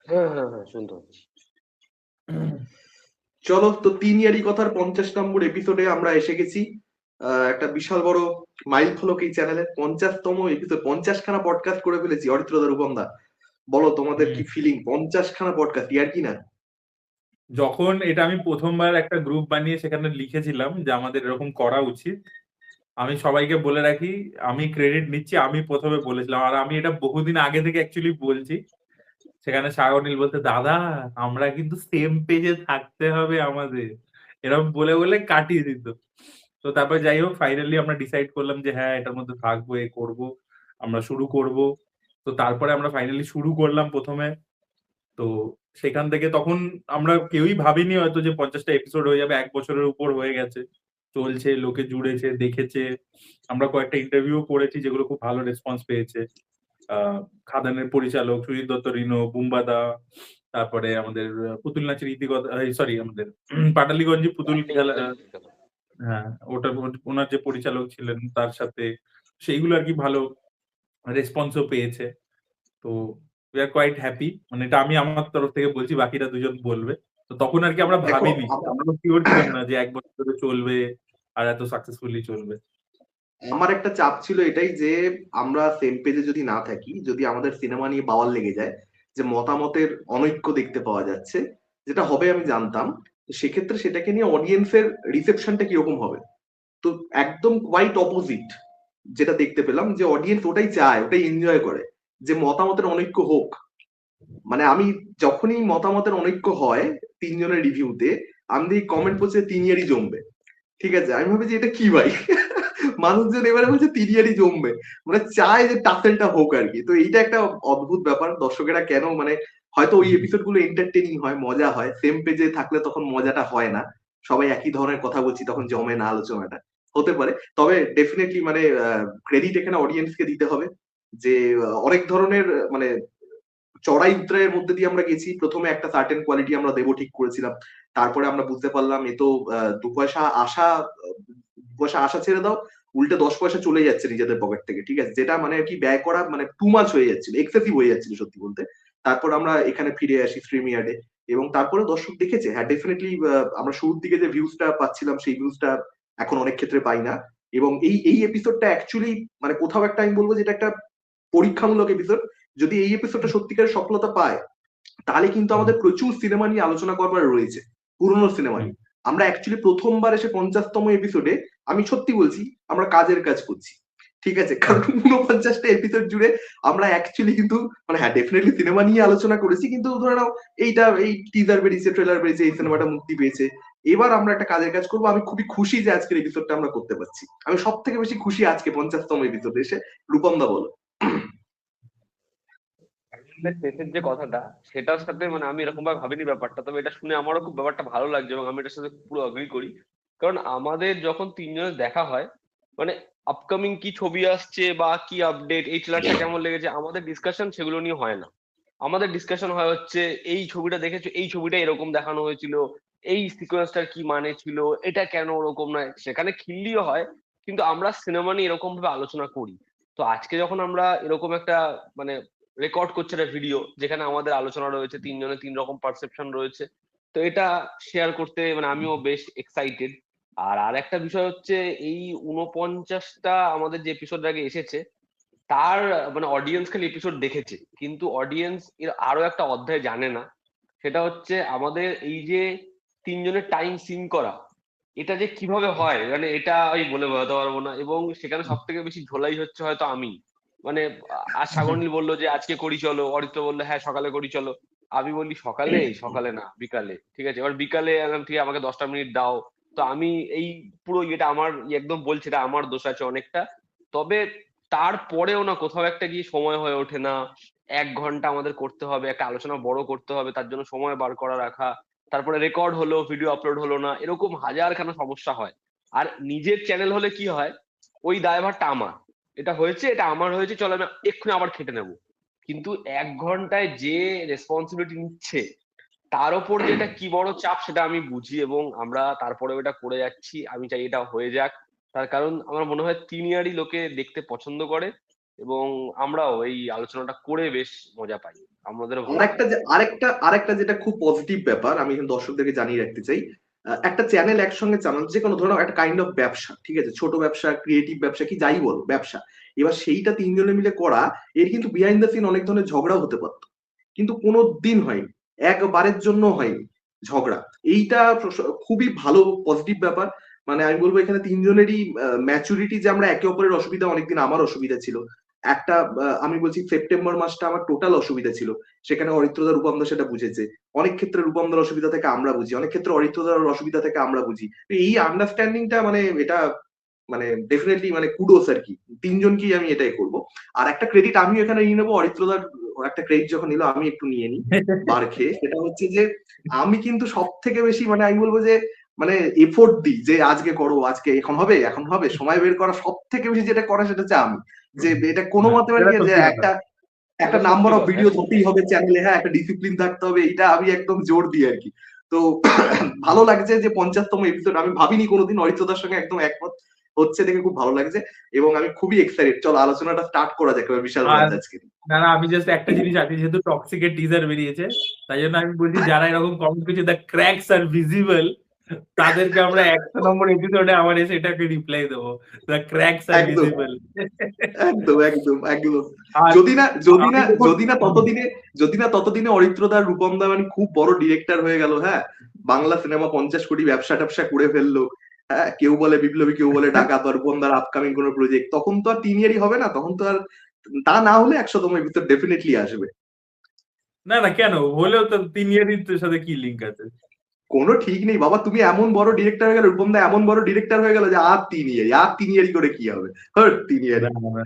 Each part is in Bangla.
হ্যাঁ, হ্যাঁ, হ্যাঁ, শুনতে পাচ্ছি। চলো তো, 3 ইয়ারি কথার 50 নম্বর এপিসোডে আমরা এসে গেছি। একটা বিশাল বড় মাইল ফলক এই চ্যানেলের 50তম এপিসোড, 50খানা পডকাস্ট করে ফেলেছি। অরিত্রদা, রূপমদা, বলো তোমাদের হুম। কি ফিলিং? 50খানা পডকাস্ট, ইয়ার কি না? যখন এটা আমি প্রথমবার একটা গ্রুপ বানিয়ে সেখানে লিখেছিলাম যে আমাদের এরকম করা উচিত, আমি সবাইকে বলে রাখি, আমি ক্রেডিট নিচ্ছি, আমি প্রথমে বলেছিলাম। আর আমি এটা বহুদিন আগে থেকে অ্যাকচুয়ালি বলছি। সেখানে সাগরনীল বলতে, দাদা আমরা কিন্তু সেম পেজে থাকতে হবে আমাদের, এরকম বলে বলে কাটিয়ে দিত। তো তারপর যাই হোক, ফাইনালি আমরা ডিসাইড করলাম যে হ্যাঁ এটার মধ্যে থাকবো, এ করবো, আমরা শুরু করব। তো তারপরে আমরা ফাইনালি শুরু করলাম প্রথমে। তো সেখান থেকে তখন আমরা কেউই ভাবিনি হয়তো যে 50টা এপিসোড হয়ে যাবে, 1 বছরের উপর হয়ে গেছে চলছে, লোকে জুড়েছে, দেখেছে। আমরা কয়েকটা ইন্টারভিউ করেছি যেগুলো খুব ভালো রেসপন্স পেয়েছে। খাদানের পরিচালক সুজিত দত্ত রিনো, বুম্বাদা, তারপরে আমাদের পুতুল নাচের ইতিকথা, সরি আমাদের পাটালিগঞ্জে পুতুল খেলা, হ্যাঁ ওটা, ওনার যে পরিচালক ছিলেন তার সাথে, সেইগুলো আর কি ভালো রেসপন্সও পেয়েছে। তো উই আর কোয়াইট হ্যাপি, মানে এটা আমি আমার তরফ থেকে বলছি, বাকিরা দুজন বলবে। তো তখন আর কি আমরা দেখো, ভাবিনি, আমরা শিওর ছিলাম না যে 1 বছর ধরে চলবে আর এত সাকসেসফুলি চলবে। আমার একটা চাপ ছিল এটাই যে আমরা সেম পেজে যদি না থাকি, যদি আমাদের সিনেমা নিয়ে বাওয়াল লেগে যায়, যে মতামতের অনৈক্য দেখতে পাওয়া যাচ্ছে, যেটা হবে আমি জানতাম, তো সেক্ষেত্রে সেটাকে নিয়ে অডিয়েন্সের রিসেপশনটা কিরকম হবে। তো একদম কোয়াইট অপোজিট যেটা দেখতে পেলাম, যে অডিয়েন্স ওটাই চায়, ওটাই এনজয় করে, যে মতামতের অনৈক্য হোক। মানে আমি যখনই মতামতের অনৈক্য হয় 3 জনের রিভিউতে, আমি দেখি কমেন্ট করছে 3 ইয়ারই জমবে। ঠিক আছে, আমি ভাবি যে এটা কি ভাই, মানুষজন এবারে বলছে 3 ইয়ারই জমবে, মানে চায় যে টাসেলটা হোক আর কি। তো এইটা একটা অদ্ভুত ব্যাপার, দর্শকেরা কেন মানে, হয়তো ওই এপিসোড গুলো এন্টারটেনিং হয়, মজা হয়, সেম পেজে থাকলে তখন মজাটা হয় না, সবাই একই ধরনের কথা বলছি, তখন জমে না আলোচনাটা, হতে পারে। তবে ডেফিনেটলি মানে ক্রেডিট এখানে অডিয়েন্সকে দিতে হবে, যে অনেক ধরনের মানে চড়াই উতরাইয়ের মধ্যে দিয়ে আমরা গেছি। প্রথমে একটা সার্টেন কোয়ালিটি আমরা দেবো ঠিক করেছিলাম, তারপরে আমরা বুঝতে পারলাম এ তো 2 পয়সা আশা, 2 পয়সা আশা ছেড়ে দাও, উল্টে 10 পয়সা চলে যাচ্ছে নিজেদের পকেট থেকে। ঠিক আছে, যেটা মানে আর কি ব্যয় করা মানে টু মাচ হয়ে যাচ্ছিল, এক্সেসিভ হয়ে যাচ্ছিল সত্যি বলতে। তারপর আমরা এখানে ফিরে আসি স্ট্রিম ইয়ার্ডে, এবং তারপরে দর্শক দেখেছে। হ্যাঁ ডেফিনেটলি আমরা শুরুর দিকে যে ভিউজটা পাচ্ছিলাম সেই ভিউজটা এখন অনেক ক্ষেত্রে পাই না। এবং এই এই এপিসোডটা অ্যাকচুয়ালি মানে কোথাও একটা আমি বলবো যে এটা একটা পরীক্ষামূলক এপিসোড। যদি এই এপিসোডটা সত্যিকারের সফলতা পায়, তাহলে কিন্তু হুম, আমাদের প্রচুর সিনেমা নিয়ে আলোচনা করবার রয়েছে, পুরনো সিনেমা হুম, নিয়ে। আমরা অ্যাকচুয়ালি প্রথমবার এসে 50তম এপিসোডে, আমি সত্যি বলছি, আমরা কাজের কাজ করছি। ঠিক আছে, কারণ আচ্ছা, 49টা এপিসোড জুড়ে আমরা অ্যাকচুয়ালি কিন্তু মানে হ্যাঁ ডেফিনেটলি সিনেমা নিয়ে আলোচনা করেছি, কিন্তু ধরে নাও এইটা এই টিজার বেরিয়েছে, ট্রেলার বেরিয়েছে, এই সিনেমাটা মুক্তি পেয়েছে, এবার আমরা একটা কাজের কাজ করবো। আমি খুবই খুশি যে আজকের এপিসোডটা আমরা করতে পারছি। আমি সব থেকে বেশি খুশি আজকে 50তম এপিসোডে এসে। রূপম দা বলো। ফাইনালের শেষের যে কথাটা, সেটার সাথে মানে আমি এরকম ভাবে ভাবিনি ব্যাপারটা, তবে এটা শুনে আমারও খুব ব্যাপারটা ভালো লাগছে এবং আমি এটার সাথে পুরো অ্যাগ্রি করি। কারণ আমাদের যখন তিনজনের দেখা হয়, মানে আপকামিং কি ছবি আসছে বা কি আপডেট, এই ট্রেলারটা কেমন লেগেছে, আমাদের ডিসকাশন সেগুলো নিয়ে হয় না। আমাদের ডিসকাশন হয় হচ্ছে এই ছবিটা দেখেছো, এই ছবিটা এরকম দেখানো হয়েছিল, এই সিকোয়েন্সটার কি মানে ছিল, এটা কেন ওরকম নয়, সেখানে খিল্লিও হয়, কিন্তু আমরা সিনেমা নিয়ে এরকম ভাবে আলোচনা করি। তো আজকে যখন আমরা এরকম একটা মানে রেকর্ড করছে একটা ভিডিও, যেখানে আমাদের আলোচনা রয়েছে, তিনজনের তিন রকম পারসেপশন রয়েছে, তো এটা শেয়ার করতে মানে আমিও বেশ এক্সাইটেড। আর আর একটা বিষয় হচ্ছে, এই 49টা আমাদের যে এপিসোড আগে এসেছে, তার মানে অডিয়েন্স খালি এপিসোড দেখেছে, কিন্তু অডিয়েন্স এর আরো একটা অধ্যায় জানে না। সেটা হচ্ছে আমাদের এই যে তিনজনের টাইম সিন করা, এটা যে কিভাবে হয়, মানে এটা আমি বলে বোঝাতে পারবো না। এবং সেখানে সব থেকে বেশি ঝোলাই হচ্ছে হয়তো আমি, মানে আজ সাগরনীল বললো যে আজকে করি চলো, অরিত্র বললো হ্যাঁ সকালে করি চলো, আমি বলি সকালে, সকালে না বিকালে, ঠিক আছে। এবার বিকালে আনলাম, ঠিক আছে আমাকে 10টা মিনিট দাও। তো আমি এই পুরো এটা আমার একদম বলছি, এটা আমার দোষ আছে অনেকটা। তবে তারপরেও না কোথাও একটা গিয়ে সময় হয়ে ওঠে না। 1 ঘন্টা আমাদের করতে হবে, একটা আলোচনা বড় করতে হবে, তার জন্য সময় বার করা রাখা, তারপরে রেকর্ড হলো, ভিডিও আপলোড হলো না, এরকম হাজারখানা সমস্যা হয়। আর নিজের চ্যানেল হলে কি হয়, ওই দায়ভারটা আমার, এটা হয়েছে, এটা আমার হয়েছে, চলো আমি এক্ষুনি আবার খেটে নেবো। কিন্তু 1 ঘন্টায় যে রেসপন্সিবিলিটি নিচ্ছে, তার ওপর যে এটা কি বড় চাপ, সেটা আমি বুঝি এবং আমরা তারপরেও এটা করে যাচ্ছি। আমি চাই এটা হয়ে যাক, তার কারণ আমার মনে হয় 3 ইয়ারই লোকে দেখতে পছন্দ করে। এবং আমরাও এই আলোচনাটা করে বেশ মজা পাই, আমাদেরও ভালো আরেকটা লাগে। যে আরেকটা যেটা খুব পজিটিভ ব্যাপার আমি এখানে দর্শকদেরকে জানিয়ে রাখতে চাই, একটা চ্যানেল একসঙ্গে চালানো, যে কোনো ধরনের একটা কাইন্ড অফ ব্যবসা, ঠিক আছে, ছোট ব্যবসা, ক্রিয়েটিভ ব্যবসা, কি যাই বলো, ব্যবসা, এবার সেইটা তিনজনে মিলে করা, এর কিন্তু বিহাইন্ড দ্য সিন অনেক ধরনের ঝগড়াও হতে পারতো, কিন্তু কোনো দিন হয়নি, একবারের জন্য হয়নি ঝগড়া। এইটা খুবই ভালো পজিটিভ ব্যাপার। মানে আমি বলবো এখানে তিনজনেরই ম্যাচুরিটি, যে আমরা একে অপরের অসুবিধা, অনেকদিন আমার অসুবিধা ছিল একটা, আমি বলছি সেপ্টেম্বর মাসটা আমার টোটাল অসুবিধা ছিল, সেখানে অরিত্রদা রূপমদা সেটা বুঝেছে। অনেক ক্ষেত্রে রূপমদার অসুবিধা থেকে আমরা বুঝি, অনেক ক্ষেত্রে অরিত্রদার অসুবিধা থেকে আমরা বুঝি। তো এই আন্ডারস্ট্যান্ডিংটা মানে এটা মানে ডেফিনেটলি মানে কুডোস আর কি, তিনজনকেই আমি এটাই করবো। আর একটা ক্রেডিট আমিও এখানে নিয়ে নেবো, অরিত্রদার একটা ক্রেডিট যখন নিল আমি একটু নিয়ে নিই বার খেয়ে, সেটা হচ্ছে যে আমি কিন্তু সব থেকে বেশি মানে আমি বলবো যে মানে এফোর্ট দিই, যে আজকে করো, আজকে এখন হবে, এখন হবে, সময় বের করা সব থেকে বেশি যেটা করে সেটা হচ্ছে আমি, যে এটা কোনো মতে মানে সেটা কি, যে সত্যি কথা। একটা একটা এটা সত্যি নাম্বার অফ কথা, ভিডিও ধরতেই হবে চ্যানেলে, হ্যাঁ একটা ডিসিপ্লিন থাকতে হবে, এটা আমি একদম জোর দিই আর কি। তো ভালো লাগছে যে 50তম এপিসোড, আমি ভাবিনি কোনোদিন, অরিত্রদার সঙ্গে একদম একমত হচ্ছে দেখে খুব ভালো লাগছে, এবং আমি খুবই এক্সাইটেড। চলো আলোচনাটা স্টার্ট করা যাক এবার বিশাল আর ভারত আজকে। না না, আমি জাস্ট একটা জিনিস আছি, যেহেতু টক্সিকের টিজার বেরিয়েছে, তাই জন্য আমি বলছি যারা এরকম কমেন্ট করছে দ্য ক্র্যাকস আর ভিজিবল, তাদেরকে আমরা 100 নম্বর এপিসোডে আমার এসে এটাকে রিপ্লাই দেবো, দ্য ক্র্যাকস আর একদম ভিজিবল। একদম একদম একদম। আর যদি না যদি আমি না যখন যদি না ততদিনে যদি না ততদিনে অরিত্রদা রূপমদা মানে খুব বড় ডিরেক্টর হয়ে গেল, হ্যাঁ, বাংলা সিনেমা 50 কোটি ব্যবসা ট্যাবসা করে ফেললো, হ্যাঁ, কেউ বলে বিপ্লবী, কেউ বলে ডাকাত, আর রূপমদার আপকামিং কোনো প্রজেক্ট, তখন তো আর 3 ইয়ারই হবে না, তখন তো আর, তা না হলে 100তম এপিসোড ডেফিনেটলি আসবে। না না, কেন হলেও তো 3 ইয়ারই সাথে কি লিঙ্ক আছে? কোনো ঠিক নেই বাবা, তুমি এমন বড় ডিরেক্টর হয়ে গেল, রূপমদা এমন বড় ডিরেক্টর হয়ে গেল যে আর 3 ইয়ারই করে কি হবে, হ্যাঁ 3 ইয়ারই। না, না, না।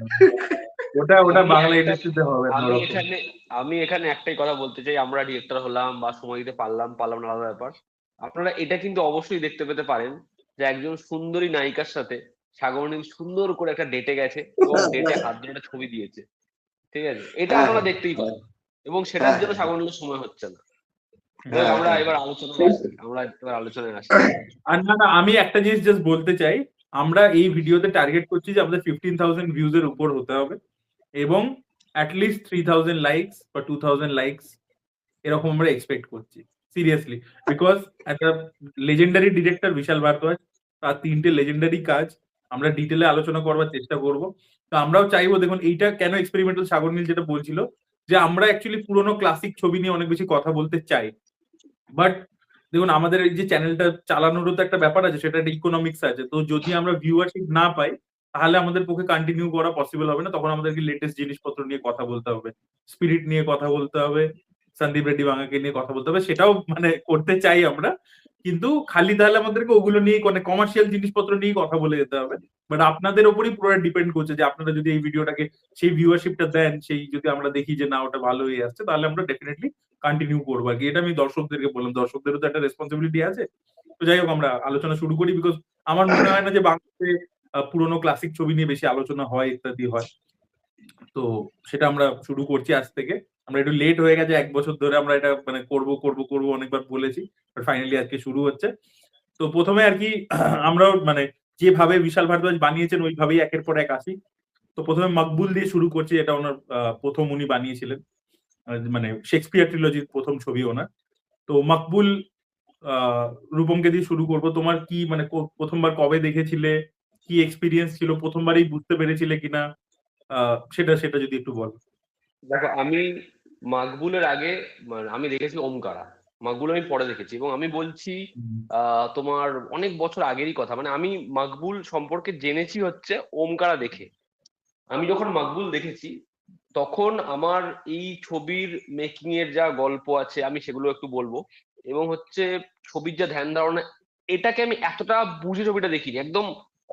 ওটা ওটা আমি বাংলা একটা ইন্ডাস্ট্রিতে হবে না আমি ওরকম। এখানে আমি এখানে একটাই কথা বলতে চাই, আমরা ডিরেক্টর হলাম বা সময় দিতে পারলাম না আলাদা ব্যাপার। আপনারা এটা কিন্তু অবশ্যই দেখতে পেতে পারেন যে একজন সুন্দরী নায়িকার সাথে সাগরনীল সুন্দর করে একটা ডেটে গেছে এবং ডেটে হাত ধরে একটা ছবি দিয়েছে, ঠিক আছে, এটা হ্যাঁ আপনারা হ্যাঁ দেখতেই পারেন, এবং হ্যাঁ সেটার জন্য হ্যাঁ সাগরনীলের সময় হচ্ছে না। যাই হোক, হ্যাঁ আমরা হ্যাঁ এবার হ্যাঁ আলোচনায় সেই আসি, তো। আলোচনায় আসি। আর না না, আমি একটা জিনিস জাস্ট বলতে চাই, আমরা এই ভিডিওতে টার্গেট করছি যে আমাদের 15,000 ভিউজ এর উপর হতে হবে, এবং অ্যাটলিস্ট 3,000 লাইকস বা 2,000 লাইকস এরকম আমরা এক্সপেক্ট করছি সিরিয়াসলি। বিকজ একটা লেজেন্ডারি ডিরেক্টর বিশাল ভারদ্বাজ, তার 3টে লেজেন্ডারি কাজ আমরা ডিটেলে আলোচনা করবার চেষ্টা করব। তো আমরাও চাইবো, দেখুন এইটা কেন এক্সপেরিমেন্টাল, সাগর নীল যেটা বলছিল, যে আমরা অ্যাকচুয়ালি পুরোনো ক্লাসিক ছবি নিয়ে অনেক বেশি কথা বলতে চাই, বাট দেখুন আমাদের এই যে চ্যানেলটা চালানোরও তো একটা ব্যাপার আছে, সেটা একটা ইকোনমিক্স আছে। তো যদি আমরা ভিউয়ারশিপ না পাই, তাহলে আমাদের পক্ষে কন্টিনিউ করা পসিবল হবে না, তখন আমাদেরকে লেটেস্ট জিনিসপত্র নিয়ে কথা বলতে হবে, স্পিরিট নিয়ে কথা বলতে হবে, সন্দীপ রেড্ডি বাঙাকে নিয়ে কথা বলতে হবে, সেটাও মানে করতে চাই আমরা, কিন্তু খালি তাহলে আমাদেরকে ওগুলো নিয়ে মানে কমার্শিয়াল জিনিসপত্র নিয়ে কথা বলে যেতে হবে। বাট আপনাদের ওপরই পুরো ডিপেন্ড করছে যে আপনারা যদি এই ভিডিওটাকে সেই ভিউয়ারশিপটা দেন, সেই যদি আমরা দেখি যে না ওটা ভালো হয়ে আসছে, তাহলে আমরা ডেফিনেটলি কন্টিনিউ করবো আর কি। এটা আমি দর্শকদেরকে বললাম, দর্শকদেরও তো একটা রেসপন্সিবিলিটি আছে। তো যাই হোক, আমরা আলোচনা শুরু করি, বিকজ আমার মনে হয় না যে বাংলাদেশে পুরোনো ক্লাসিক ছবি নিয়ে বেশি আলোচনা হয়, ইত্যাদি হয়। তো সেটা আমরা শুরু করছি আজ থেকে। আমরা একটু লেট হয়ে গেছে, 1 বছর ধরে আমরা এটা মানে করবো করবো করবো অনেকবার বলেছি, বাট ফাইনালি আজকে শুরু হচ্ছে। তো প্রথমে আর কি আমরাও মানে যেভাবে বিশাল ভারদ্বাজ বানিয়েছেন ওইভাবেই একের পর এক আসি। তো প্রথমে মকবুল দিয়ে শুরু করছি, এটা ওনার প্রথম উনি বানিয়েছিলেন, মানে শেক্সপিয়ার ট্রিলজির প্রথম ছবি ওনার। তো মকবুল, রূপমকে দিয়ে শুরু করব। তোমার কি মানে প্রথমবার কবে দেখেছিলে, কি এক্সপিরিয়েন্স ছিল, প্রথমবারই বুঝতে পেরেছিলে কিনা, সেটা সেটা যদি একটু বল। দেখো, আমি মাকবুলের আগে মানে আমি দেখেছি ওমকারা, মাকবুল আমি পরে দেখেছি, এবং আমি বলছি তোমার অনেক বছর আগেরই কথা, মানে আমি মাকবুল সম্পর্কে জেনেছি হচ্ছে ওমকারা দেখে। আমি যখন মাকবুল দেখেছি তখন আমার এই ছবির মেকিং এর যা গল্প আছে আমি সেগুলো একটু বলবো, এবং হচ্ছে ছবির যা ধ্যান ধারণা, এটাকে আমি এতটা বুঝে ছবিটা দেখিনি একদম।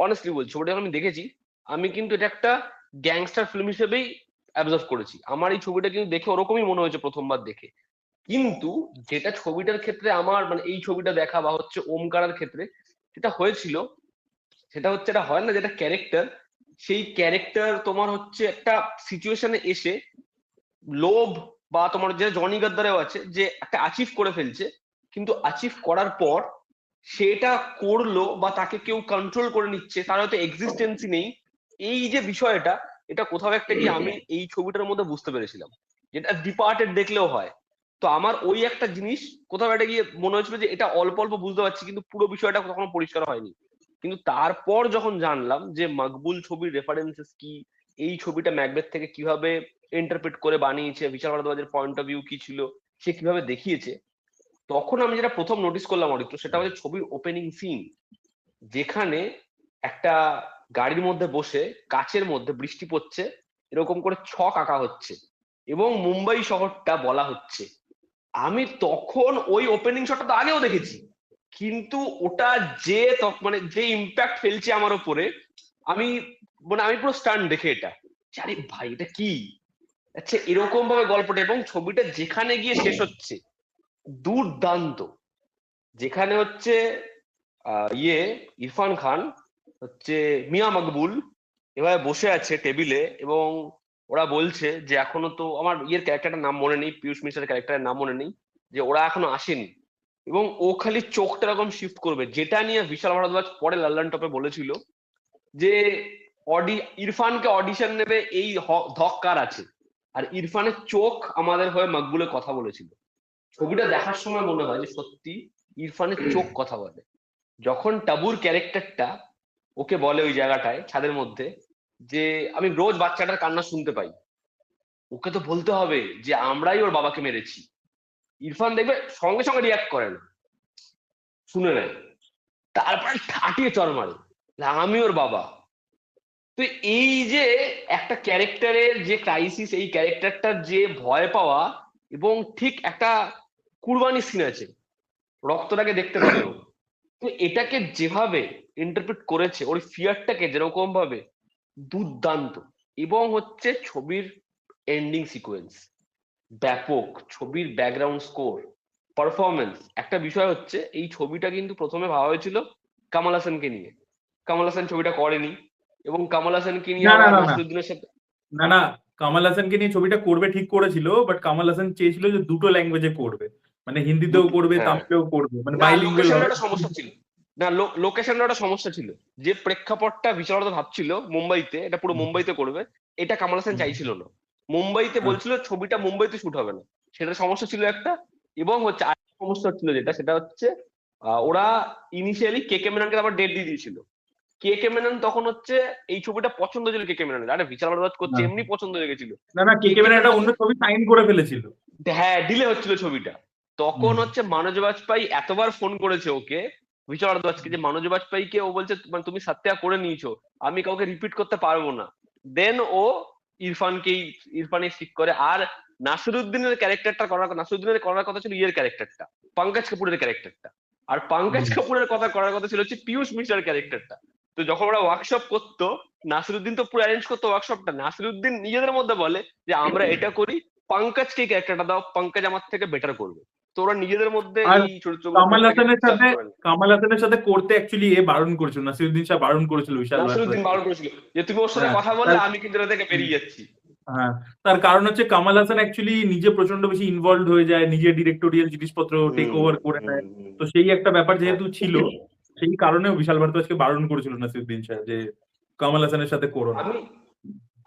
অনেস্টলি বলছি, ছবিটা যখন আমি দেখেছি আমি কিন্তু এটা একটা গ্যাংস্টার ফিল্ম হিসেবেই অ্যাবজর্ভ করেছি। আমার এই ছবিটা কিন্তু দেখে ওরকমই মনে হয়েছে প্রথমবার দেখে। কিন্তু যেটা ছবিটার ক্ষেত্রে আমার মানে এই ছবিটা দেখা বা হচ্ছে ওমকারার ক্ষেত্রে যেটা হয়েছিল, সেটা হচ্ছে এটা হয় না যেটা ক্যারেক্টার, সেই ক্যারেক্টার তোমার হচ্ছে একটা সিচুয়েশনে এসে লোভ, বা তোমার যে জনি গদ্দারেও আছে যে একটা অ্যাচিভ করে ফেলছে, কিন্তু অ্যাচিভ করার পর সেটা করলো বা তাকে কেউ কন্ট্রোল করে নিচ্ছে, তার হয়তো এক্সিস্টেন্সই নেই, এই যে বিষয়টা, এটা কোথাও একটা গিয়ে আমি এই ছবিটার মধ্যে বুঝতে পেরেছিলাম, যেটা ডিপার্টেড দেখলেও হয়। তো আমার ওই একটা জিনিস কোথাও একটা গিয়ে মনে হচ্ছিল যে এটা অল্প অল্প বুঝতে পারছি, কিন্তু পুরো বিষয়টা কখনো পরিষ্কার হয়নি। কিন্তু তারপর যখন জানলাম যে মকবুল ছবির রেফারেন্সেস কি, এই ছবিটা ম্যাকবেথ থেকে কিভাবে ইন্টারপ্রেট করে বানিয়েছে, বিশাল ভারদ্বাজের পয়েন্ট অফ ভিউ কি ছিল, সে কিভাবে দেখিয়েছে, তখন আমি যেটা প্রথম নোটিস করলাম অরিত্র, সেটা হচ্ছে ছবির ওপেনিং সিন, যেখানে একটা গাড়ির মধ্যে বসে কাচের মধ্যে বৃষ্টি পড়ছে, এরকম করে ছক আঁকা হচ্ছে এবং মুম্বাই শহরটা বলা হচ্ছে। আমি তখন ওই ওপেনিং শটটা তো আগেও দেখেছি, কিন্তু ওটা যে মানে যে ইম্প্যাক্ট ফেলছে আমার উপরে, আমি আমি পুরো স্টান দেখে এটা, আরে ভাই এটা কি, আচ্ছা এরকম ভাবে গল্পটা, এবং ছবিটা যেখানে গিয়ে শেষ হচ্ছে দুর্দান্ত। যেখানে হচ্ছে ইরফান খান হচ্ছে মিয়া মকবুল এভাবে বসে আছে টেবিলে, এবং ওরা বলছে যে এখনো তো আমার ক্যারেক্টারটার নাম মনে নেই, পীযূষ মিশ্রের ক্যারেক্টারের নাম মনে নেই, যে ওরা এখনো আসেনি, এবং ও খালি চোখটা এরকম শিফট করবে, যেটা নিয়ে বিশাল ভারদ্বাজ পরে লাল্লান টপে বলেছিল যে ইরফানকে অডিশন নেবে এই ধক কার আছে, আর ইরফানের চোখ আমাদের হয়ে মকবুলে কথা বলেছিল। ছবিটা দেখার সময় মনে হয় যে সত্যি ইরফানের চোখ কথা বলে। যখন টাবুর ক্যারেক্টারটা ওকে বলে ওই জায়গাটায় ছাদের মধ্যে যে আমি রোজ বাচ্চাটার কান্না শুনতে পাই, ওকে তো বলতে হবে যে আমরাই ওর বাবাকে মেরেছি। ইরফান দেখবে সঙ্গে সঙ্গে রিয়াক্ট করে না, শুনে নেয়, তারপরে ঠাটিয়ে চড় মারে আমি ওর বাবা। তো এই যে একটা ক্যারেক্টারের যে ক্রাইসিস, এই ক্যারেক্টারটার যে ভয় পাওয়া, এবং ঠিক একটা কুরবানি সিন আছে, রক্তটাকে দেখতে পেলেও, তো এটাকে যেভাবে ইন্টারপ্রেট করেছে, ওর ফিয়ারটাকে যেরকম ভাবে, দুর্দান্ত। এবং হচ্ছে ছবির এন্ডিং সিকোয়েন্স ব্যাপক, ছবির ব্যাকগ্রাউন্ড স্কোর, পারফরমেন্স। একটা বিষয় হচ্ছে এই ছবিটা কিন্তু প্রথমে ভাবা হয়েছিল কামাল হাসানকে নিয়ে, কামাল হাসান ছবিটা করেনি, এবং কামাল হাসানকে নিয়ে না না আবার না না নাসিরুদ্দিনের সাথে না না কামাল হাসানকে নিয়ে ছবিটা করবে ঠিক করেছিল, বাট কামাল হাসান চেয়েছিল যে দুটো ল্যাঙ্গুয়েজে করবে, মানে হিন্দিতেও করবে হ্যাঁ, তামিলেও করবে, মানে না বাইলিঙ্গুয়াল লোকেশনের হবে। একটা সমস্যা ছিল, না লোকেশনের একটা সমস্যা ছিল, যে প্রেক্ষাপটটা বিশাল ভাবছিল মুম্বাইতে, এটা পুরো মুম্বাইতে করবে, এটা কামাল হাসান চাইছিল না, মুম্বাইতে বলছিল ছবিটা মুম্বাইতে শুট হবে না, সেটা সমস্যা ছিল একটা। এবং হচ্ছে আরেকটা সমস্যা ছিল যেটা, সেটা হচ্ছে ওরা ইনিশিয়ালি কে কে মেননকে আবার ডেট দিয়ে দিয়েছিল। কে কে মেনন তখন হচ্ছে এই ছবিটা পছন্দ ছিল কে কে মেননের, আরে বিশাল ভারদ্বাজ করছে এমনি পছন্দ হয়ে গেছিল। না না কে কে কে কে মেনন একটা মেনন অন্য ছবি সাইন করে ফেলেছিল। হ্যাঁ ডিলে হচ্ছিল ছবিটা, তখন হচ্ছে মানোজ বাজপেয়ী এতবার ফোন করেছে ওকে, বিশাল ভারদ্বাজকে, যে মানোজ বাজপেয়ীকে ও বলছে মানে তুমি সত্যা করে নিয়েছো, আমি কাউকে রিপিট করতে পারবো না। দেন ও ইরফানই ঠিক করে। আর নাসিরুদ্দিনের ক্যারেক্টারটা নাসিরুদ্দিনের করার কথা ছিল ক্যারেক্টারটা, পঙ্কজ কাপুরের ক্যারেক্টারটা, আর পঙ্কজ কাপুরের করার কথা ছিল হচ্ছে পীযূষ মিশ্রার ক্যারেক্টারটা। তো যখন ওরা ওয়ার্কশপ করতো, নাসিরুদ্দিন তো পুরো অ্যারেঞ্জ করতো ওয়ার্কশপটা, নাসিরুদ্দিন নিজেদের মধ্যে বলে যে আমরা এটা করি, পঙ্কজকে ক্যারেক্টারটা দাও, পঙ্কজ আমার থেকে বেটার করবে। তো ওরা নিজেদের মধ্যে আর এই চরিত্রগুলো কামাল হাসানের সাথে করতে অ্যাকচুয়ালি বারণ করেছিল, নাসিরুদ্দিন শাহ বারণ করেছিল বিশাল নাসিরুদ্দিন ভারদ্বাজকে। বারণ করেছিল যে তুমি ওর সাথে হ্যাঁ কথা বললে আমি কিন্তু এটা থেকে বেরিয়ে যাচ্ছি। হ্যাঁ, তার কারণ হচ্ছে কামাল হাসান অ্যাকচুয়ালি নিজে প্রচন্ড বেশি ইনভলভ হয়ে যায়, নিজে ডিরেক্টোরিয়াল জিনিসপত্র টেক ওভার করে নেয়। তো সেই একটা ব্যাপার যেহেতু ছিল, সেই কারণেও বিশাল ভারদ্বাজকে বারণ করেছিল নাসিরুদ্দিন শাহ যে কামাল হাসানের সাথে করো না। আমি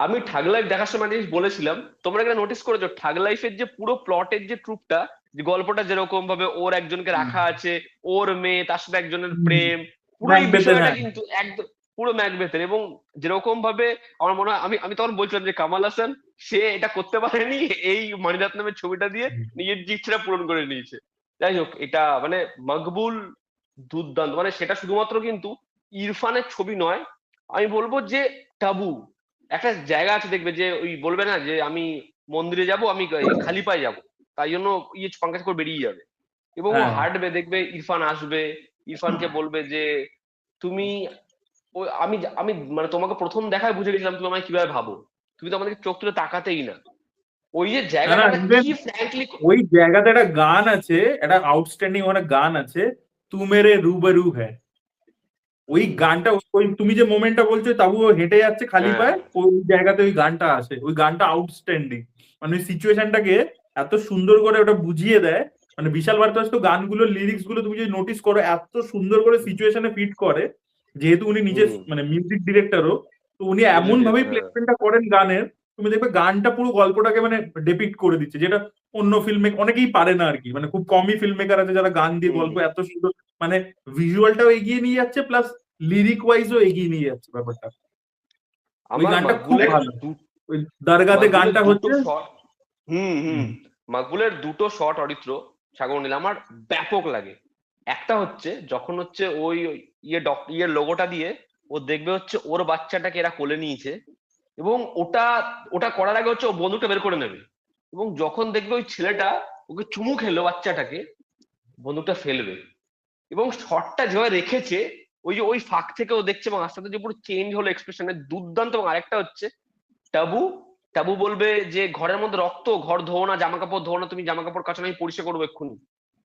আমি ঠাগ লাইফ দেখার সময় জিনিস বলেছিলাম, তোমরা একটা নোটিস করেছো ঠাগ লাইফের যে পুরো প্লটের যে ট্রুপটা, যে গল্পটা যেরকম ভাবে ওর একজনকে রাখা আছে, ওর মেয়ে তার সাথে একজনের প্রেম, পুরো এই ম্যাকবেথের, বিষয়টা হ্যাঁ। কিন্তু একদম পুরো ম্যাকবেথের। এবং যেরকম ভাবে আমার মনে হয়, আমি আমি তখন বলছিলাম যে কামাল হাসান সে এটা করতে পারেনি, এই মণিরত্নমের ছবিটা দিয়ে নিজের ইচ্ছেটা পূরণ করে নিয়েছে। যাই হোক, এটা মানে মকবুল দুর্দান্ত, মানে সেটা শুধুমাত্র কিন্তু ইরফানের ছবি নয়, আমি বলবো যে টাবু একটা জায়গা আছে দেখবে যে ওই বলবে না যে আমি মন্দিরে যাব, আমি খালি পায়ে যাব, তাই জন্য পঙ্কজ করে বেরিয়ে যাবে, এবং ও হ্যাঁ হাঁটবে, দেখবে ইরফান আসবে, ইরফানকে বলবে যে তুমি ওই আমি আমি মানে তোমাকে প্রথম দেখায় বুঝে গেছিলাম তুমি আমায় কিভাবে ভাবো, তুমি তো আমাদেরকে চোখ তুলে তাকাতেই না। ওই যে না না জায়গাটা ইভেন কি ফ্র্যাঙ্কলি, ওই জায়গাতে একটা গান আছে, একটা আউটস্ট্যান্ডিং একটা গান আছে, তু মেরে রুবরু হ্যায়। ওই গানটা, ওই তুমি যে মোমেন্টটা বলছো তাবু ও হেঁটে যাচ্ছে খালি হ্যাঁ পায়ে, ওই জায়গাতে ওই গানটা আসে, ওই গানটা আউটস্ট্যান্ডিং, মানে ওই সিচুয়েশনটাকে এত সুন্দর করে ওটা বুঝিয়ে দেয়। মানে বিশাল ভারদ্বাজ তো গানগুলোর লিরিক্স গুলো তুমি যদি নোটিস করো এত সুন্দর করে সিচুয়েশনে ফিট করে, যেহেতু উনি নিজে মানে মিউজিক ডিরেক্টরও, তো উনি এমন Positive, ভাবেই হ্যাঁ। প্লেসমেন্টটা করেন গানের, তুমি দেখবে গানটা পুরো গল্পটাকে মানে ডেপিক্ট করে দিচ্ছে, যেটা অন্য ফিল্মে অনেকেই পারে না আর কি। মানে খুব কমই ফিল্ম মেকার আছে যারা গান দিয়ে গল্প এত সুন্দর, মানে ভিজুয়ালটাও এগিয়ে নিয়ে যাচ্ছে, প্লাস লিরিক ওয়াইজও এগিয়ে নিয়ে যাচ্ছে ব্যাপারটা। ওই আমার গানটা খুব মাকবুলের ভালো। ওই দরগাতে মাকবুলের গানটা দুটো হচ্ছে। শট মাকবুলের দুটো শট অরিত্র সাগর নীল আমার ব্যাপক লাগে। একটা হচ্ছে যখন হচ্ছে ওই ইয়ের লোগোটা দিয়ে ও দেখবে হচ্ছে ওর বাচ্চাটাকে এরা কোলে নিয়েছে, এবং ওটা ওটা করার আগে হচ্ছে ও বন্দুকটা বের করে নেবে, এবং যখন দেখবে ওই ছেলেটা ওকে চুমু খেলো বাচ্চাটাকে, বন্দুকটা ফেলবে, এবং শটটা যেভাবে রেখেছে, ওই যে ওই ফাঁক থেকে ও দেখছে এবং আস্তে আস্তে যে পুরো চেঞ্জ হলো এক্সপ্রেশনের দুর্দান্ত। এবং আরেকটা হচ্ছে টাবু টাবু বলবে যে ঘরের মধ্যে রক্ত, ঘর ধোও না, জামা কাপড় ধোও না, তুমি জামা কাপড় কাচো না, আমি পরিষ্কার করবো এক্ষুনি।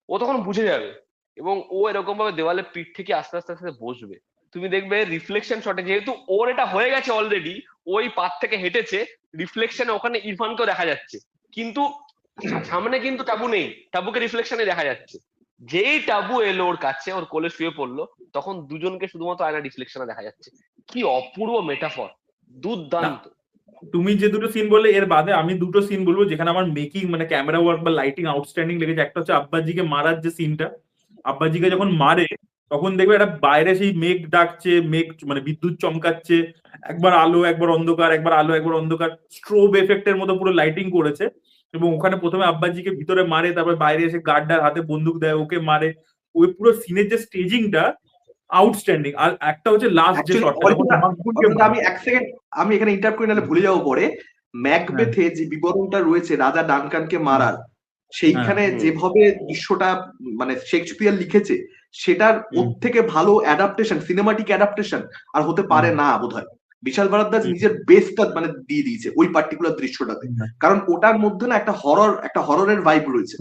ও তখন বুঝে যাবে, এবং ও এরকম ভাবে দেওয়ালে পিঠ থেকে আস্তে আস্তে আস্তে বসবে। তুমি দেখবে রিফ্লেকশন শটে, যেহেতু ওর এটা হয়ে গেছে অলরেডি, ওই পাথ থেকে হেঁটেছে, রিফ্লেকশনে ওখানে ইরফানকেও দেখা যাচ্ছে, কিন্তু সামনে কিন্তু টাবু নেই, টাবুকে রিফ্লেকশনে দেখা যাচ্ছে। যেই টাবু এলো ওর কাছে, ওর কোলে শুয়ে পড়লো, তখন দুজনকে শুধুমাত্র আয়না রিফ্লেকশনে দেখা যাচ্ছে। কি অপূর্ব মেটাফর, না, দুর্দান্ত। তুমি যে দুটো সিন বললে এর বাদে আমি দুটো সিন বলবো যেখানে আমার মেকিং মানে ক্যামেরা ওয়ার্ক বা লাইটিং আউটস্ট্যান্ডিং লেগেছে। একটা হচ্ছে আব্বাজিকে মারার যে সিনটা, আব্বাজিকে যখন মারে তখন দেখবে একটা বাইরে সেই মেঘ ডাকছে, মেঘ মানে বিদ্যুৎ চমকাচ্ছে, একবার আলো একবার অন্ধকার, একবার আলো একবার অন্ধকার, স্ট্রোব এফেক্টের মতো পুরো লাইটিং করেছে। এবং ওখানে প্রথমে আব্বাজিকে ভিতরে মারে, তারপর বাইরে এসে গার্ডার হাতে বন্দুক দেয়, ওকে মারে। ওই পুরো সিনের যে স্টেজিংটা আউটস্ট্যান্ডিং। আর একটা হচ্ছে লাস্ট যে অ্যাকচুয়ালি শটটা যখন মাকবুলকে মারে। আমি এক সেকেন্ড, আমি এখানে ইন্টারাপ্ট করে নাহলে ভুলে যাবো পরে। হ্যাঁ, ম্যাকবেথে যে বিবরণটা রয়েছে রাজা ডানকানকে মারার, হ্যাঁ, সেইখানে যেভাবে দৃশ্যটা মানে শেক্সপিয়ার লিখেছে, সেটার ওর থেকে ভালো অ্যাডাপ্টেশন, সিনেমাটিক অ্যাডাপ্টেশন আর হতে পারে না বোধহয়। বিশাল ভারদ্বাজ নিজের বেস্টটা মানে দিয়ে দিয়েছে ওই পার্টিকুলার দৃশ্যটাতে, কারণ ওটার মধ্যে না একটা হররের ভাইব রয়েছে।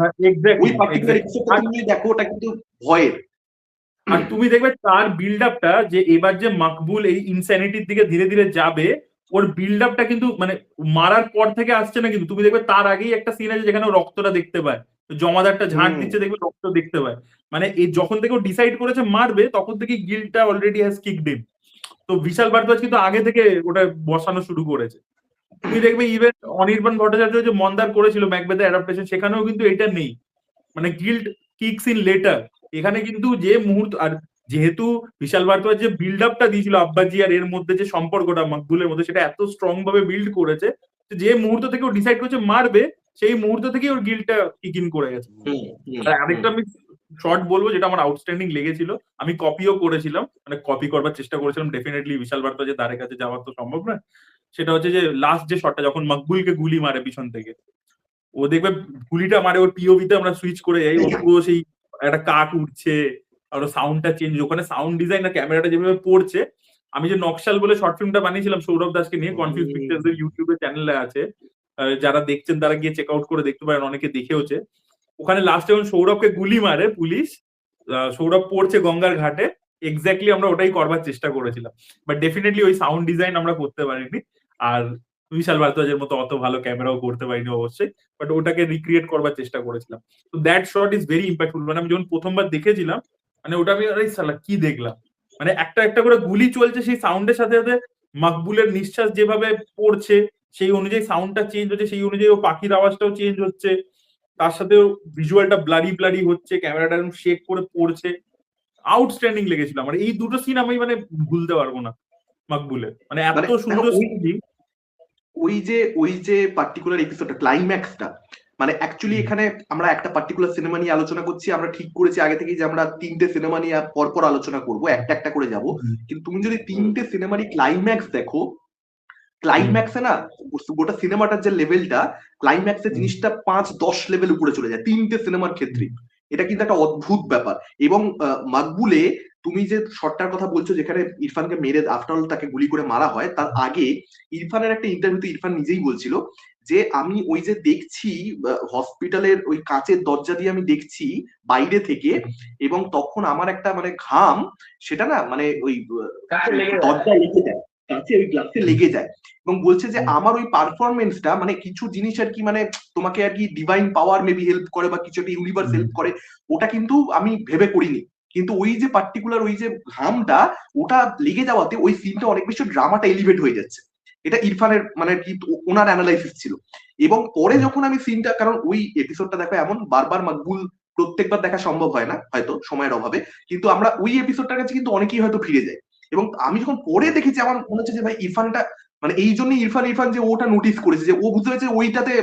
ওই পার্টিকুলার এপিসোডটা তুমি দেখো, ওটা কিন্তু ভয়ের। আর তুমি দেখবে তার বিল্ড আপটা, যে এবার যে মাকবুল এই ইনস্যানিটির দিকে ধীরে ধীরে যাবে, ওর বিল্ড আপটা কিন্তু মানে মারার পর থেকে আসছে না, কিন্তু তুমি দেখবে তার আগেই একটা সিন আছে যেখানে ও রক্তটা দেখতে পায়, জমাদারটা ঝাঁট দিচ্ছে, দেখবে রক্ত দেখতে পায়। মানে এই যখন থেকে ও ডিসাইড করেছে মারবে, তখন থেকে গিল্টটা অলরেডি হ্যাজ কিকড ইন। তো বিশাল ভারদ্বাজ কিন্তু আগে থেকে ওটা বসানো শুরু করেছে। তুমি দেখবে ইভেন অনির্বাণ ভট্টাচার্য যে মন্দার করেছিল ম্যাকবেথের অ্যাডাপ্টেশন, সেখানেও কিন্তু এটা নেই, মানে গিল্ট কিকস ইন লেটার। এখানে কিন্তু যে মুহূর্ত, আর যেহেতু বিশাল ভারদ্বাজ যে বিল্ড আপটা দিয়েছিল আব্বাজি আর এর মধ্যে যে সম্পর্কটা মকবুলের মধ্যে, সেটা এত স্ট্রং ভাবে বিল্ড করেছে যে মুহূর্ত থেকে ও ডিসাইড করেছে মারবে, সেই মুহূর্ত থেকেই ওর গিল্টটা কিক ইন করে গেছে। আর আরেকটা আমি শর্ট বলবো যেটা আমার আউটস্ট্যান্ডিং লেগেছিল, আমি কপিও করেছিলাম, মানে কপি করবার চেষ্টা করেছিলাম, ডেফিনেটলি বিশাল ভারদ্বাজের ধারে কাছে যাওয়া তো সম্ভব না। সেটা হচ্ছে যে লাস্ট যে শটটা যখন মকবুলকে গুলি মারে পিছন থেকে, ও দেখবে গুলিটা মারে ওর পিওভিতে আমরা সুইচ করে যাই, ওর পুরো সেই একটা কাক উঠছে, আর সাউন্ডটা চেঞ্জ, ওখানে সাউন্ড ডিজাইন আর ক্যামেরাটা যেভাবে পড়ছে। আমি যে নকশাল বলে শর্ট ফিল্মটা বানিয়েছিলাম সৌরভ দাসকে নিয়ে, কনফিউজ পিকচার্স এর ইউটিউবে চ্যানেলে আছে, যারা দেখছেন তারা গিয়ে চেক আউট করে দেখতে পারেন, অনেকে দেখেওছে। ওখানে লাস্টে যখন সৌরভকে গুলি মারে পুলিশ, সৌরভ পড়ছে গঙ্গার ঘাটে, এক্স্যাক্টলি আমরা ওটাই করবার চেষ্টা করেছিলাম, বাট ডেফিনেটলি ওই সাউন্ড ডিজাইন আমরা করতে পারিনি। আর বিশাল ভারদ্বাজের মতো অত ভালো ক্যামেরাও করতে পারিনি অবশ্যই, বাট ওটাকে রিক্রিয়েট করবার চেষ্টা করেছিলাম। তো that shot is very impactful. মানে আমি যখন প্রথমবার দেখেছিলাম, মানে ওটা আমি আরে সালা কি দেখলাম, মানে একটা একটা করে গুলি চলছে, সেই সাউন্ডের সাথে সাথে মাকবুলের নিঃশ্বাস যেভাবে পড়ছে, সেই অনুযায়ী সাউন্ডটা চেঞ্জ হচ্ছে, সেই অনুযায়ী ও পাখির আওয়াজটাও চেঞ্জ হচ্ছে, তার সাথেও ভিজুয়ালটা ব্লারি ব্লারি হচ্ছে, ক্যামেরাটা একদম শেক করে পড়ছে। আউটস্ট্যান্ডিং লেগেছিল আমার এই দুটো সিন, আমি মানে ভুলতে পারবো না মাকবুলের, মানে এত সুন্দর স্টেজিং। ওই যে পার্টিকুলার এপিসোডটা, ক্লাইম্যাক্সটা, মানে অ্যাকচুয়ালি এখানে আমরা একটা পার্টিকুলার সিনেমা নিয়ে আলোচনা করছি, আমরা ঠিক করেছি আগে থেকেই যে আমরা 3টে সিনেমা নিয়ে পরপর আলোচনা করব, একটা একটা করে যাব। কিন্তু তুমি যদি 3টে সিনেমারই ক্লাইম্যাক্স দেখো, ক্লাইম্যাক্সে না গোটা সিনেমাটার যে লেভেলটা, ক্লাইম্যাক্সে জিনিসটা 5-10 লেভেল উপরে চলে যায় 3টে সিনেমার ক্ষেত্রে। এটা কিন্তু একটা অদ্ভুত ব্যাপার। এবং মাকবুলে তুমি যে শটটার কথা বলছো যেখানে ইরফানকে মেরে আফটার অল তাকে গুলি করে মারা হয়, তার আগে ইরফানের একটা ইন্টারভিউতে ইরফান নিজেই বলছিল যে আমি ওই যে দেখছি হসপিটালের ওই কাঁচের দরজা দিয়ে আমি দেখছি বাইরে থেকে, এবং তখন আমার একটা মানে ঘাম, সেটা না মানে ওই দরজায় লেগে যায়, কাছে ওই গ্লাসে লেগে যায়। এবং বলছে যে আমার ওই পারফরমেন্সটা মানে কিছু জিনিস আর কি, মানে তোমাকে আর কি ডিভাইন পাওয়ার মেবি হেল্প করে বা কিছু একটা ইউনিভার্স হেল্প করে, ওটা কিন্তু আমি ভেবে করিনি, কিন্তু ওই যে পার্টিকুলার ওই যে ঘামটা ওটা লেগে যাওয়াতে ওই সিনটা অনেক বেশি ড্রামাটা এলিভেট হয়ে যাচ্ছে। এটা ইরফানের মানে কি ওনার অ্যানালাইসিস ছিল। এবং পরে যখন আমি সিনটা, কারণ ওই এপিসোডটা দেখো এমন বারবার মাকবুল প্রত্যেকবার দেখা সম্ভব হয় না হয়তো সময়ের অভাবে, কিন্তু আমরা ওই এপিসোডটার কাছে কিন্তু অনেকেই হয়তো ফিরে যাই। এবং আমি যখন পরে দেখেছি আমার মনে হচ্ছে যে ভাই ইরফানটা মানে এই জন্যই ইরফান ইরফান যে ওটা নোটিস করেছে, যে ও বুঝতে পেরেছে ওইটাতে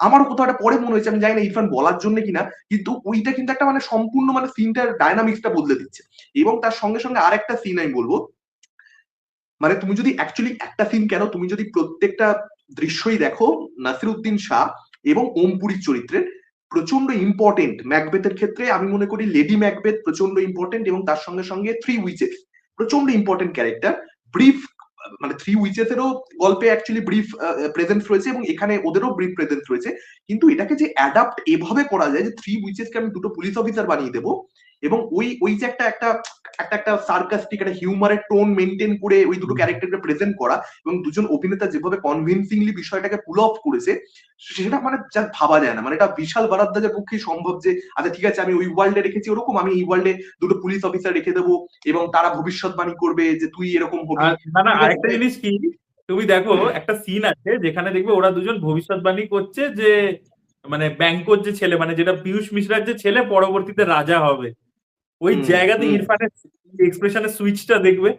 আমারও কোথাও একটা পরে মনে হয়েছে, আমি জানি না ইরফান বলার জন্য কিনা, কিন্তু ওইটা কিন্তু একটা মানে সম্পূর্ণ মানে সিনটার ডায়নামিক্সটা বদলে দিচ্ছে। এবং তার সঙ্গে সঙ্গে আরেকটা সিন আমি বলবো, মানে তুমি যদি অ্যাকচুয়ালি একটা সিন কেন, তুমি যদি প্রত্যেকটা দৃশ্যই দেখো, নাসিরুদ্দিন শাহ এবং ওমপুরীর চরিত্রের প্রচন্ড ইম্পর্টেন্ট। ম্যাকবেথের ক্ষেত্রে আমি মনে করি লেডি ম্যাকবেথ প্রচন্ড ইম্পর্টেন্ট, এবং তার সঙ্গে সঙ্গে থ্রি উইচেস প্রচন্ড ইম্পর্টেন্ট ক্যারেক্টার। ব্রিফ মানে থ্রি উইচেস এরও গল্পে অ্যাকচুয়ালি ব্রিফ প্রেজেন্স রয়েছে, এবং এখানে ওদেরও ব্রিফ প্রেজেন্স রয়েছে। কিন্তু এটাকে যে অ্যাডাপ্ট এভাবে করা যায় যে থ্রি উইচেসকে আমি দুটো পুলিশ অফিসার বানিয়ে দেবো, এবং ওই ওই যে একটা একটা একটা একটা সার্কাস্টিক একটা হিউমারের টোন মেনটেন করে ওই দুটো ক্যারেক্টারকে প্রেজেন্ট করা, এবং দুজন অভিনেতা যেভাবে কনভিনসিংলি বিষয়টাকে পুল অফ করেছে, সেটা মানে যা ভাবা যায় না। মানে এটা বিশাল বারাদ্দাজের পক্ষে সম্ভব যে আচ্ছা ঠিক আছে আমি ওই ওয়ার্ল্ডে রেখেছি ওরকম, আমি এই ওয়ার্ল্ডে দুটো পুলিশ অফিসার রেখে দেবো এবং তারা ভবিষ্যৎবাণী করবে যে তুই এরকম হবি। না না, আরেকটা জিনিস কি, তুমি দেখো একটা সিন আছে যেখানে দেখবে ওরা দুজন ভবিষ্যৎবাণী করছে যে মানে ব্যাংকোর যে ছেলে, মানে যেটা পীযূষ মিশ্রার যে ছেলে পরবর্তীতে রাজা হবে, ওই জায়গাতে ইরফানের এক্সপ্রেশনের সুইচটা দেখবে।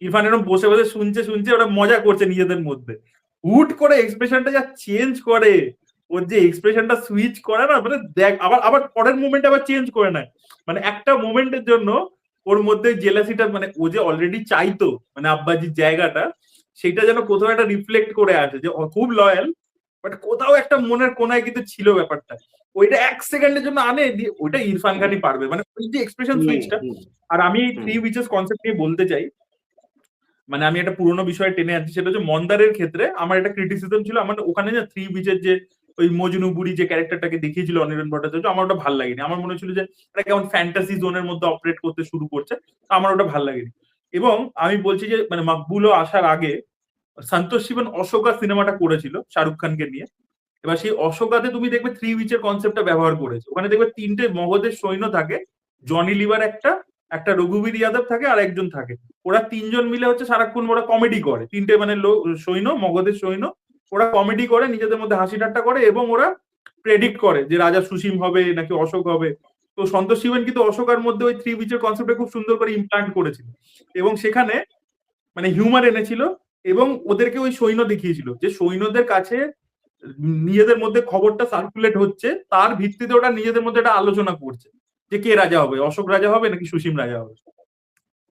ইরফান এরকম বসে বসে শুনছে শুনছে, ওরা মজা করছে নিজেদের মধ্যে, হুট করে এক্সপ্রেশনটা যা চেঞ্জ করে, ওর যে এক্সপ্রেশনটা সুইচ করে না, মানে দেখ আবার আবার পরের মোমেন্টে আবার চেঞ্জ করে নেয়। মানে একটা মোমেন্টের জন্য ওর মধ্যে জেলাসিটা, মানে ও যে অলরেডি চাইতো মানে আব্বাজির জায়গাটা, সেটা যেন কোথাও একটা রিফ্লেক্ট করে আসে যে ও খুব লয়াল, বাট কোথাও একটা মনের কোনায় কিন্তু ছিল ব্যাপারটা, ওইটা এক সেকেন্ডের জন্য আনে দিয়ে ওইটা ইরফান খানই পারবে, মানে ওই যে এক্সপ্রেশন সুইচটা। আর আমি থ্রি উইচেস কনসেপ্ট নিয়ে বলতে চাই, মানে আমি একটা পুরোনো বিষয় টেনে আনছি, সেটা হচ্ছে মন্দারের ক্ষেত্রে আমার একটা ক্রিটিসিজম ছিল, আমার ওখানে যে থ্রি বিচের যে ওই মজনু বুড়ি যে ক্যারেক্টারটাকে দেখিয়েছিল অনির্বাণ ভট্টাচার্য, আমার ওটা ভালো লাগেনি। আমার মনে হচ্ছিল যে এটা কেমন ফ্যান্টাসি জোনের মধ্যে অপারেট করতে শুরু করছে, আমার ওটা ভালো লাগেনি। এবং আমি বলছি যে মানে মকবুলও আসার আগে সন্তোষ শিবন অশোকা সিনেমাটা করেছিল শাহরুখ খানকে নিয়ে। এবার সেই অশোকাতে তুমি দেখবে থ্রি উইচের কনসেপ্টটা ব্যবহার করেছে। ওখানে দেখবে তিনটে মগধের সৈন্য থাকে, জনি লিভার একটা রঘুবীর যাদব থাকে, আর একজন থাকে। ওরা তিনজন মিলে হচ্ছে সারাক্ষণ ওরা কমেডি করে, তিনটে মানে সৈন্য, মগধের সৈন্য, ওরা কমেডি করে, নিজেদের মধ্যে হাসি ঠাট্টা করে, এবং ওরা প্রেডিক্ট করে যে রাজা সুসীম হবে নাকি অশোক হবে। তো সন্তোষ শিবন কিন্তু অশোকার মধ্যে ওই থ্রি উইচের কনসেপ্টটা খুব সুন্দর করে ইমপ্লান্ট করেছিল, এবং সেখানে মানে হিউমার এনেছিল, এবং ওদেরকে ওই সৈন্য দেখিয়েছিল যে সৈন্যদের কাছে নিজেদের মধ্যে খবরটা সার্কুলেট হচ্ছে, তার ভিত্তিতে ওরা নিজেদের মধ্যে একটা আলোচনা করছে যে কে রাজা হবে, অশোক রাজা হবে নাকি সুসীম রাজা হবে।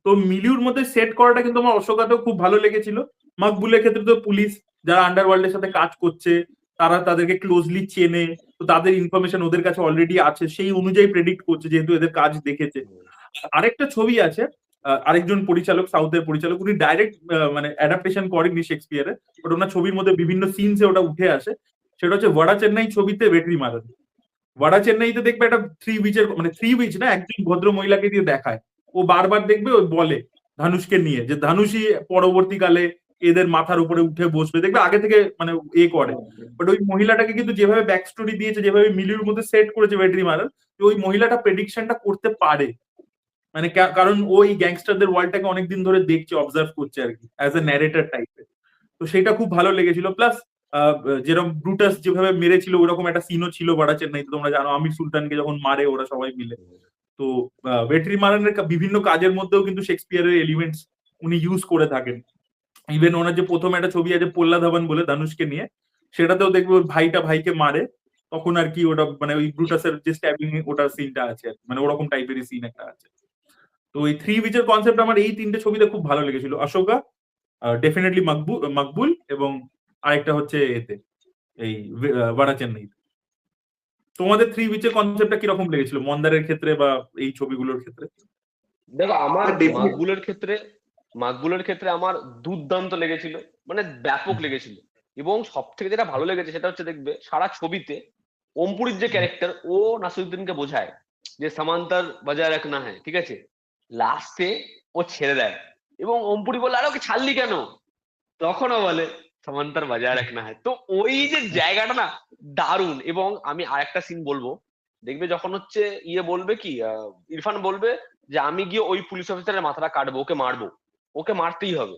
তো মিলিউর মধ্যে সেট করাটা কিন্তু আমার অশোকাতেও খুব ভালো লেগেছিল। মকবুলের ক্ষেত্রে তো পুলিশ যারা আন্ডারওয়ার্ল্ডের সাথে কাজ করছে, তারা তাদেরকে ক্লোজলি চেনে, তো তাদের ইনফরমেশন ওদের কাছে অলরেডি আছে, সেই অনুযায়ী প্রেডিক্ট করছে যেহেতু এদের কাজ দেখেছে। আরেকটা ছবি আছে, আরেকজন পরিচালক, সাউথের পরিচালক, উনি ডাইরেক্ট মানে অ্যাডাপ্টেশন করেননি শেক্সপিয়ারে, বাট ওনার ছবির মধ্যে বিভিন্ন সিনসে ওটা উঠে আসে। সেটা হচ্ছে ওয়াডা চেন্নাই ছবিতে ভেটরি মারান। ওয়াডা চেন্নাইতে দেখবে একটা থ্রি বিচের মানে থ্রি বিচ না, একজন ভদ্র মহিলাকে দিয়ে দেখায়, ও বারবার দেখবে ও বলে ধানুষকে নিয়ে যে ধানুষই পরবর্তীকালে এদের মাথার উপরে উঠে বসবে, দেখবে আগে থেকে মানে এ করে। বাট ওই মহিলাটাকে কিন্তু যেভাবে ব্যাক স্টোরি দিয়েছে, যেভাবে মিলির মধ্যে সেট করেছে ভেটরি মারান, ওই মহিলাটা প্রেডিকশনটা করতে পারে, মানে কারণ ওই গ্যাংস্টারদের ওয়ার্ল্ডটাকে অনেকদিন ধরে দেখছে, অবজার্ভ করছে আর কি, অ্যাজ এ ন্যারেটর টাইপের। তো সেটা খুব ভালো লেগেছিল। প্লাস যেরকম ব্রুটাস যেভাবে মেরেছিল ওরকম একটা সিনও ছিল বড়া চেন্নাইতে, তোমরা জানো আমির সুলতানকে যখন মারে ওরা সবাই মিলে। তো ভেটরি মারানের বিভিন্ন কাজের মধ্যেও কিন্তু শেক্সপিয়ারের এলিমেন্টস উনি ইউজ করে থাকেন। ইভেন ওনার যে প্রথম একটা ছবি আছে পোল্লা ধাবান বলে ধানুষকে নিয়ে, সেটাতেও দেখবে ওর ভাইটা ভাইকে মারে, তখন আর কি ওটা মানে ওই ব্রুটাসের যে স্ট্যাবিং ওটার সিনটা আছে, মানে ওরকম টাইপেরই সিন একটা আছে। তো এই থ্রি বিচের কনসেপ্ট আমার এই তিনটে ছবিতে খুব ভালো লেগেছিল, অশোকা, ডেফিনেটলি মকবুল, এবং আরেকটা হচ্ছে এতে এই ওয়াডা চেন্নাই। তোমাদের থ্রি বিচের কনসেপ্টটা কিরকম লেগেছিল মন্দারের ক্ষেত্রে বা এই ছবিগুলোর ক্ষেত্রে? দেখো আমার মাকবুলের ক্ষেত্রে আমার দুর্দান্ত লেগেছিল, মানে ব্যাপক লেগেছিল। এবং সব থেকে যেটা ভালো লেগেছে সেটা হচ্ছে দেখবে সারা ছবিতে ওমপুরীর যে ক্যারেক্টার, ও নাসিরুদ্দিনকে বোঝায় যে সামান্তার বাজায় রাখনা হ্যাঁ, ঠিক আছে, লাস্টে ও ছেড়ে দেয় এবং ওমপুরী বলে আরে ওকে ছাড়লি কেন, তখনও বলে সামান্তার বাজায় রাখনা হ্যাঁ। তো ওই যে জায়গাটা না দারুণ। এবং আমি আরেকটা সিন বলবো, দেখবে যখন হচ্ছে ইয়ে বলবে কি ইরফান বলবে যে আমি গিয়ে ওই পুলিশ অফিসারের মাথাটা কাটবো, ওকে মারবো, ওকে মারতেই হবে।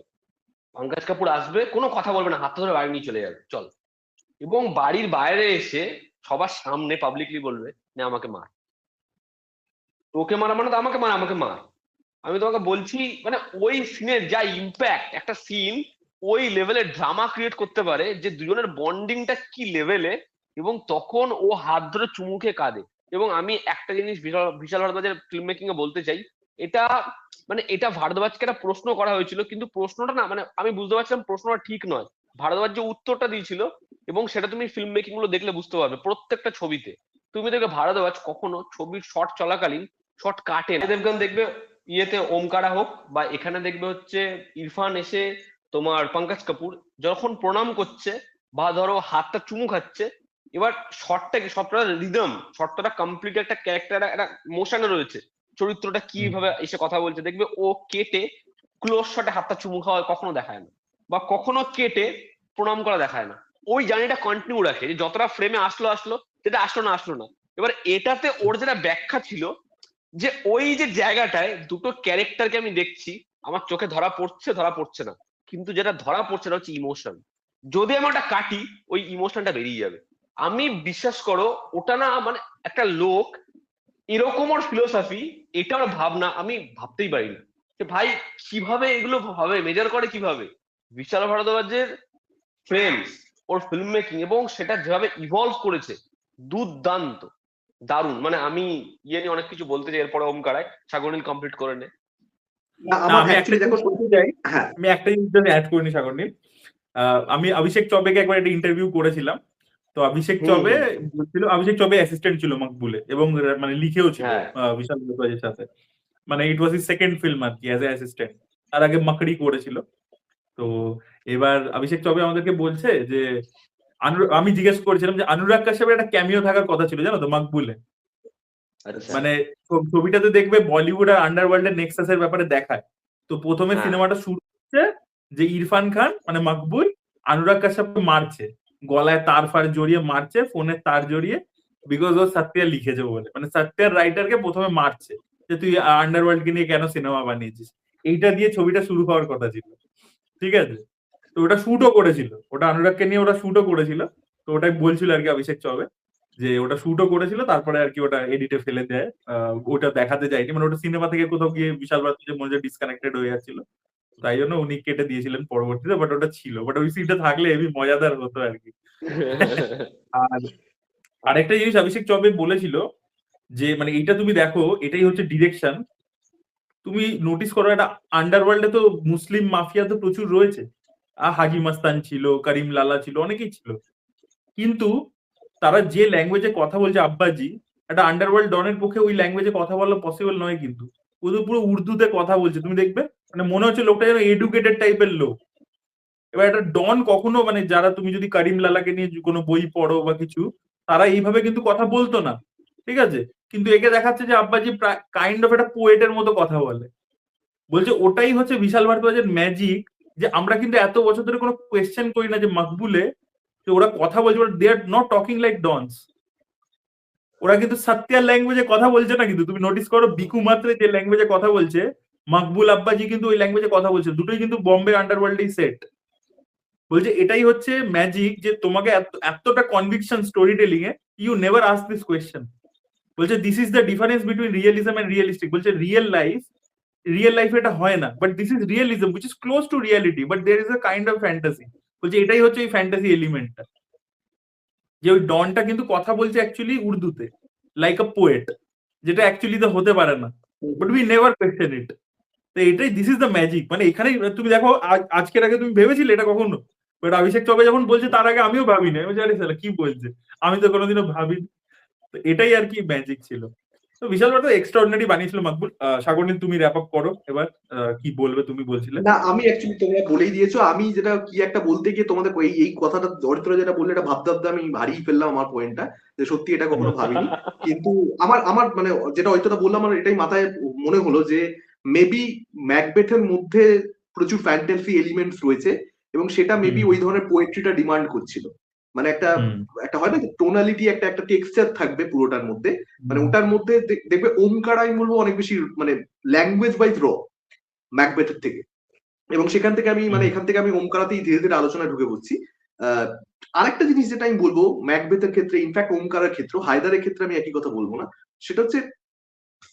পঙ্কজ কাপুর আসবে, কোনো কথা বলবে না, হাতটা ধরে বাড়ি নিয়ে চলে যাবে, চল। এবং বাড়ির বাইরে এসে সবার সামনে পাবলিকলি বলবে না আমাকে মার, ওকে মারা মানে তো আমাকে মার, আমাকে মার। আমি তোমাকে বলছি মানে ওই সিনের যা ইম্প্যাক্ট, একটা সিন ওই লেভেলের ড্রামা ক্রিয়েট করতে পারে, যে দুজনের বন্ডিংটা কি লেভেলে, এবং তখন ও হাত ধরে চুমু খেয়ে কাঁদে। এবং আমি একটা জিনিস বিশাল বিশাল ভারদ্বাজের ফিল্ম মেকিং এ বলতে চাই, এটা মানে এটা ভারদ্বাজকে একটা প্রশ্ন করা হয়েছিল, কিন্তু প্রশ্নটা না মানে আমি বুঝতে পারছিলাম প্রশ্নটা ঠিক নয়। ভারদ্বাজ যে উত্তরটা দিয়েছিল, এবং সেটা তুমি ফিল্ম মেকিং গুলো দেখলে বুঝতে পারবে, প্রত্যেকটা ছবিতে তুমি দেখবে ভারদ্বাজ কখনো ছবির শট চলাকালীন শট কাটে না। দেবগন দেখবে ইয়েতে ওমকারা হোক, বা এখানে দেখবে হচ্ছে ইরফান এসে তোমার পঙ্কজ কাপুর যখন প্রণাম করছে বা ধরো হাতটা চুমু খাচ্ছে, এবার শটটা কি, শটটা রিদম, শটটা কমপ্লিট একটা ক্যারেক্টার, একটা মোশনে রয়েছে, চরিত্রটা কিভাবে এসে কথা বলছে, দেখবে ও কেটে ক্লোজ শটে হাতটা চুমু খাওয়া কখনো দেখায় না, বা কখনো কেটে প্রণাম করা দেখায় না। ওই জার্নিটা কন্টিনিউ রাখে, যে যতটা ফ্রেমে আসলো আসলো, যেটা আসলো না আসলো না। এবার এটাতে ওর যেটা ব্যাখ্যা ছিল, যে ওই যে জায়গাটায় দুটো ক্যারেক্টারকে আমি দেখছি, আমার চোখে ধরা পড়ছে ধরা পড়ছে না, কিন্তু যেটা ধরা পড়ছে না হচ্ছে ইমোশন। যদি আমি ওটা কাটি, ওই ইমোশনটা বেরিয়ে যাবে। আমি বিশ্বাস করো ওটা না মানে একটা লোক এরকম ওর ফিলোসফি, এটা ওর ভাবনা আমি ভাবতেই পারি না, যে ভাই কিভাবে এগুলো ভাবে, মেজার করে কিভাবে। বিশাল ভারদ্বাজের ফ্রেমস, ওর ফিল্ম মেকিং, এবং সেটা যেভাবে ইভলভ করেছে, দুর্দান্ত, দারুণ। মানে আমি ইয়ে নিয়ে অনেক কিছু বলতে চাই, এরপরে ওমকারায় সাগরনীল কমপ্লিট করে নে। না, না, আমার আমি একটা অ্যাকচুয়ালি দেখো, জিনিস বলতে চাই, হ্যাঁ আমি একটা জিনিস অ্যাড করিনি সাগরনীল। আমি অভিষেক চৌবেকে একবার একটা ইন্টারভিউ করেছিলাম। তো অভিষেক হুম চৌবে হুম বলছিল, অভিষেক চৌবে অ্যাসিস্ট্যান্ট ছিল মকবুলে, এবং মানে লিখেও ছিল হ্যাঁ, বিশাল ভারদ্বাজের সাথে। মানে ইট ওয়াজ ইজ সেকেন্ড ফিল্ম আর কি অ্যাজ এ অ্যাসিস্ট্যান্ট। তার আগে মাকড়ি করেছিল। তো এবার অভিষেক চৌবে আমাদেরকে বলছে যে আমি জিজ্ঞেস করেছিলাম যে অনুরাগ কাশ্যপের একটা ক্যামিও থাকার কথা ছিল জানো তো মকবুলে। আচ্ছা, মানে ছবিটাতে দেখবে বলিউড আর আন্ডারওয়ার্ল্ডের নেক্সাসের ব্যাপারে দেখায়। তো প্রথমে হ্যাঁ, সিনেমাটা শুরু হচ্ছে যে ইরফান খান মানে মকবুল অনুরাগ কাশ্যপকে মারছে, গলায় তার ফার জড়িয়ে মারছে, ফোনের তার জড়িয়ে, বিকজ ও সত্যিয়া লিখেছে বলে, মানে সত্যিয়ার রাইটারকে প্রথমে মারছে যে তুই আন্ডারওয়ার্ল্ডকে নিয়ে কেন সিনেমা বানিয়েছিস। এইটা দিয়ে ছবিটা শুরু হওয়ার কথা ছিল, ঠিক আছে। তো ওটা শুটও করেছিল, ওটা অনুরাগকে নিয়ে ওটা শুটও করেছিল। তো ওটাই বলছিল আর কি অভিষেক চৌবে, যে ওটা শুটও করেছিল, তারপরে আর কি ওটা এডিটে ফেলে দেয়, ওটা দেখাতে যায়নি, মানে ওটা সিনেমা থেকে কোথাও গিয়ে বিশাল ভারদ্বাজের মনে ডিসকানেক্টেড হয়ে যাচ্ছিল, তাই জন্য উনি কেটে দিয়েছিলেন পরবর্তীতে, বাট ওটা ছিল, বাট ওই সিনটা থাকলে হেবি মজাদার হতো আর কি। আর আরেকটা জিনিস অভিষেক চৌবে বলেছিল, যে মানে এইটা তুমি দেখো, এটাই হচ্ছে ডিরেকশন। তুমি নোটিস করো একটা আন্ডারওয়ার্ল্ডে তো মুসলিম মাফিয়া তো প্রচুর রয়েছে, হাজি মাস্তান ছিল, করিম লালা ছিল, অনেকেই ছিল, কিন্তু তারা যে ল্যাঙ্গুয়েজে কথা বলছে আব্বাজি, একটা আন্ডারওয়ার্ল্ড ডনের পক্ষে ওই ল্যাঙ্গুয়েজে কথা বলা পসিবল নয়, কিন্তু ও তো পুরো উর্দুতে কথা বলছে, তুমি দেখবে মানে মনে হচ্ছে লোকটা যেন এডুকেটেড টাইপের লোক। এবার একটা ডন কখনো মানে যারা, তুমি যদি করিম লালাকে নিয়ে কোনো বই পড়ো বা কিছু, তারা এইভাবে কিন্তু কথা বলতো না, ঠিক আছে। কিন্তু একে দেখাচ্ছে যে আব্বাজি কাইন্ড অফ একটা পোয়েটের মতো কথা বলে। বলছে ওটাই হচ্ছে বিশাল ভারদ্বাজের ম্যাজিক, যে আমরা কিন্তু এত বছর ধরে কোনো কোয়েশ্চেন করি না যে মকবুলে যে ওরা কথা বলছে, they are not talking like dons, ওরা কিন্তু সত্যার ল্যাঙ্গুয়েজে কথা বলছে না। কিন্তু তুমি নোটিস করো বিকু মাত্রে যে ল্যাঙ্গুয়েজে কথা বলছে, মকবুল আব্বাজি কিন্তু ওই ল্যাঙ্গুয়েজে কথা বলছে, দুটোই কিন্তু বম্বে আন্ডারওয়ার্ল্ডেই সেট। বলছে এটাই হচ্ছে ম্যাজিক, যে তোমাকে এতটা কনভিকশন স্টোরি টেলিং এ, you never ask this question. বলছে this is the difference between realism and realistic. বলছে রিয়েল লাইফে এটা হয় না, but this is realism which is close to reality, but there is a kind of fantasy. বলছে এটাই হচ্ছে এই ফ্যান্টাসি এলিমেন্টটা, যে ওই ডনটা কিন্তু কথা বলছে অ্যাকচুয়ালি উর্দুতে, লাইক আ পোয়েট, যেটা অ্যাকচুয়ালি তো হতে পারে না, বাট উই নেভার কোয়েশ্চেন ইট। তো এটাই দিস ইজ দ্য ম্যাজিক। মানে এখানেই তুমি দেখো, আজকের আগে তুমি ভেবেছিলে এটা কখনো? বাট অভিষেক চৌবে যখন বলছে তার আগে আমিও ভাবিনি, আমি জানি স্যার কি বলছে, আমি তো কোনোদিনও ভাবিনি। তো এটাই আর কি ম্যাজিক ছিল। তো বিশাল বড় এক্সট্রাঅর্ডিনারি বানিয়েছিল মকবুল। সাগরনীল তুমি র্যাপ আপ করো এবার, কি বলবে তুমি বলছিলে। না, আমি অ্যাকচুয়ালি তোমরা বলেই দিয়েছো। আমি যেটা কি একটা বলতে গিয়ে তোমাদের এই এই কথাটা চরিত্র যেটা বললে এটা ভাবতে ভাবতে আমি হারিয়ে ফেললাম আমার পয়েন্টটা, যে সত্যি এটা কখনো ভাবিনি। কিন্তু আমার আমার মানে যেটা হয়তোটা বললাম, আমার এটাই মাথায় মনে হলো যে মেবি ম্যাকবেথের মধ্যে প্রচুর ফ্যান্টাসি এলিমেন্টস রয়েছে, এবং সেটা মেবি ওই ধরনের পোয়েট্রিটা ডিমান্ড করছিল। মানে একটা হুম একটা হয় না যে টোনালিটি, একটা একটা টেক্সচার থাকবে পুরোটার মধ্যে, মানে হুম ওটার মধ্যে দেখবে ওমকার আমি বলবো অনেক বেশি মানে ল্যাঙ্গুয়েজ ওয়াইজ র ম্যাকবেথের থেকে। এবং সেখান থেকে আমি মানে হুম এখান থেকে আমি ওমকারাতেই ধীরে ধীরে আলোচনায় ঢুকে পড়ছি। আহ, আরেকটা জিনিস যেটা আমি বলবো ম্যাকবেথের ক্ষেত্রে, ইনফ্যাক্ট ওমকারের ক্ষেত্রে, হায়দারের ক্ষেত্রে আমি একই কথা বলবো না, সেটা হচ্ছে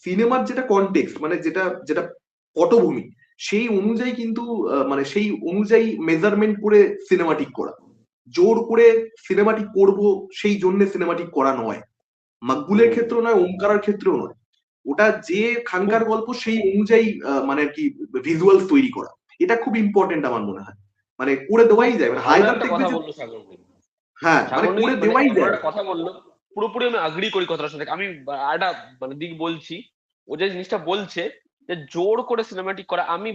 সিনেমার যেটা কনটেক্সট, মানে যেটা যেটা পটভূমি, সেই অনুযায়ী কিন্তু মানে সেই অনুযায়ী মেজারমেন্ট করে সিনেমাটিক করা, জোর করে সিনেমাটিক করব সেই জন্য সিনেমাটিক করা নয়। মাকবুলের হুম। ক্ষেত্রেও নয়, ওমকারের ক্ষেত্রেও নয়। ওটা যে খুব খানকার গল্প সেই অনুযায়ী মানে আর কি ভিজুয়ালস তৈরি করা, এটা খুব ইম্পর্টেন্ট আমার মনে হয়। মানে করে খুব দেওয়াই যায়, মানে ভালো হায়দার একটা দেখবে কথা যে বললো সাগরদীপ। হ্যাঁ মানে সাগরদীপ করে মানে দেওয়াই এমন যায়। একটা কথা বললো, পুরোপুরি আমি আগ্রি করি কথাটার সাথে। আমি একটা মানে দিক বলছি, ও যে জিনিসটা বলছে যে জোর করে সিনেমাটিক করা, আমি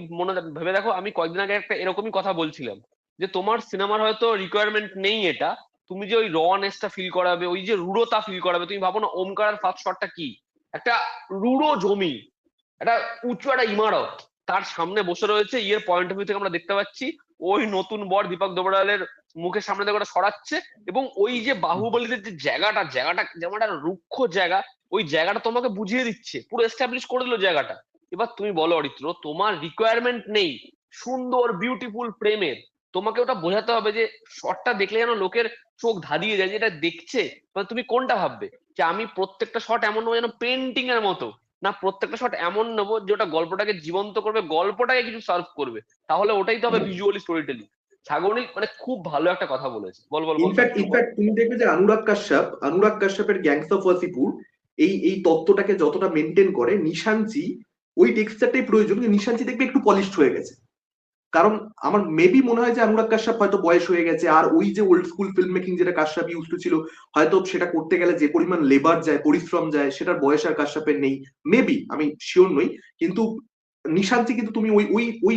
ভেবে দেখো, আমি কয়েকদিন আগে একটা এরকমই কথা বলছিলাম যে তোমার সিনেমার হয়তো রিকোয়ারমেন্ট নেই এটা, তুমি যে ওই রনেসটা ফিল করাবে, ওই যে রূঢ়তা ফিল করাবে, তুমি ভাবো না ওমকার ফার্স্ট শটটা কি, একটা রূঢ় জমি, একটা উঁচু একটা ইমারত, তার সামনে বসে রয়েছে, ইয়ের পয়েন্ট অফ ভিউ থেকে আমরা দেখতে পাচ্ছি ওই নতুন বর দীপক দেবরালের মুখের সামনে থেকে ওটা সরাচ্ছে, এবং ওই যে বাহুবলীদের যে জায়গাটা জায়গাটা যেমন একটা রুক্ষ জায়গা, ওই জায়গাটা তোমাকে বুঝিয়ে দিচ্ছে, পুরো এস্টাবলিশ করে দিল জায়গাটা। এবার তুমি বলো অরিত্র, তোমার রিকোয়ারমেন্ট নেই সুন্দর বিউটিফুল প্রেমের, তোমাকে ওটা বোঝাতে হবে যে শটটা দেখলে যেন লোকের চোখ ধাঁধিয়ে যায়, যেটা দেখছে মানে তুমি কোনটা ভাববে, যে আমি প্রত্যেকটা শট এমন নেবো যেন পেন্টিং এর মতো, না প্রত্যেকটা শট এমন নেবো যে ওটা গল্পটাকে জীবন্ত করবে, গল্পটাকে কিছু সার্ভ করবে, তাহলে ওটাই তো হবে ভিজুয়ালি স্টোরি টেলিং। সাগরনী মানে খুব ভালো একটা কথা বলেছে। বল বল বল, ইনফ্যাক্ট কন্টিনিউ কর। ইনফ্যাক্ট তুমি দেখবে যে অনুরাগ কাশ্যপের গ্যাংস অফ ওয়াসিপুর এই এই তত্ত্বটাকে যতটা মেনটেন করে, নিশাঞ্চি ওই টেক্সচারটাই প্রয়োজন, কিন্তু নিশাঞ্চি দেখবে একটু পলিশড হয়ে গেছে। কারণ আমার মেবি মনে হয় যে অনুরাগ কাশ্যপ হয়তো বয়স হয়ে গেছে, আর ওই যে ওল্ড স্কুল ফিল্ম মেকিং যেটা কাশ্যপ ইউজ টু ছিল, হয়তো সেটা করতে গেলে যে পরিমাণ লেবার যায়, পরিশ্রম যায়, সেটার বয়স আর কাশ্যপের নেই। মেবি, আমি শিওর নই। কিন্তু নিশান্তি কিন্তু তুমি ওই ওই ওই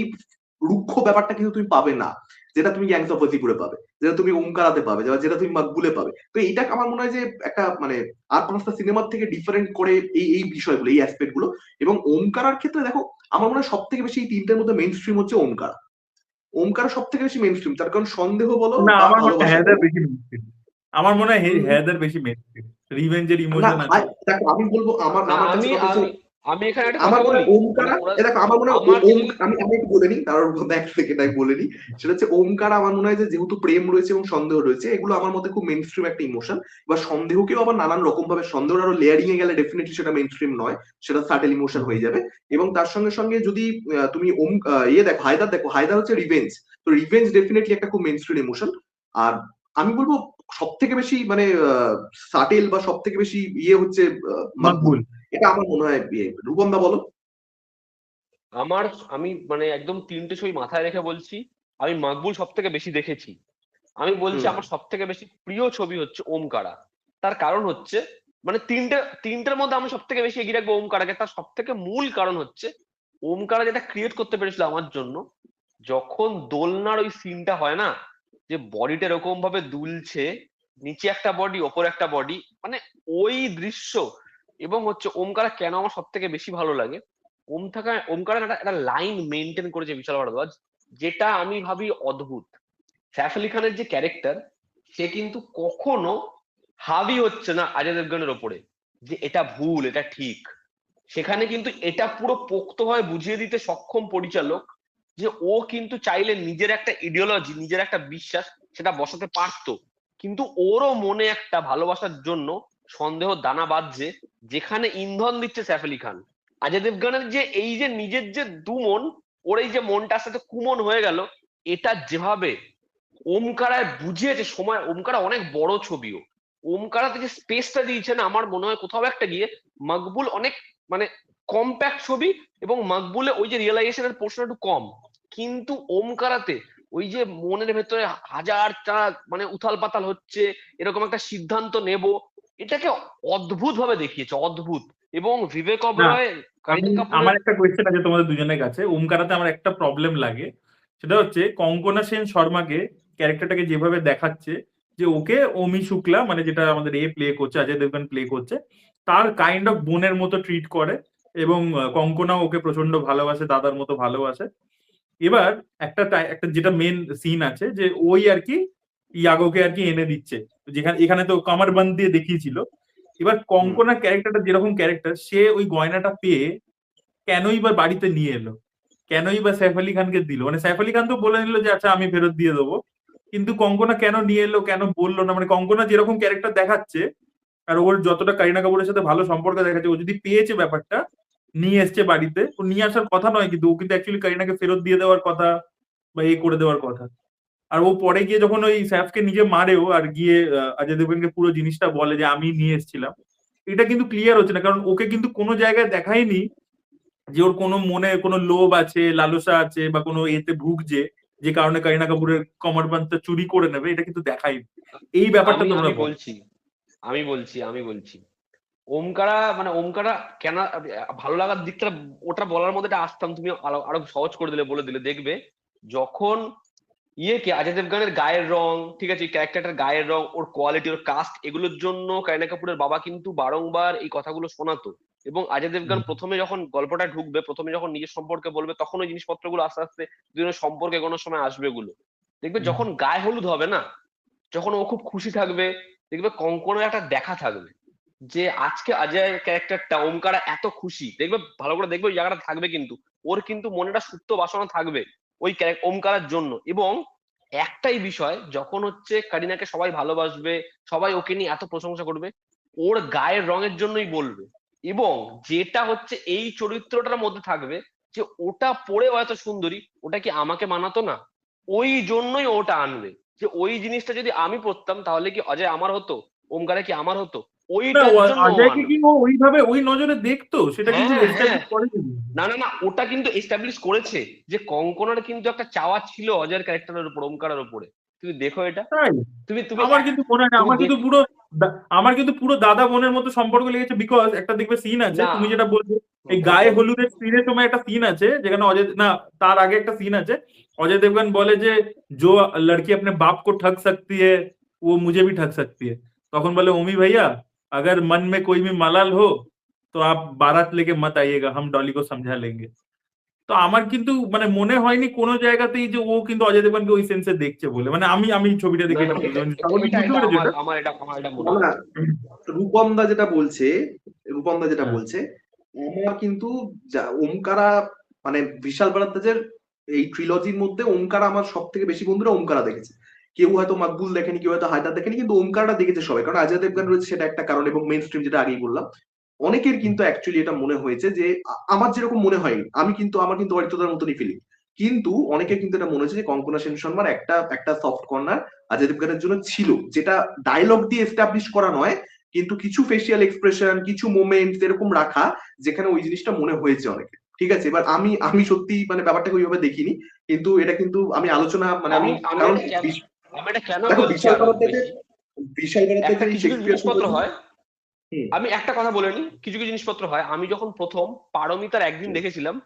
রুক্ষ ব্যাপারটা কিন্তু তুমি পাবে না, যেটা তুমি গ্যাংস অফ ওয়াসিপুরে পাবে, যেটা তুমি ওমকারাতে পাবে, যেটা তুমি মাকবুলে পাবে। তো এইটা আমার মনে হয় যে একটা মানে আর পাঁচটা সিনেমার থেকে ডিফারেন্ট করে এই এই বিষয়গুলো, এই অ্যাসপেক্ট গুলো। এবং ওমকারার ক্ষেত্রে দেখো, আমার মনে হয় সব থেকে বেশি এই তিনটের মধ্যে মেইন স্ট্রিম হচ্ছে ওমকার। ওমকার সব থেকে বেশি মেইন স্ট্রিম, তার কারণ সন্দেহ বলো না, বা আমার মনে হয় ভালোবাসা হ্যাদার বলো। বেশি মেনস্ট্রিম। আমার মনে হয় উম, হ্যাদার বেশি মেনস্ট্রিম। রিভেঞ্জের না ইমোশন আছে। দেখো আমি বলবো, আমার না, আমার কাছে আমি কথা হচ্ছে, আমি আমি এখানে একটা আমার কথা মনে বলি, হয় মানে ওমকারা, ওরা দেখো আমার মনে হয় আমাকে যদি আমি আমি একটু বলে নিই, তার এক সেকেন্ড আমি বলে নিই। সেটা হচ্ছে ওমকার আমার মনে হয় যে যেহেতু প্রেম রয়েছে এবং সন্দেহ রয়েছে, এগুলো আমার মধ্যে খুব মেইন স্ট্রিম একটা ইমোশন। এবার সন্দেহকেও আবার নানান রকম ভাবে, সন্দেহ আরো লেয়ারিং এ গেলে ডেফিনেটলি সেটা মেইন স্ট্রিম নয়, সেটা সাটেল ইমোশন হয়ে যাবে। এবং তার সঙ্গে সঙ্গে যদি তুমি ইয়ে দেখো, হায়দার দেখো, হায়দার হচ্ছে রিভেঞ্জ। তো রিভেঞ্জ ডেফিনেটলি একটা খুব মেইন স্ট্রিম ইমোশন। আর আমি বলবো সব থেকে বেশি মানে সাটেল বা সব থেকে বেশি ইয়ে হচ্ছে মাকবুল। মাকবুল। এটা আমার মনে হয়। ইয়ে রূপম দা বলো। আমার, আমি মানে একদম তিনটে ছবি মাথায় রেখে বলছি, আমি মাকবুল সব থেকে বেশি দেখেছি। আমি বলছি হুম আমার সব থেকে বেশি প্রিয় ছবি হচ্ছে ওমকারা। তার কারণ হচ্ছে, মানে তিনটের মধ্যে আমি সব থেকে বেশি এগিয়ে রাখবো ওমকারাকে। তার সব থেকে মূল কারণ হচ্ছে ওমকারা যেটা ক্রিয়েট করতে পেরেছিল আমার জন্য, যখন দোলনার ওই সিনটা হয় না, যে বডিটা এরকম ভাবে দুলছে, নিচে একটা বডি ওপর একটা বডি, মানে ওই দৃশ্য। এবং হচ্ছে ওমকারা কেন আমার সব থেকে বেশি ভালো লাগে, ওমকারা একটা একটা লাইন মেনটেন করেছে বিশাল ভারদ্বাজ, যেটা আমি ভাবি অদ্ভুত। সাইফ আলি খানের যে ক্যারেক্টার, সে কিন্তু কখনো হাবি হচ্ছে না অজয় দেবগনের ওপরে যে এটা ভুল এটা ঠিক। সেখানে কিন্তু এটা পুরো পোক্তভাবে বুঝিয়ে দিতে সক্ষম পরিচালক, যে ও কিন্তু চাইলে নিজের একটা ইডিওলজি, নিজের একটা বিশ্বাস সেটা বসাতে পারতো, কিন্তু ওরও মনে একটা ভালোবাসার জন্য সন্দেহ দানা বাঁধছে, যেখানে ইন্ধন দিচ্ছে সাইফ আলি খান। অজয় দেবগনের যে এই যে নিজের যে দুমন, ওর এই যে মনটার সাথে কুমন হয়ে গেল, এটা যেভাবে ওমকারায় বুঝিয়েছে সময়, ওমকারা অনেক বড় ছবিও, ওমকারাতে যে স্পেসটা দিয়েছে না, আমার মনে হয় কোথাও একটা গিয়ে মকবুল অনেক মানে কম্প্যাক্ট ছবি, এবং মকবুলে ওই যে রিয়েলাইজেশনের পোর্শন একটু কম, কিন্তু ওমকারাতে ওই যে মনের ভেতরে হাজারটা মানে উথাল পাতাল হচ্ছে, এরকম একটা সিদ্ধান্ত নেব, এটাকে অদ্ভুত ভাবে দেখিয়েছে, অদ্ভুত। এবং বিবেক না, ওবেরয়, আমি কারিনা কাপুরের। আমার একটা কোয়েশ্চেন আছে তোমাদের দুজনের কাছে। ওমকারাতে আমার একটা প্রবলেম লাগে, সেটা হচ্ছে কঙ্কনা সেন শর্মাকে, ক্যারেক্টারটাকে যেভাবে দেখাচ্ছে, যে ওকে অমি শুক্লা মানে যেটা আমাদের প্লে করছে, অজয় দেবগন প্লে করছে, তার কাইন্ড অফ বোনের মতো ট্রিট করে, এবং কঙ্কনা ওকে প্রচন্ড ভালোবাসে, দাদার মতো ভালোবাসে। এবার একটা একটা যেটা মেন সিন আছে, যে ওই আর কি ইয়াগোকে আর কি এনে দিচ্ছে, যেখানে এখানে তো কামারবান্দ দিয়ে দেখিয়েছিল। এবার কঙ্কনার ক্যারেক্টারটা যেরকম ক্যারেক্টার, সে ওই গয়নাটা পেয়ে কেনই বা বাড়িতে নিয়ে এলো, কেনই বা সাইফ আলী খানকে দিল? মানে সাইফ আলী খান তো বলে নিল যে আচ্ছা আমি ফেরত দিয়ে দেবো, কিন্তু কঙ্কনা কেন নিয়ে এলো, কেন বললো না? মানে কঙ্কনা যেরকম ক্যারেক্টার দেখাচ্ছে, আর ওর যতটা কারিনা কাপুরের সাথে ভালো সম্পর্ক দেখাচ্ছে, ও যদি পেয়েছে ব্যাপারটা, নিয়ে এসছে বাড়িতে, ও নিয়ে আসার কথা নয়, কিন্তু ও কিন্তু অ্যাকচুয়ালি কারিনাকে ফেরত দিয়ে দেওয়ার কথা বা করে দেওয়ার কথা। আর ও পরে গিয়ে যখন ওই স্যাফকে নিজে মারেও, আর গিয়ে অজয় দেবগনকে পুরো জিনিসটা বলে যে আমি নিয়ে এসেছিলাম, এটা কিন্তু ক্লিয়ার হচ্ছে না, কারণ ওকে কিন্তু কোনো জায়গায় দেখায়নি যে ওর কোনো মনে কোনো লোভ আছে, লালসা আছে, বা কোনো এতে ভুগছে যে কারণে কারিনা কাপুরের কমরবান্দটা চুরি করে নেবে, এটা কিন্তু দেখায়নি। এই ব্যাপারটা আমি তোমরা আমি বলো। বলছি ওমকারা কেন ভালো লাগার দিকটা ওটা বলার মধ্যে একটা আসতাম, তুমি আরো আরো সহজ করে দিলে, বলে দিলে। দেখবে যখন ইয়েকে অজয় দেবগনের গায়ের রং, ঠিক আছে, ক্যারেক্টারটার গায়ের রং, ওর কোয়ালিটি, ওর কাস্ট, এগুলোর জন্য কারিনা কাপুরের বাবা কিন্তু বারংবার এই কথাগুলো শোনাতো। এবং অজয় দেবগন প্রথমে যখন গল্পটা ঢুকবে, প্রথমে যখন নিজের সম্পর্কে বলবে, তখন ওই জিনিসপত্রগুলো আস্তে আস্তে দুজনের সম্পর্কে কোনো সময় আসবে গুলো। দেখবে যখন গায়ে হলুদ হবে না, যখন ও খুব খুশি থাকবে, দেখবে কঙ্কনের একটা দেখা থাকবে যে আজকে অজয়ের ক্যারেক্টারটা, ওমকারা এত খুশি, দেখবে ভালো করে দেখবে ওই জায়গাটা থাকবে, কিন্তু ওর কিন্তু মনেটা সুপ্ত বাসনা থাকবে ওই ওমকারার জন্য। এবং একটাই বিষয়, যখন হচ্ছে কারিনাকে সবাই ভালোবাসবে, সবাই ওকে নিয়ে এত প্রশংসা করবে, ওর গায়ের রঙের জন্যই বলবে। এবং যেটা হচ্ছে এই চরিত্রটার মধ্যে থাকবে যে ওটা পরেও এত সুন্দরী, ওটা কি আমাকে মানাতো না, ওই জন্যই ওটা আনবে। যে ওই জিনিসটা যদি আমি পড়তাম, তাহলে কি অজয় আমার হতো, ওমকারা কি আমার হতো, না, ওইটার জন্য ও অজয়কে কি আনবে। ও ওইভাবে ওই নজরে দেখতো? সেটা কিন্তু হ্যাঁ, হ্যাঁ। এস্টাবলিশ করেনি। না, না, না, ওটা কিন্তু এস্টাবলিশ করেছে যে কঙ্কনার কিন্তু একটা চাওয়া ছিল অজয়ের ক্যারেক্টারের উপর, ওমকারের উপরে। তুমি দেখো এটা, তাই তুমি তুমি আমার কিন্তু মনে হয় না। তুমি আমার দেখ। কিন্তু পুরো আমার কিন্তু পুরো দাদা বোনের মতো সম্পর্ক লেগেছে, বিকজ একটা দেখবে সিন আছে, না, তুমি যেটা বলছো, এই বলো। গায়ে হলুদের সিনের সময় একটা সিন আছে যেখানে অজয়, না তার আগে একটা সিন আছে, অজয় দেবগন বলে যে जो लड़की अपने बाप को ठग सकती है वो मुझे भी ठग सकती है, তখন বলে ओमी भैया अगर मन में कोई भी मलाल हो तो आप बारात लेके मत आइएगा, हम डॉली को समझा लेंगे। তো আমার কিন্তু মানে মনে হয়নি কোনো জায়গাতেই যে ও কিন্তু অজয় দেবগনকে ওই সেন্সে দেখছে বলে, মানে আমি ছবিটা না, দেখে না, এটা বুঝতে এটা পারছি। এটা এটা বুঝতে এটা পেরেছো আমার এটা? আমার এটা মনে না হয়। না, রূপমদা যেটা বলছে, রূপমদা যেটা হ্যাঁ, বলছে, আমার কিন্তু ওমকারা, মানে বিশাল ভারদ্বাজের এই ট্রিলজির মধ্যে ওমকারা, আমার সব থেকে বেশি বন্ধুরা ওমকারা দেখেছে। কেউ হয়তো মাকবুল দেখেনি, কেউ হয়তো হায়দার দেখেনি, কিন্তু ওমকারটা দেখেছে সবাই, কারণ অজয় দেবগন রয়েছে, সেটা একটা কারণ, এবং মেইন স্ট্রিম যেটা আগেই বললাম। অনেকের কিন্তু অ্যাকচুয়ালি এটা মনে হয়েছে যে আমার যেরকম মনে হয়নি, আমার কিন্তু অরিত্রতার মতনই ফিলিং, কিন্তু অনেকের কিন্তু এটা মনে হয়েছে যে কঙ্কনা সেন শর্মার একটা একটা সফট কর্নার অজয় দেবগনের জন্য ছিল, যেটা ডায়লগ দিয়ে এস্টাবলিশ করা নয়, কিন্তু কিছু ফেসিয়াল এক্সপ্রেশন, কিছু মোমেন্টস এরকম রাখা, যেখানে ওই জিনিসটা মনে হয়েছে অনেকে। ঠিক আছে, এবার আমি আমি সত্যি মানে ব্যাপারটাকে ওইভাবে দেখিনি, কিন্তু এটা কিন্তু আমি আলোচনা মানে আমি আমি, আমি কারণ এটা আমি এটা কেন দেখো বলছি বিশাল আরো ভারদ্বাজের, বেশি, বিশাল একটা ভারদ্বাজের এই কিছু কিছু শেক্সপিয়ার জিনিসপত্র সোসাইটি। হয়, হুম আমি একটা কথা বলে নি, কিছু কিছু জিনিসপত্র হয়। আমি যখন প্রথম পারমিতার একদিন দেখেছিলাম,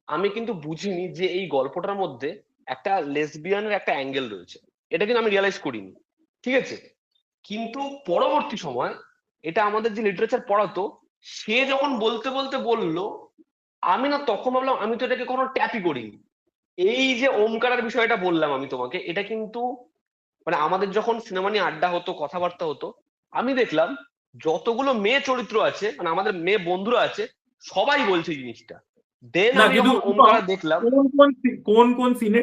আমি কিন্তু বুঝিনি যে এই গল্পটার মধ্যে একটা লেসবিয়ানের একটা অ্যাঙ্গেল রয়েছে, এটা কিন্তু আমি রিয়ালাইজ করিনি। ঠিক আছে, কিন্তু পরবর্তী সময় এটা আমাদের যে লিটারেচার পড়াতো, সে যখন বলতে বলতে বললো, আমি না তখন ভাবলাম আমি তো এটাকে কোনো ট্যাপই করিনি। এই যে ওমকারের বিষয়টা বললাম আমি তোমাকে, এটা কিন্তু মানে আমাদের যখন সিনেমা নিয়ে আড্ডা হতো, কথাবার্তা হতো, আমি দেখলাম যতগুলো মেয়ে চরিত্র আছে, মানে আমাদের মেয়ে বন্ধুরা আছে, সবাই বলছে এই জিনিসটা। দেন না আমি কিন্তু যখন ওমকারা দেখলাম, কোন সিনে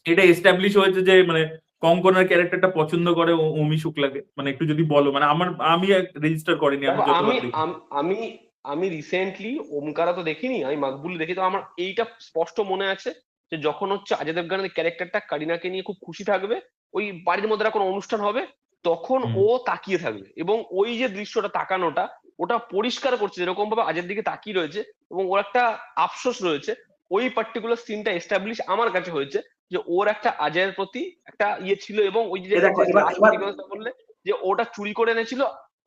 এটা এস্টাবলিশ হয়েছে যে মানে কঙ্কনার ক্যারেক্টারটা পছন্দ করে অমি শুক্লাকে? মানে একটু যদি বলো, মানে আমি রেজিস্টার করিনি, আমি দেখো আমি যতবার দেখি। আমি আমি রিসেন্টলি ওমকারা তো দেখিনি, আমি মাকবুল দেখি। তো আমার এইটা স্পষ্ট মনে আছে যে যখন হচ্ছে অজয় দেবগনের ক্যারেক্টারটা কারিনাকে নিয়ে খুব খুশি থাকবে, ওই বাড়ির মধ্যে কোনো অনুষ্ঠান হবে, তখন হুম। ও তাকিয়ে থাকবে, এবং ওই যে দৃশ্যটা, তাকানোটা, ওটা পরিষ্কার করছে যেরকম ভাবে অজয়ের দিকে তাকিয়ে রয়েছে, এবং ওর একটা আফসোস রয়েছে। ওই পার্টিকুলার সিনটা এস্টাবলিশ আমার কাছে হয়েছে যে ওর একটা অজয়ের প্রতি একটা ইয়ে ছিল, এবং ওই যে দেখো এবার লাস্ট এবার সিকোয়েন্সটা বললে যে ওটা চুরি করে এনেছিল,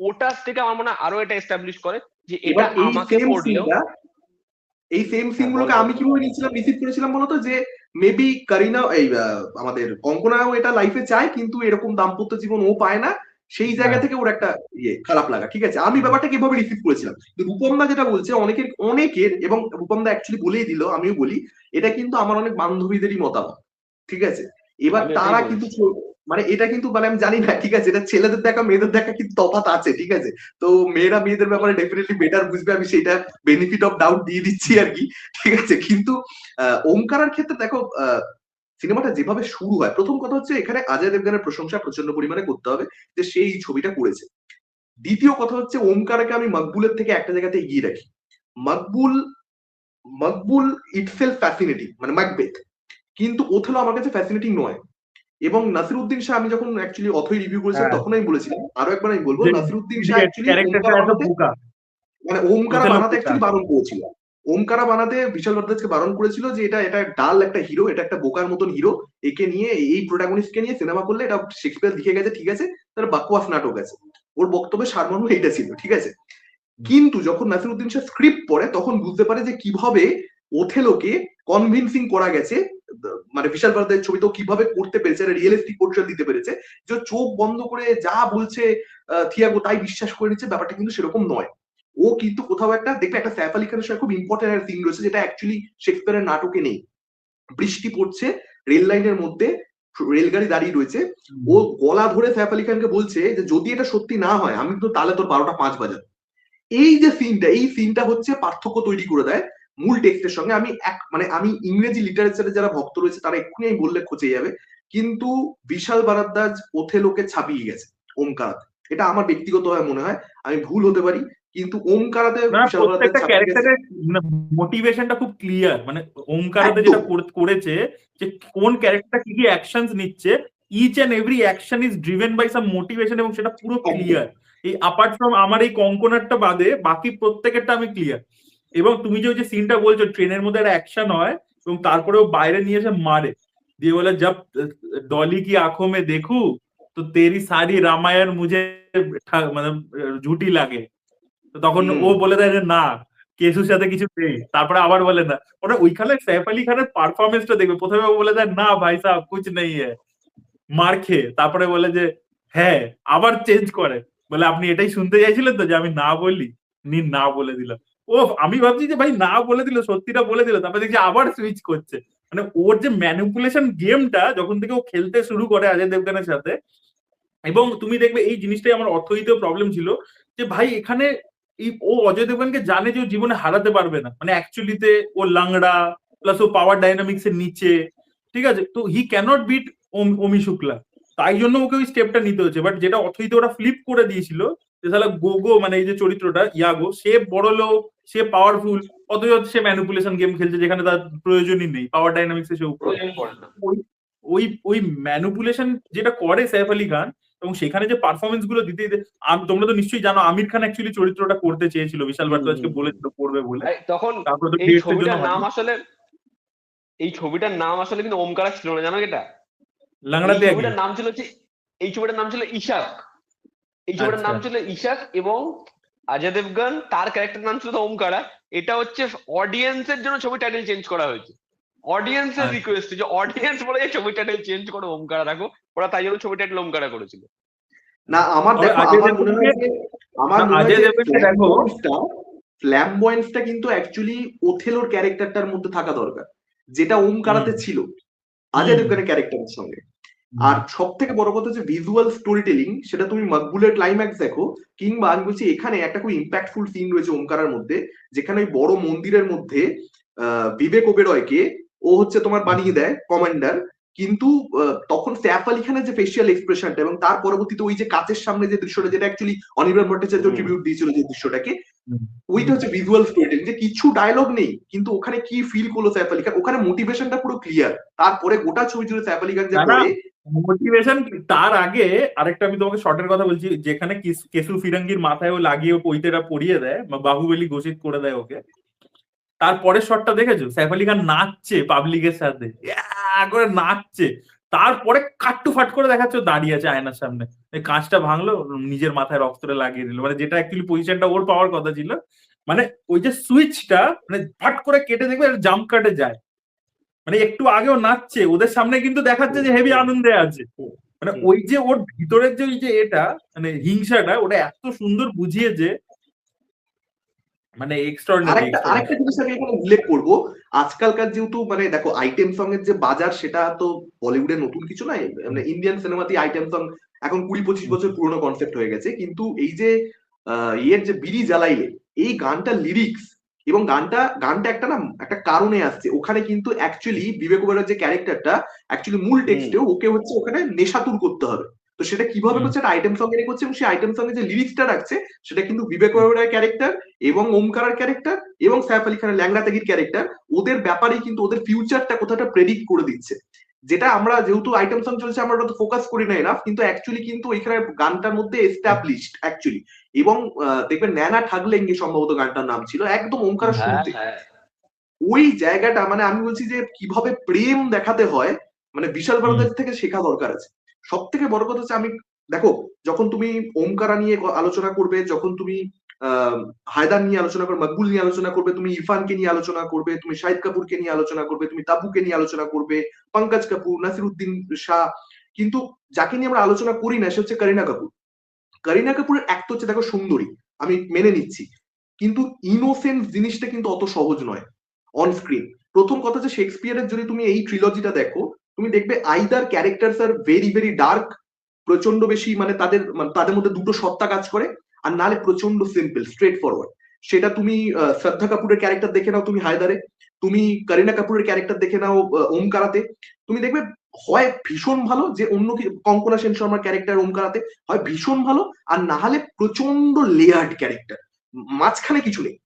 ওটার থেকে আমার মনে হয় আরো এটা এস্টাবলিশ করে যে এটা এবার এই আমাকে সেম পড়লেও। সিনটা, এই সেম সিন হ্যাঁ, বল গুলোকে বল। আমি কিভাবে নিয়েছিলাম, রিসিভ করেছিলাম বলতো, যে মেবি কারিনা এই আমাদের কঙ্কনাও এটা লাইফে চায়, কিন্তু এরকম দাম্পত্য জীবন ও পায় না, সেই জায়গা হ্যাঁ। থেকে ওর একটা ইয়ে খারাপ লাগা। ঠিক আছে, আমি ব্যাপারটাকে এভাবে রিসিভ করেছিলাম, কিন্তু রূপমদা যেটা বলছে অনেকের অনেকের, এবং রূপমদা অ্যাকচুয়ালি বলেই দিল, আমিও বলি, এটা কিন্তু আমার অনেক বান্ধবীদেরই মতামত। ঠিক আছে, এবার আমি এটাই তারা কিন্তু বলছি। মানে এটা কিন্তু মানে আমি জানি না, ঠিক আছে, এটা ছেলেদের দেখা মেয়েদের দেখা কিন্তু তফাৎ আছে, ঠিক আছে। তো মেয়েরা মেয়েদের ব্যাপারে ডেফিনেটলি বেটার বুঝবে, আমি সেটা বেনিফিট অফ ডাউট দিয়ে দিচ্ছি আর কি, ঠিক আছে। কিন্তু ওমকারের ক্ষেত্রে দেখো, সিনেমাটা যেভাবে শুরু হয়, প্রথম কথা হচ্ছে এখানে অজয় দেবগনের প্রশংসা প্রচন্ড পরিমাণে করতে হবে যে সে এই ছবিটা করেছে। দ্বিতীয় কথা হচ্ছে ওমকারকে আমি মকবুলের থেকে একটা জায়গাতে এগিয়ে রাখি। মকবুল মকবুল ইটসেলফ ফ্যাসিনেটিং, মানে ম্যাকবেথ, কিন্তু ওথেলো আমার কাছে ফ্যাসিনেটিং নয়। এবং নাসিরউদ্দিন শাহ, আমি যখন অ্যাকচুয়ালি অথই রিভিউ করেছিলাম হ্যাঁ, তখন আমি বলেছিলাম, আরো একবার আমি বলবো, যে নাসিরউদ্দিন শাহ যে অ্যাকচুয়ালি ক্যারেক্টারটা এত বোকা, মানে ওমকারা ওথেলো বানাতে বোকা। অ্যাকচুয়ালি বারণ করেছিল। ওমকারা বানাতে বিশাল ভরদ্বাজকে বারণ করেছিল যে এটা এটা ডাল একটা হিরো, এটা একটা বোকার মতন হিরো, একে নিয়ে এই প্রোটাগনিস্টকে নিয়ে সিনেমা করলে এটা শেক্সপিয়ার লিখে গেছে, ঠিক আছে, তার বাকওয়াস নাটক আছে। ওর বক্তব্যের সারমর্ম এইটা ছিল, ঠিক আছে। কিন্তু যখন নাসিরউদ্দিন শাহ স্ক্রিপ্ট পড়ে তখন বুঝতে পারে যে কিভাবে ওথেলোকে কনভিনসিং করা গেছে, মানে বিশাল ভারতের ছবিতেও কিভাবে করতে পেরেছে, রিয়েলিস্টিক পোর্ট্রেট দিতে পেরেছে, যে চোখ বন্ধ করে যা বলছে থিয়াগো তাই বিশ্বাস করে নিচ্ছে, ব্যাপারটা কিন্তু সেরকম নয়। ও কিন্তু কোথাও একটা দেখবে, একটা সাইফ আলী খানের সঙ্গে খুব ইম্পর্টেন্ট একটা সিন রয়েছে যেটা অ্যাকচুয়ালি শেক্সপিয়ারের নাটকে নেই। বৃষ্টি পড়ছে, রেল লাইনের মধ্যে রেলগাড়ি দাঁড়িয়ে রয়েছে, ও গলা ধরে সাইফ আলী খানকে বলছে যে যদি এটা সত্যি না হয় আমি কিন্তু তাহলে তোর 12টা 5 বাজাবো। এই যে সিনটা, এই সিনটা হচ্ছে পার্থক্য তৈরি করে দেয় মূল টেক্সটের সঙ্গে। আমি মানে আমি ইংরেজি লিটারেচারে যারা ভক্ত রয়েছে তারা এক্ষুনি আমি বললে খোঁজে যাবে, কিন্তু বিশাল ভারদ্বাজ ওথেলোকে ছাপিয়ে গেছে ওমকারাতে। এটা আমার ব্যক্তিগতভাবে মনে হয়, আমি ভুল হতে পারি, কিন্তু ওমকারাতে না, বিশাল ভারদ্বাজ প্রত্যেকটা ছাপিয়ে গেছে ক্যারেক্টারের মোটিভেশনটা খুব ক্লিয়ার, মানে ওমকারাতে একদম। যেটা করেছে যে কোন ক্যারেক্টার কি কি অ্যাকশনস নিচ্ছে, each and every action is driven by some motivation, এবং সেটা পুরো একদম। ক্লিয়ার। এই অ্যাপার্ট ফ্রম আমার এই কঙ্কনারটা বাদে বাকি প্রত্যেকেরটা আমি ক্লিয়ার। এবং তুমি যে ওই যে সিনটা বলছো ট্রেনের মধ্যে একটা অ্যাকশন হয় এবং তারপরেও বাইরে নিয়ে এসে মারে, দিয়ে বলে জব ডলি কি আঁখো মে দেখু তো তেরি সারি রামায়ণ মুঝে মানে ঝুটি লাগে। তো তখন ও বলে দেয় যে না, কেসুর সাথে কিছু নেই, তারপরে আবার বলে না। ওরা ওইখানে সৈফ আলী খানের পারফরমেন্সটা দেখবে, প্রথমে ও বলে দেয় না ভাই সাহেব কুছ নেই হ্যায়, মার খেয়ে তারপরে বলে যে হ্যাঁ, আবার চেঞ্জ করে, বলে আপনি এটাই শুনতে চাইছিলেন তো যে আমি না বলি, নিন না বলে দিল। ও আমি ভাবছি যে ভাই না বলে দিল, সত্যিটা বলে দিল, তারপরে দেখছি আবার সুইচ করছে। মানে ওর যে ম্যানিপুলেশন গেমটা যখন থেকে ও খেলতে শুরু করে অজয় দেবগনের সাথে, এবং তুমি দেখবে এই জিনিসটাই আমার অর্থনীতিও প্রবলেম ছিল, যে ভাই এখানে ও অজয় দেবগনকে জানে যে ও জীবনে হারাতে পারবে না, মানে অ্যাকচুয়ালিতে ও লাংড়া, প্লাস ও পাওয়ার ডাইনামিক্স এর নিচে, ঠিক আছে, তো হি ক্যানট বিট অমি শুক্লা, তাই জন্য ওকে ওই স্টেপটা নিতে হচ্ছে। বাট যেটা অথইতে ওরা ফ্লিপ করে দিয়েছিল, যে তাহলে গোগো মানে এই যে চরিত্রটা ইয়াগো, সে বড় লোক, সে পাওয়ারফুল, অথচ সে ম্যানিপুলেশন গেম খেলছে যেখানে তার প্রয়োজনই নেই, পাওয়ার ডাইনামিক্স এ সে উপর। প্রয়োজন পড়ে না। ওই ওই ওই ম্যানিপুলেশন যেটা করে সাইফ আলী খান, এবং সেখানে যে পারফরমেন্স গুলো দিতে দিতে, তোমরা তো নিশ্চয়ই জানো আমির খান অ্যাকচুয়ালি চরিত্রটা করতে চেয়েছিল, বিশাল ভারদ্বাজকে বলেছিল করবে বলে, তখন তারপরে তো এই ডেটস এর জন্য ছবিটার নাম হয়নি। আসলে, এই ছবিটার নাম আসলে কিন্তু ওমকারা ছিল না, জানো এটা? লাংড়া এই ত্যাগী। ছবিটার নাম ছিল হচ্ছে, এই ছবিটার নাম ছিল ইশাক। এই ছবিটার নাম আচ্ছা, ছিল ইশাক, এবং অজয় দেবগন তার ক্যারেক্টার নাম ছিল ওমকারা। এটা হচ্ছে অডিয়েন্সের জন্য ছবি টাইটেল চেঞ্জ করা হয়েছে, অডিয়েন্সের আচ্ছা। রিকোয়েস্ট, যে অডিয়েন্স বলে যে ছবি টাইটেল চেঞ্জ করো, ওমকারা রাখো, ওরা তাই জন্য ছবি টাইটেল ওমকারা করেছিল। না আমার তবে দেখো, অজয় আমার মনে হয় দেবগনকে, যে আমার না মনে হয় অজয় যে দেবগনকে দেখো, ফ্ল্যামবয়েন্সটা কিন্তু অ্যাকচুয়ালি ওথেলোর ক্যারেক্টারটার মধ্যে থাকা দরকার, যেটা ওমকারাতে ছিল অজয় দেবগনের ক্যারেক্টারের সঙ্গে। আর সব থেকে বড় কথা হচ্ছে ভিজুয়াল স্টোরি টেলিং, সেটা তুমি মকবুলের ক্লাইম্যাক্স দেখো, কিংবা আমি বলছি এখানে একটা খুব ইম্প্যাক্টফুল সিন রয়েছে ওমকারার মধ্যে, যেখানে ওই বড় মন্দিরের মধ্যে বিবেক ওবেরয়কে ও হচ্ছে তোমার বানিয়ে দেয় কমান্ডার, কিন্তু তখন সৈফ আলী খানের যে ফেসিয়াল এক্সপ্রেশনটা, এবং তার পরবর্তীতে ওই যে কাচের সামনে যে দৃশ্যটা, যেটা অ্যাকচুয়ালি অনির্বাণ ভট্টাচার্য ট্রিবিউট দিয়েছিল যে দৃশ্যটাকে, ওইটা হচ্ছে ভিজুয়াল স্টোরি টেলিং, যে কিছু ডায়লগ নেই কিন্তু ওখানে কি ফিল করলো সৈফ আলী খান, ওখানে মোটিভেশনটা পুরো ক্লিয়ার। তারপরে গোটা ছবি জুড়ে সৈফ আলী খান যা করে। মোটিভেশন তার আগে আরেকটা আমি তোমাকে শর্টের কথা বলছি, যেখানে কেসু ফিরাঙ্গির মাথায় ও লাগিয়ে পৈতেরা পরিয়ে দেয়, বাহুবলী ঘোষিত করে দেয় ওকে, তারপরের শটটা দেখেছো সাইফ আলী খান নাচছে পাবলিকের সাথে, করে নাচছে, তারপরে কাট্টু ফাট করে দেখাচ্ছে দাঁড়িয়ে আছে আয়নার সামনে, কাঁচটা ভাঙলো, নিজের মাথায় রক্তটা লাগিয়ে দিল, মানে যেটা অ্যাকচুয়ালি পজিশনটা ওর পাওয়ার কথা ছিল। মানে ওই যে সুইচটা মানে ফাট করে কেটে দেখবে জাম্প কাটে যায়, মানে একটু আগেও নাচছে ওদের সামনে, কিন্তু দেখাচ্ছে যে হেভি আনন্দে আছে। মানে ওই যে ওর ভিতরের যে ওই যে এটা মানে হিংসাটা, ওটা এত সুন্দর বুঝিয়েছে। মানে এক্সট্রাঅর্ডিনারি আরেকটা এক্সট্রাঅর্ডিনারি। জিনিস আমি এখানে উল্লেখ করবো, আজকালকার যেহেতু মানে দেখো আইটেম সং এর যে বাজার সেটা তো বলিউডের নতুন কিছু নাই, মানে ইন্ডিয়ান সিনেমাতে আইটেম সং এখন 20-25 বছর পুরনো কনসেপ্ট হয়ে গেছে। কিন্তু এই যে ইয়ের যে বিড়ি জ্বালাইলে এই গানটা লিরিক্স এবং গানটা একটা না একটা কারণে আসছে ওখানে, কিন্তু অ্যাকচুয়ালি বিবেক ওবেরয়ের যে ক্যারেক্টারটা অ্যাকচুয়ালি মূল টেক্সটেও ওকে হচ্ছে ওখানে নেশাতুর করতে হবে। তো সেটা কিভাবে করছে, একটা আইটেম সং এ করছে এবং সেই আইটেম সং এ যে লিরিক্সটা রাখছে সেটা কিন্তু বিবেক ওবেরয়ের ক্যারেক্টার এবং ওমকারের ক্যারেক্টার এবং সাইফ আলী খানের ল্যাংড়া তেগির ক্যারেক্টার, ওদের ব্যাপারেই কিন্তু ওদের ফিউচারটা কোথাটা প্রেডিক্ট করে দিচ্ছে। যেটা আমরা যেহেতু আইটেম সং চলছে আমরা ওটা ফোকাস করি না এনাফ, কিন্তু অ্যাকচুয়ালি কিন্তু ওইখানে গানটার মধ্যে এস্টাবলিশড অ্যাকচুয়ালি। এবং দেখবেন ন্যানা ঠাগলেঙ্গে সম্ভবত গানটার নাম ছিল, একদম ওমকারের হ্যাঁ শুরুতে হ্যাঁ ওই জায়গাটা, মানে আমি বলছি যে কিভাবে প্রেম দেখাতে হয়, মানে বিশাল ব্রাদার্স থেকে শেখা দরকার আছে। সব থেকে বড় কথা হচ্ছে, আমি দেখো যখন তুমি ওমকারা নিয়ে আলোচনা করবে, যখন তুমি আহ হায়দার নিয়ে আলোচনা করবে, মকবুল নিয়ে আলোচনা করবে, তুমি ইরফানকে নিয়ে আলোচনা করবে, তুমি শাহিদ কাপুরকে নিয়ে আলোচনা করবে, তুমি তাবুকে নিয়ে আলোচনা করবে, পঙ্কজ কাপুর, নাসিরুদ্দিন শাহ, কিন্তু যাকে নিয়ে আমরা আলোচনা করি না সে হচ্ছে করিনা কাপুর। করিনা কাপুরের এক তো হচ্ছে দেখো সুন্দরী, আমি মেনে নিচ্ছি, কিন্তু ইনোসেন্স জিনিসটা কিন্তু অত সহজ নয় অন স্ক্রিন। প্রথম কথা যে শেক্সপিয়ারের যদি তুমি এই ট্রিলজিটা দেখো, তুমি দেখবে either characters are very very dark, প্রচন্ড বেশি মানে তাদের মধ্যে দুটো সত্তা কাজ করে, আর নালে প্রচন্ড সিম্পল স্ট্রেট ফরওয়ার্ড। সেটা তুমি শ্রদ্ধা কাপুরের ক্যারেক্টার দেখে নাও তুমি হায়দারে, তুমি করিনা কাপুরের ক্যারেক্টার দেখে নাও ওমকারাতে, তুমি দেখবে হয় ভীষণ ভালো, যে অন্য কঙ্কনা সেন শর্মার ক্যারেক্টার ওমকারাতে হয় ভীষণ ভালো, আর না হলে প্রচন্ড লেয়ার্ড ক্যারেক্টার, মাঝখানে কিছু নেই।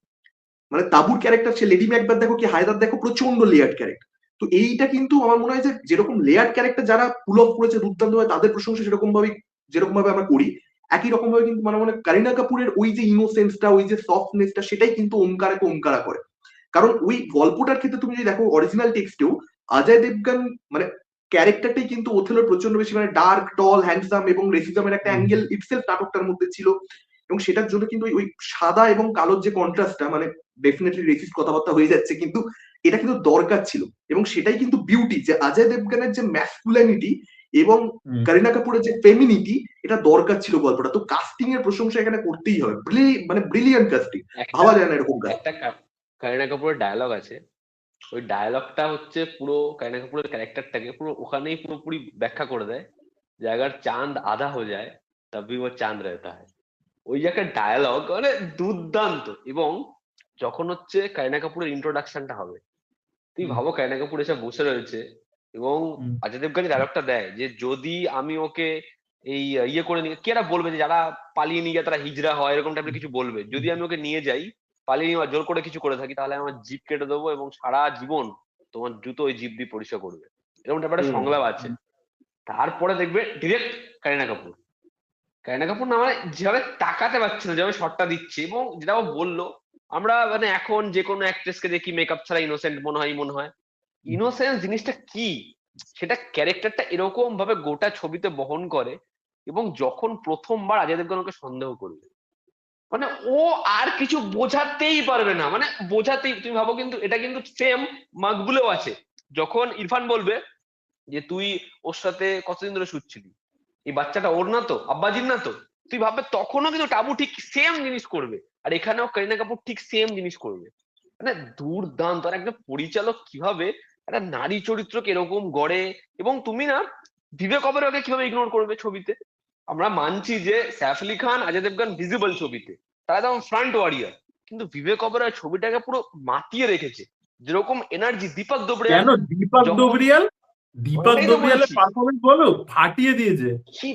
মানে তাবুর ক্যারেক্টার, সে লেডি ম্যাকবেথ দেখো কি হায়দার দেখো, প্রচন্ড লেয়ার্ড ক্যারেক্টার। তো এইটা কিন্তু আমার মনে হয় যে যেরকম লেয়ার্ড ক্যারেক্টার যারা পুল অফ করেছে দুর্দান্ত হয় তাদের প্রশংসা যেরকম ভাবে আমরা করি, একই রকম ভাবে কিন্তু মানে করিনা কাপুরের ওই যে ইনোসেন্সটা, ওই যে সফটনেসটা, সেটাই কিন্তু ওমকারাকে ওমকারা করে। কারণ ওই গল্পটার ক্ষেত্রে তুমি যদি দেখো অরিজিনাল টেক্সটেও অজয় দেবগন মানে ক্যারেক্টারটাই কিন্তু ওথেলোর প্রচন্ড বেশি মানে ডার্ক, টল, হ্যান্ডসাম এবং রেসিজমের একটা অ্যাঙ্গেল ইটসেলফ নাটকটার মধ্যে ছিল। এবং সেটার জন্য কিন্তু ওই সাদা এবং কালোর যে কন্ট্রাস্টটা, মানে ডেফিনেটলি রেসিস্ট কথাবার্তা হয়ে যাচ্ছে, কিন্তু এটা কিন্তু দরকার ছিল। এবং সেটাই কিন্তু বিউটি, যে অজয় দেবগনের যে ম্যাসকুলিনিটি এবং করিনা কাপুরের যে ফেমিনিটি, এটা দরকার ছিল গল্পটা। তো কাস্টিং এর প্রশংসা এখানে করতেই হবে, মানে ব্রিলিয়ান্ট কাস্টিং, একটা ভাবা যায় না এরকম কাজ। একটা করিনা কাপুরের ডায়লগ আছে, ওই ডায়লগটা হচ্ছে পুরো করিনা কাপুরের ক্যারেক্টারটাকে পুরো ওখানেই পুরোপুরি ব্যাখ্যা করে দেয়, যে अगर चांद आधा हो जाए तब भी वो चांद रहता है। ওই যে একটা ডায়ালগ মানে দুর্দান্ত। এবং যখন হচ্ছে করিনা কাপুরের ইন্ট্রোডাকশনটা হবে, তুই ভাবো করিনা কাপুর এসে বসে রয়েছে এবং অজয় দেবগন ডায়লগটা দেয় যে যদি আমি ওকে এই ইয়ে করে নিয়ে, কে বলবে যে যারা পালিয়ে নিয়ে যায় তারা হিজড়া হয় এরকম টাইপের কিছু বলবে, যদি আমি ওকে নিয়ে যাই পালিয়ে নিয়ে জোর করে কিছু করে থাকি, তাহলে আমার জিভ কেটে দেবো এবং সারা জীবন তোমার জুতো ওই জিভ দিয়ে পরিষ্কার করবে, এরকম টাইপের একটা সংলাপ আছে। তারপরে দেখবে ডিরেক্ট করিনা কাপুর না মানে যেভাবে তাকাতে পারছে না, যেভাবে শটটা দিচ্ছে, এবং যেটা ও বললো, আমরা মানে এখন যে কোনো অ্যাক্ট্রেসকে দেখি মেকআপ ছাড়া ইনোসেন্ট মনে হয়। ইনোসেন্স জিনিসটা কি সেটা ক্যারেক্টারটা এরকম ভাবে গোটা ছবিতে বহন করে। এবং যখন প্রথমবার অজয় দেবগন ওকে সন্দেহ করবে, মানে ও আর কিছু বোঝাতেই পারবে না, মানে বোঝাতেই, তুমি ভাবো কিন্তু এটা কিন্তু সেম মাকবুলেও আছে। যখন ইরফান বলবে যে তুই ওর সাথে কতদিন ধরে শুচ্ছিলি, এই বাচ্চাটা ওর না তো, আব্বাজির না তো, তুই ভাববে তখনও কিন্তু টাবু ঠিক সেম জিনিস করবে। আর এখানেও করিনা কাপুর ঠিক সেম জিনিস করবে। মানে দুর্দান্ত। আর একটা পরিচালক কিভাবে একটা নারী চরিত্রকে এরকম গড়ে। এবং তুমি না বিবেক ওবেরয়কে কিভাবে ইগনোর করবে ছবিতে। আমরা মানছি যে সাইফ আলী খান, অজয় দেবগন ভিজিবল ছবিতে, তারা যেমন ফ্রন্ট ওয়ারিয়ার, কিন্তু বিবেক ওবেরয় ছবিটাকে পুরো মাতিয়ে রেখেছে। যেরকম এনার্জি দীপক দোবরিয়াল, কেন দীপক যখন, দোবরিয়াল, দীপক ওটাই তো দোবরিয়ালের বলছি, পারফরমেন্স বলো ফাটিয়ে দিয়েছে। কি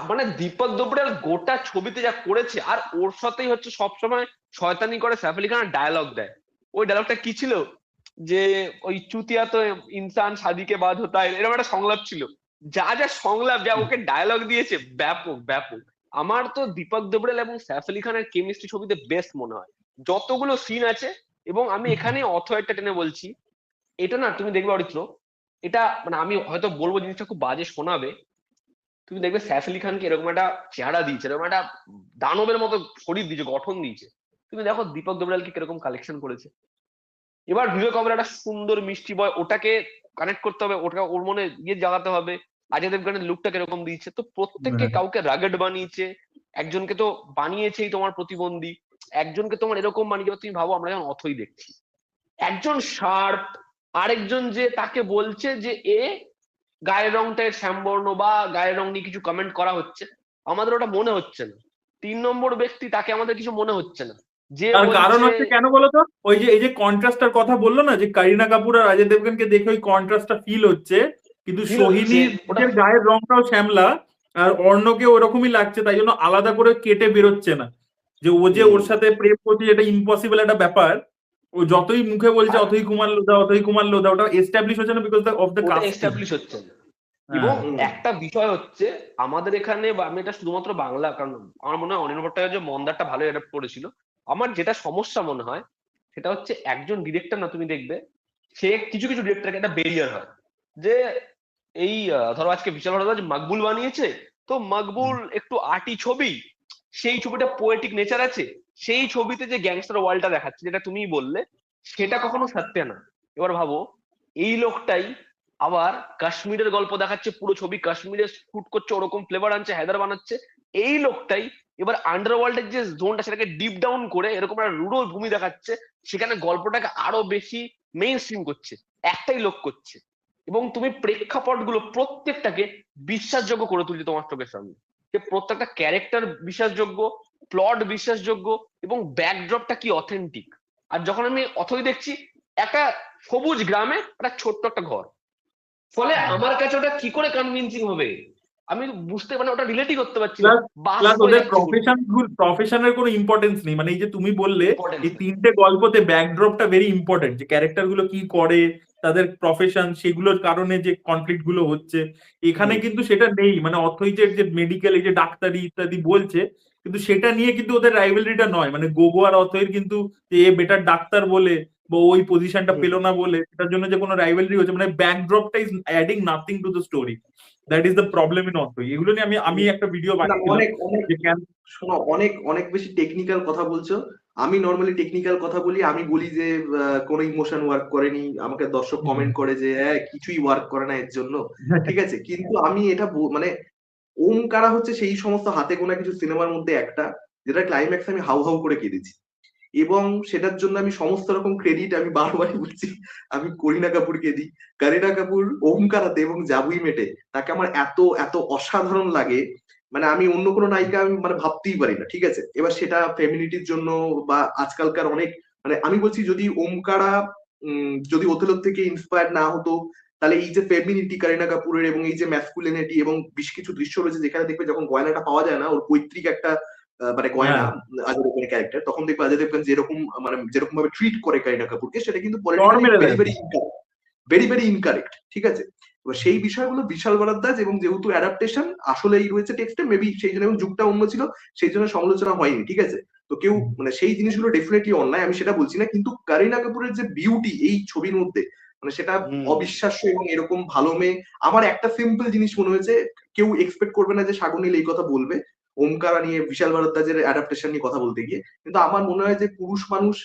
মানে দীপক দোবরিয়াল গোটা ছবিতে যা করেছে, আর ওর সাথেই হচ্ছে সবসময় শয়তানি করে সাইফ আলী খান ডায়লগ দেয়। ওই ডায়লগটা কি ছিল, যে ওই চুতিয়া তো ইনসান শাদিকে বাদ হতা হ্যায়, এরকম একটা সংলাপ ছিল। যা যা সংলাপ, যা ওকে ডায়লগ দিয়েছে, ব্যাপক ব্যাপক। আমার তো দীপক দোবরিয়াল এবং সাইফ আলী খানের কেমিস্ট্রি ছবিতে বেস্ট মনে হয়, যতগুলো সিন আছে। এবং আমি এখানে অথরিটি টেনে বলছি, এটা না তুমি দেখবে অরিত্র, এটা মানে আমি হয়তো বলবো জিনিসটা খুব বাজে শোনাবে, তুমি দেখবে সাইফ আলী খানকে এরকম একটা চেহারা দিয়েছে, এরকম একটা দানবের মতো শরীর দিয়েছে, গঠন দিয়েছে। তুমি দেখো দীপক দোবরিয়ালকে কিরকম কালেকশন করেছে। এবার বিবেক ওবেরয় একটা সুন্দর মিষ্টি বয়, ওটাকে কানেক্ট করতে হবে, ওটাকে ওর মনে ইয়ে জাগাতে হবে। অজয় দেবগনের লুকটা কিরকম দিয়েছে, তো প্রত্যেককে কাউকে রাগেড বানিয়েছে, একজনকে তো বানিয়েছেই তোমার প্রতিবন্ধী। একজনকে তোমার এরকম বানিয়ে দেবে, তুমি ভাবো আমরা যখন অথই দেখছি, একজন শার্প, আরেকজন যে তাকে বলছে যে এ গায়ের রংটা শ্যামবর্ণ বা গায়ের রং নিয়ে কিছু কমেন্ট করা হচ্ছে, আমাদের ওটা মনে হচ্ছে না। 3 নম্বর ব্যক্তি, তাকে আমাদের কিছু মনে হচ্ছে না, যে তার কারণ বলছে হচ্ছে কেন বলতো, ওই যে এই যে কন্ট্রাস্টটার কথা বললো না, যে করিনা কাপুর আর অজয় দেবগনকে দেখে ওই কন্ট্রাস্টটা ফিল হচ্ছে, কিন্তু feel হচ্ছে সোহিনীর ওটা। নিজের গায়ের রংটাও শ্যামলা আর অর্ণকে ওরকমই লাগছে, তাই জন্য আলাদা করে কেটে বেরোচ্ছে না যে ও যে ওর সাথে প্রেম করছে, এটা ইম্পসিবল একটা ব্যাপার। ও যতই মুখে বলছে আর অথই কুমার লোধা, অথই কুমার লোধা, ওটা এস্টাবলিশ হচ্ছে না বিকজ অফ দ্য ওটা কাস্টিং। এস্টাবলিশ হচ্ছে না। এবং হুম। একটা বিষয় হচ্ছে আমাদের এখানে, বা আমি এটা শুধুমাত্র বাংলা, কারণ আমার মনে হয় অনির্বাণ ভট্টাচার্য মন্দারটা ভালো অ্যাডাপ্ট করেছিল। আমার যেটা সমস্যা মনে হয় সেটা হচ্ছে একজন ডিরেক্টর না, তুমি দেখবে সে কিছু কিছু ডিরেক্টরকে একটা বেরিয়ার হয় যে এই ধরো আজকে বিশাল ভরদ্বাজ মকবুল বানিয়েছে, তো মকবুল একটু আর্টি ছবি, সেই ছবিটা পোয়েটিক নেচার আছে, সেই ছবিতে যে গ্যাংস্টার ওয়ার্ল্ডটা দেখাচ্ছে যেটা তুমি বললে, সেটা কখনো সত্য না। এবার ভাবো এই লোকটাই আবার কাশ্মীরের গল্প দেখাচ্ছে, পুরো ছবি কাশ্মীরে শুট করছে, ওরকম ফ্লেভার আনছে, হায়দার বানাচ্ছে। এই লোকটাই এবার আন্ডারওয়ার্ল্ডের যে জোনটা সেটাকে ডিপ ডাউন করে এরকম একটা রুডো ভূমি দেখাচ্ছে, সেখানে গল্পটাকে আরো বেশি মেইন স্ট্রিম করছে, একটাই লোক করছে। এবং তুমি প্রেক্ষাপটগুলো প্রত্যেকটাকে বিশ্বাসযোগ্য করে তুলছে তোমার চোখের সামনে, যে প্রত্যেকটা ক্যারেক্টার বিশ্বাসযোগ্য, প্লট বিশ্বাসযোগ্য, এবং ব্যাকড্রপটা কি অথেন্টিক। আর যখন আমি অথই দেখছি, একটা সবুজ গ্রামে একটা ছোট্ট একটা ঘর, ফলে আমার কাছে ওটা কি করে কনভিন্সিং হবে, আমি বুঝতে মানে ওটা রিলেটই করতে পারছি না। বাস প্লাস করে ওদের যাচ্ছে প্রফেশনের কোনো ইম্পর্টেন্স নেই, মানে এই যে তুমি বললে ইম্পর্টেন্স এই 3টে গল্পতে ব্যাকড্রপটা ভেরি ইম্পর্টেন্ট, যে ক্যারেক্টার গুলো কি করে, তাদের প্রফেশন, সেগুলোর কারণে যে কনফ্লিক্ট গুলো হচ্ছে, এখানে কিন্তু সেটা নেই। মানে অথই যে মেডিকেল, এই যে ডাক্তারি ইত্যাদি বলছে, কিন্তু সেটা নিয়ে কিন্তু ওদের রাইভেলরিটা নয়, মানে গোগো আর অথইর কিন্তু যে এ বেটার ডাক্তার বলে বা ওই পজিশনটা পেলো না বলে সেটার জন্য যে কোনো রাইভেলরি হচ্ছে, মানে ব্যাকড্রপটা is adding nothing to the story. That is the problem in Athoi. এগুলো নিয়ে আমি একটা ভিডিও না, বানিয়েছিলাম অনেক অনেক যে কেন। শোনো, অনেক অনেক বেশি টেকনিক্যাল কথা বলছো। আমি নর্মালি টেকনিক্যাল কথা বলি, আমি বলি যে কোনো ইমোশন ওয়ার্ক করেনি, আমাকে দর্শক কমেন্ট করে যে কিছুই ওয়ার্ক করে না এর জন্য, ঠিক আছে। কিন্তু আমি এটা মানে ওমকারা হচ্ছে সেই সমস্ত হাতে গোনা কিছু সিনেমার মধ্যে একটা, যেটা ক্লাইম্যাক্স আমি হাউ হাউ করে কেঁদেছি, এবং সেটার জন্য আমি সমস্ত রকম ক্রেডিট আমি বারবারই বলছি আমি করিনা কাপুরকে দিই। করিনা কাপুর ওমকারাতে এবং জাবুই মেটে তাকে আমার এত এত অসাধারণ লাগে, মানে আমি অন্য কোনো নায়িকা আমি মানে ভাবতেই পারি না, ঠিক আছে। এবার সেটা ফেমিনিটির জন্য বা আজকালকার অনেক, মানে আমি বলছি যদি ওমকারা যদি ওথেলোর থেকে ইন্সপায়ার না হতো, তাহলে এই যে ফেমিনিটি করিনা কাপুরের এবং এই যে ম্যাসকুলিনিটি, এবং বেশ কিছু দৃশ্য রয়েছে যেখানে দেখবে যখন গয়নাটা পাওয়া যায় না, ওর পৈতৃক একটা মানে গয়না, অজয় দেবগনের ক্যারেক্টার, তখন দেখবে অজয় দেবগন যেরকম মানে যেরকম ভাবে ট্রিট করে করিনা কাপুরকে, সেটা কিন্তু politically very very incorrect, very very incorrect, ঠিক আছে। এবার সেই বিষয়গুলো বিশাল বরাদ্দাজ, এবং যেহেতু অ্যাডাপ্টেশন আসলেই রয়েছে টেক্সটে, মেবি সেই জন্য, এবং যুগটা অন্য ছিল সেই জন্য সমালোচনা হয়নি, ঠিক আছে। তো কেউ মানে সেই জিনিসগুলো ডেফিনেটলি অনলাইন, আমি সেটা বলছি না, কিন্তু করিনা কাপুরের যে বিউটি এই ছবির মধ্যে, মানে সেটা অবিশ্বাস্য। এবং এরকম ভালো মেয়ে, আমার একটা সিম্পল জিনিস মনে হয়েছে, কেউ এক্সপেক্ট করবে না যে সাগনিল এই কথা বলবে ওমকারা নিয়ে, বিশাল ভারদ্বাজের অ্যাডাপ্টেশন নিয়ে কথা বলতে গিয়ে, কিন্তু আমার মনে হয় যে পুরুষ মানুষ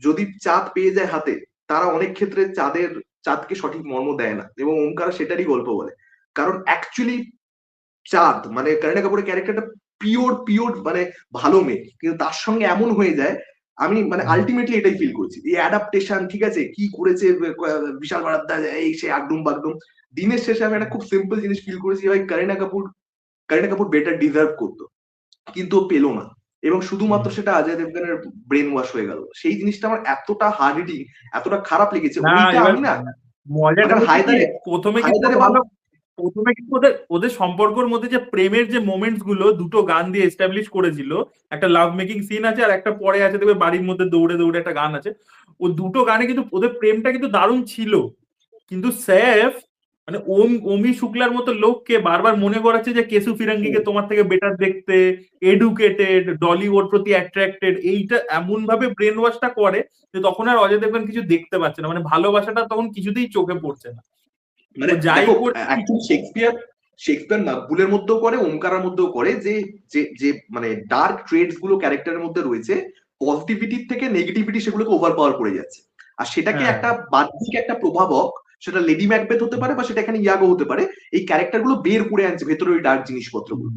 যদি চাঁদ পেয়ে যায় হাতে, তারা অনেক ক্ষেত্রে চাঁদকে সঠিক মর্ম দেয় না, এবং ওমকারা সেটারই গল্প বলে। কারণ অ্যাকচুয়ালি চাঁদ মানে করিনা কাপুরের ক্যারেক্টারটা পিওর পিওর মানে ভালো মেয়ে, কিন্তু তার সঙ্গে এমন হয়ে যায়, আমি মানে আলটিমেটলি এটাই ফিল করছি এই অ্যাডাপ্টেশন, ঠিক আছে, কি করেছে বিশাল ভারদ্বাজ, এই সে আগডুম বাগডুম। দিনের শেষে আমি একটা খুব সিম্পল জিনিস ফিল করেছি, ভাই করিনা কাপুর বেটার ডিজার্ভ করতো, কিন্তু ও পেলো না, এবং শুধুমাত্র সেটা অজয় দেবগনের ব্রেন ওয়াশ হয়ে গেল। সেই জিনিসটা আমার এতটা হার্ড হিটিং, এতটা খারাপ লেগেছে। ওইটা আমি না মজাটা মানে হায়দারে প্রথমে কিন্তু ভালো, প্রথমে কিন্তু ওদের সম্পর্কের মধ্যে যে প্রেমের যে মোমেন্টস গুলো দুটো গান দিয়ে এস্টাবলিশ করেছিল, একটা লাভ মেকিং সিন আছে আর একটা পরে আছে দেখবে বাড়ির মধ্যে দৌড়ে দৌড়ে একটা গান আছে, ও দুটো গানে কিন্তু ওদের প্রেমটা কিন্তু দারুণ ছিল। কিন্তু স্যাফ মানে ওমি শুক্লার মতো লোককে বারবার মনে করাচ্ছে যে কেসু ফিরাঙ্গিকে তোমার থেকে বেটার দেখতে, এডুকেটেড, ডলি ওর প্রতি অ্যাট্রাক্টেড, এইটা এমন ভাবে ব্রেন ওয়াশটা করে যে তখন আর অজয় দেবগন কিছু দেখতে পাচ্ছে না, মানে ভালোবাসাটা তখন কিছুতেই চোখে পড়ছে না। মানে যাই দেখো করছে শেক্সপিয়ার মাকবুলের মধ্যেও করে, ওমকারার মধ্যেও করে, যে যে যে মানে ডার্ক ট্রেডস গুলো ক্যারেক্টারের মধ্যে রয়েছে, পজিটিভিটির থেকে নেগেটিভিটি সেগুলোকে ওভার পাওয়ার করে যাচ্ছে, আর সেটাকে একটা বাহ্যিক একটা প্রভাবক, সেটা লেডি ম্যাকবেথ হতে পারে বা সেটা এখানে ইয়াগো হতে পারে, এই ক্যারেক্টার গুলো বের করে আনছে ভেতরে ওই ডার্ক জিনিসপত্রগুলো।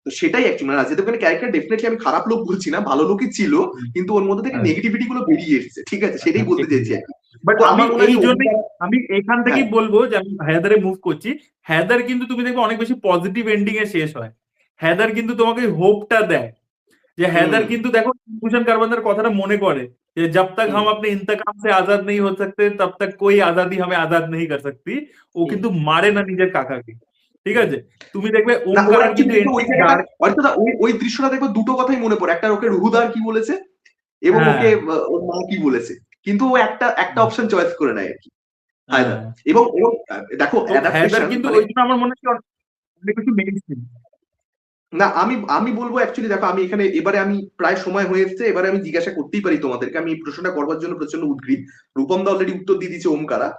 তো সেটাই অ্যাকচুয়ালি মানে রাজীব দেবগানের ক্যারেক্টার ডেফিনেটলি আমি খারাপ লোক বলছি না, ভালো লোকই ছিল, কিন্তু ওর মধ্যে থেকে হ্যাঁ, নেগেটিভিটি গুলো বেরিয়ে এসেছে, ঠিক আছে, সেটাই বলতে চাইছি আর কি। বাট তো আমি আমার মনে হয় এই যে জন্যই ওমকার, আমি এখান হ্যাঁ, থেকেই বলবো যে আমি হায়দারে মুভ করছি। হায়দার কিন্তু তুমি দেখবে অনেক বেশি পজিটিভ এন্ডিং এ শেষ হয়। হায়দার কিন্তু তোমাকে হোপটা দেয় যে হুম हैदर কিন্তু দেখো भूषण কারবানদার কথাটা মনে করে যে जब तक হুম हम अपने इंतकाम से आजाद नहीं हो सकते तब तक कोई आजादी हमें आजाद नहीं कर सकती। ও হুম কিন্তু মারে না নিজের কাকাকে, ঠিক হুম। আছে? তুমি দেখবে না ওর ওমকারের কিন্তু অ্যাকচুয়ালি ওই এন্ডিং জায়গাটা ডার্ক। অর্থাৎ ওই দৃশ্যটা দেখবো দুটো কথাই মনে পড়ে, একটা ওকে রুহুদার কি বলেছে এবং হ্যাঁ, ওকে ওর মা কি বলেছে, কিন্তু ও একটা একটা অপশন চয়েস করে নেয় আর কি, হায়দার। হ্যাঁ। এবং এবং দেখো তো हैदर অ্যাডাপ্টেশন কিন্তু মানে, ওই জন্য আমার মনে হয় অনেক বেশি মেইনস্ট্রিম। না আমি আমি বলবো অ্যাকচুয়ালি দেখো আমি এখানে এবারে আমি প্রায় সময় হয়ে এসেছে, এবারে আমি জিজ্ঞাসা করতেই পারি তোমাদেরকে, আমি এই প্রশ্নটা করবার জন্য প্রচন্ড উদ্গ্রীব। রূপম দা অলরেডি উত্তর দিয়ে দিচ্ছে ওমকারা,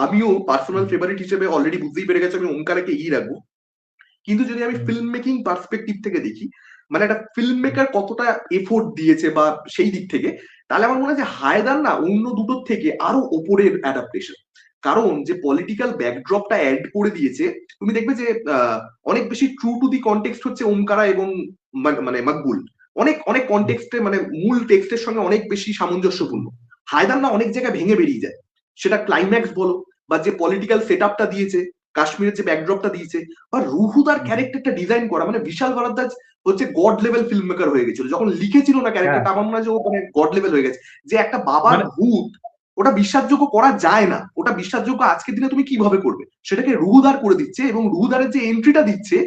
আমিও পার্সোনাল ফেভারিট হিসেবে অলরেডি বুঝতেই পেরে গেছি আমি ওমকারাকে এগিয়ে রাখবো। কিন্তু যদি আমি ফিল্ম মেকিং পার্সপেক্টিভ থেকে দেখি, মানে একটা ফিল্ম মেকার কতটা এফোর্ট দিয়েছে বা সেই দিক থেকে, তাহলে আমার মনে হয় যে হায়দার না অন্য দুটোর থেকে আরো ওপরের অ্যাডাপ্টেশন। কারণ যে পলিটিক্যাল ব্যাকড্রপটা অ্যাড করে দিয়েছে, তুমি দেখবে যে অনেক বেশি ট্রু টু দি কনটেক্সট হচ্ছে ওমকারা এবং মানে মকবুল, অনেক অনেক কনটেক্সটে মানে মূল টেক্সটের সঙ্গে অনেক বেশি সামঞ্জস্যপূর্ণ। হায়দার না অনেক জায়গায় ভেঙে বেরিয়ে যায়, সেটা ক্লাইম্যাক্স বলো বা যে পলিটিক্যাল সেট আপটা দিয়েছে, কাশ্মীরের যে ব্যাকড্রপটা দিয়েছে, বা রুহুদার ক্যারেক্টারটা ডিজাইন করা, মানে বিশাল ভারদ্বাজ হচ্ছে গড লেভেল ফিল্ম মেকার হয়ে গেছিল যখন লিখেছিল না হ্যাঁ, ক্যারেক্টারটা, আমার মনে হয় যে ও মানে গড লেভেল হয়ে গেছে। যে একটা বাবার মানে ভূত, ওটা বিশ্বাসযোগ্য করা যায় না, ওটা বিশ্বাসযোগ্য আজকের দিনে তুমি কিভাবে করবে, সেটাকে রুহুদার করে দিচ্ছে, এবং রুহুদারের যে এন্ট্রিটা দিচ্ছে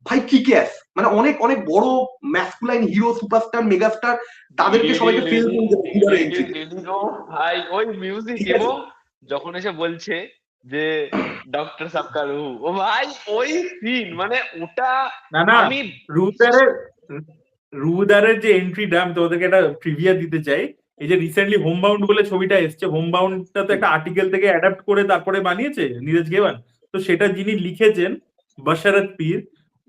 ভাই কিক-অ্যাস, মানে অনেক অনেক বড় ম্যাসকুলাইন হিরো সুপারস্টার মেগাস্টার তাদেরকে রিয়েলি সবাইকে ফেল রিয়েলি করে দেবে রুহুদারের রিয়েলি এন্ট্রিতে, রিয়েলি গো ভাই, ওই মিউজিক ঠিক আছে। এবং যখন এসে বলছে যে ডক্টর সাবকা রুহু, ও ভাই ওই সিন মানে ওটা না না, আমি বিশ্বাস রুদারের রুদারের যে এন্ট্রিটা আমি তোমাদেরকে একটা ট্রিভিয়া দিতে চাই। এই যে রিসেন্টলি হোমবাউন্ড বলে ছবিটা এসছে, হোমবাউন্ডটা তো একটা আর্টিকেল থেকে অ্যাডাপ্ট করে তারপরে বানিয়েছে নীরজ গেওয়ান। তো সেটা যিনি লিখেছেন বশরত পীর,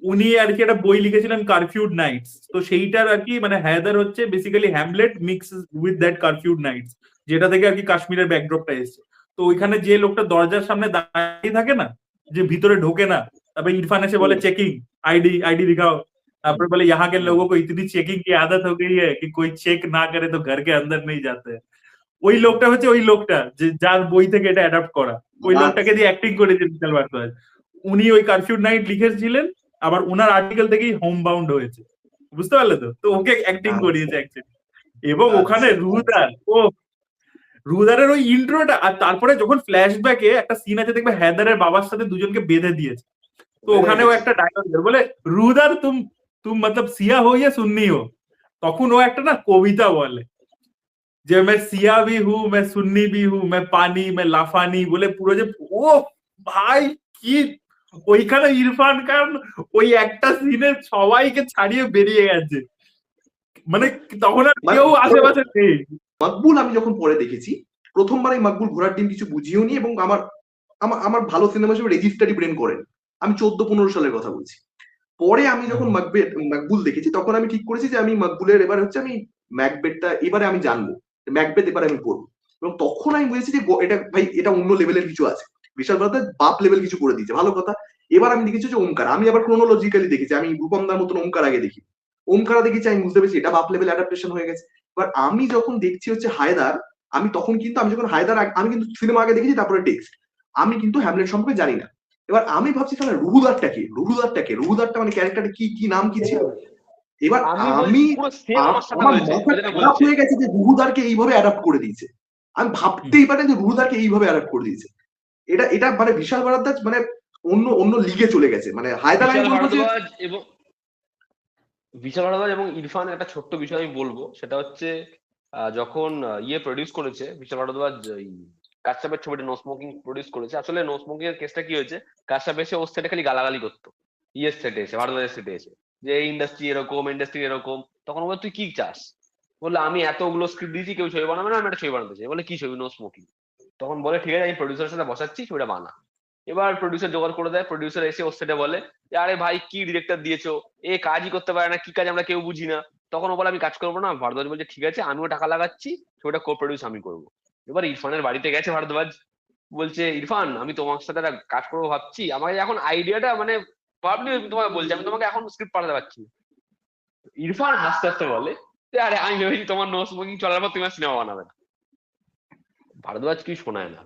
উনি আর কি একটা বই লিখেছিলেন কারফিউড নাইটস। তো সেইটার আর কি মানে হায়দার হচ্ছে basically Hamlet mix with that curfewed nights, যেটা থেকে আর কি কাশ্মীরের ব্যাকড্রপটা এসছে। তো ওইখানে যে লোকটা দরজার সামনে দাঁড়িয়ে থাকে না, যে ভিতরে ঢোকে না, তারপরে ইরফান এসে বলে চেকিং, आईडी आईडी दिखाओ, তারপরে বলে यहाँ के लोगों को इतनी चेकिंग की आदत हो गई है कि कोई চেক না করে তো ঘর के अंदर नहीं जाते। ওই লোকটা হচ্ছে ওই লোকটা যে যার বই থেকে এটা অ্যাডাপ্ট করা, ওই লোকটাকে দিয়ে অ্যাক্টিং করেছে বিশাল ভারদ্বাজ। উনি ওই কারফিউ নাইট লিখেছিলেন, আবার উনার আর্টিকেল থেকেই হোম বাউন্ড হয়েছে, বুঝতে পারলে তো? তো ওকে অ্যাক্টিং আচ্ছা করিয়েছে অ্যাকচুয়ালি। এবং ওখানে আচ্ছা আচ্ছা। রুদার, ও রুদারের ওই ইন্ট্রোটা, আর তারপরে যখন ফ্ল্যাশব্যাকে একটা সিন আছে দেখবে हैदরের বাবার সাথে দুজনকে বেঁধে দিয়েছে। তো ওখানেও একটা ডায়লগ বলে রুদার তুম তুম মতলব সিয়া হো ইয়া সুন্নি হো, তখন ও একটা না কবিতা বলে যে मैं सिया भी हूँ मैं सुन्नी भी हूँ मैं पानी मैं लाफानी বলে পুরো যে ও ভাই কি ওইখানে ইরফান খান ওই একটা সিনে সবাইকে ছাড়িয়ে বেরিয়ে গেছে, মানে তখন আর মানে কেউ আশেপাশে নেই। মকবুল আমি যখন পরে দেখেছি, প্রথমবার এই মকবুল ঘোড়ার ডিম কিছু বুঝিও নি, এবং আমার আমার আমার ভালো সিনেমা হিসেবে রেজিস্টারি ব্রেন করেন, আমি 14-15 সালের কথা বলছি। পরে আমি যখন মকবুল দেখেছি তখন আমি ঠিক করেছি যে আমি মকবুলের এবার হচ্ছে আমি ম্যাকবেথটা এবারে আমি জানবো, ম্যাকবেথ এবারে আমি পড়বো। এবং তখন আমি বুঝেছি যে এটা ভাই এটা অন্য লেভেলের কিছু আছে, বিশাল বড় বাপ লেভেল কিছু করে দিয়েছে, ভালো কথা। এবার আমি দেখেছি যে ওমকার, আমি আবার ক্রোনোলজিক্যালি দেখেছি, আমি রূপমদার মতন ওমকার আগে দেখি, ওমকারা দেখেছি, আমি বুঝতে পেরেছি এটা বাপ লেভেল অ্যাডাপ্টেশন হয়ে গেছে। এবার আমি যখন দেখছি হচ্ছে হায়দার, আমি তখন কিন্তু আমি যখন হায়দার আমি কিন্তু সিনেমা আগে দেখেছি তারপরে টেক্সট, আমি কিন্তু হ্যামলেট সম্পর্কে জানি না। এবার আমি ভাবছি তাহলে রুহুদারটা মানে ক্যারেক্টারটা কি কি নাম কি ছিল। এবার আমি বলছি আমি পুরো সেম আমার সাথে আমার হয়েছে মাথা যেটা খারাপ বলছে। হয়ে গেছে যে রুহুদারকে এইভাবে অ্যাডাপ্ট করে দিয়েছে, আমি ভাবতেই পারি যে রুহুদারকে এইভাবে অ্যাডাপ্ট করে দিয়েছে। এটা এটা মানে বিশাল ভারদ্বাজ মানে অন্য অন্য লিগে চলে গেছে, মানে হায়দার আমি বিশাল বলবো যে ভারদ্বাজ এবং ইরফান একটা ছোট্ট বিষয় আমি বলবো, সেটা হচ্ছে যখন ইয়ে প্রডিউস করেছে বিশাল ভারদ্বাজ, এই কাশ্যপের ছবিটা নো স্মোকিং প্রডিউস করেছে। আসলে নো স্মোকিং এর কেসটা কি হয়েছে, কাশ্যপ এসে ওর সেটে খালি গালাগালি করতো, ইয়ের সেটে এসে, ভারদ্বাজের সেটে এসে, যে এই ইন্ডাস্ট্রি এরকম, ইন্ডাস্ট্রি এরকম। তখন বলে তুই কি চাস, বললে আমি এতগুলো স্ক্রিপ্ট দিয়েছি, কেউ ছবি বানাবে না, আমি একটা ছবি বানাতে চাই। বলে কি ছবি, নো স্মোকিং। তখন বলে ঠিক আছে আমি প্রডিউসারের সাথে বসাচ্ছি, ছবিটা বানা। এবার প্রডিউসার জোগাড় করে দেয়, প্রডিউসার এসে ওর সেটে বলে যে আরে ভাই কি ডিরেক্টর দিয়েছো, এ কাজই করতে পারে না, কি কাজ আমরা কেউ বুঝি না। তখন ও বলে আমি কাজ করবো না। ভারদ্বাজ বলছে ঠিক আছে আমিও টাকা লাগাচ্ছি, ছবিটা কো প্রডিউস আমি করবো। এবার ইরফানের বাড়িতে গেছে ভারদ্বাজ, বলছে ইরফান আমি তোমার সাথে একটা কাজ করবো ভাবছি, আমাকে এখন আইডিয়াটা মানে পাবলি তোমাকে বলছি, আমি তোমাকে এখন স্ক্রিপ্ট পাঠাতে পারছি না। ইরফান হাসতে হাসতে বলে যে আরে আমি ভেবেছি তোমার নো স্মোকিং চলার পর তুমি সিনেমা বানাবে না। ভারদ্বাজ কি শোনায় না।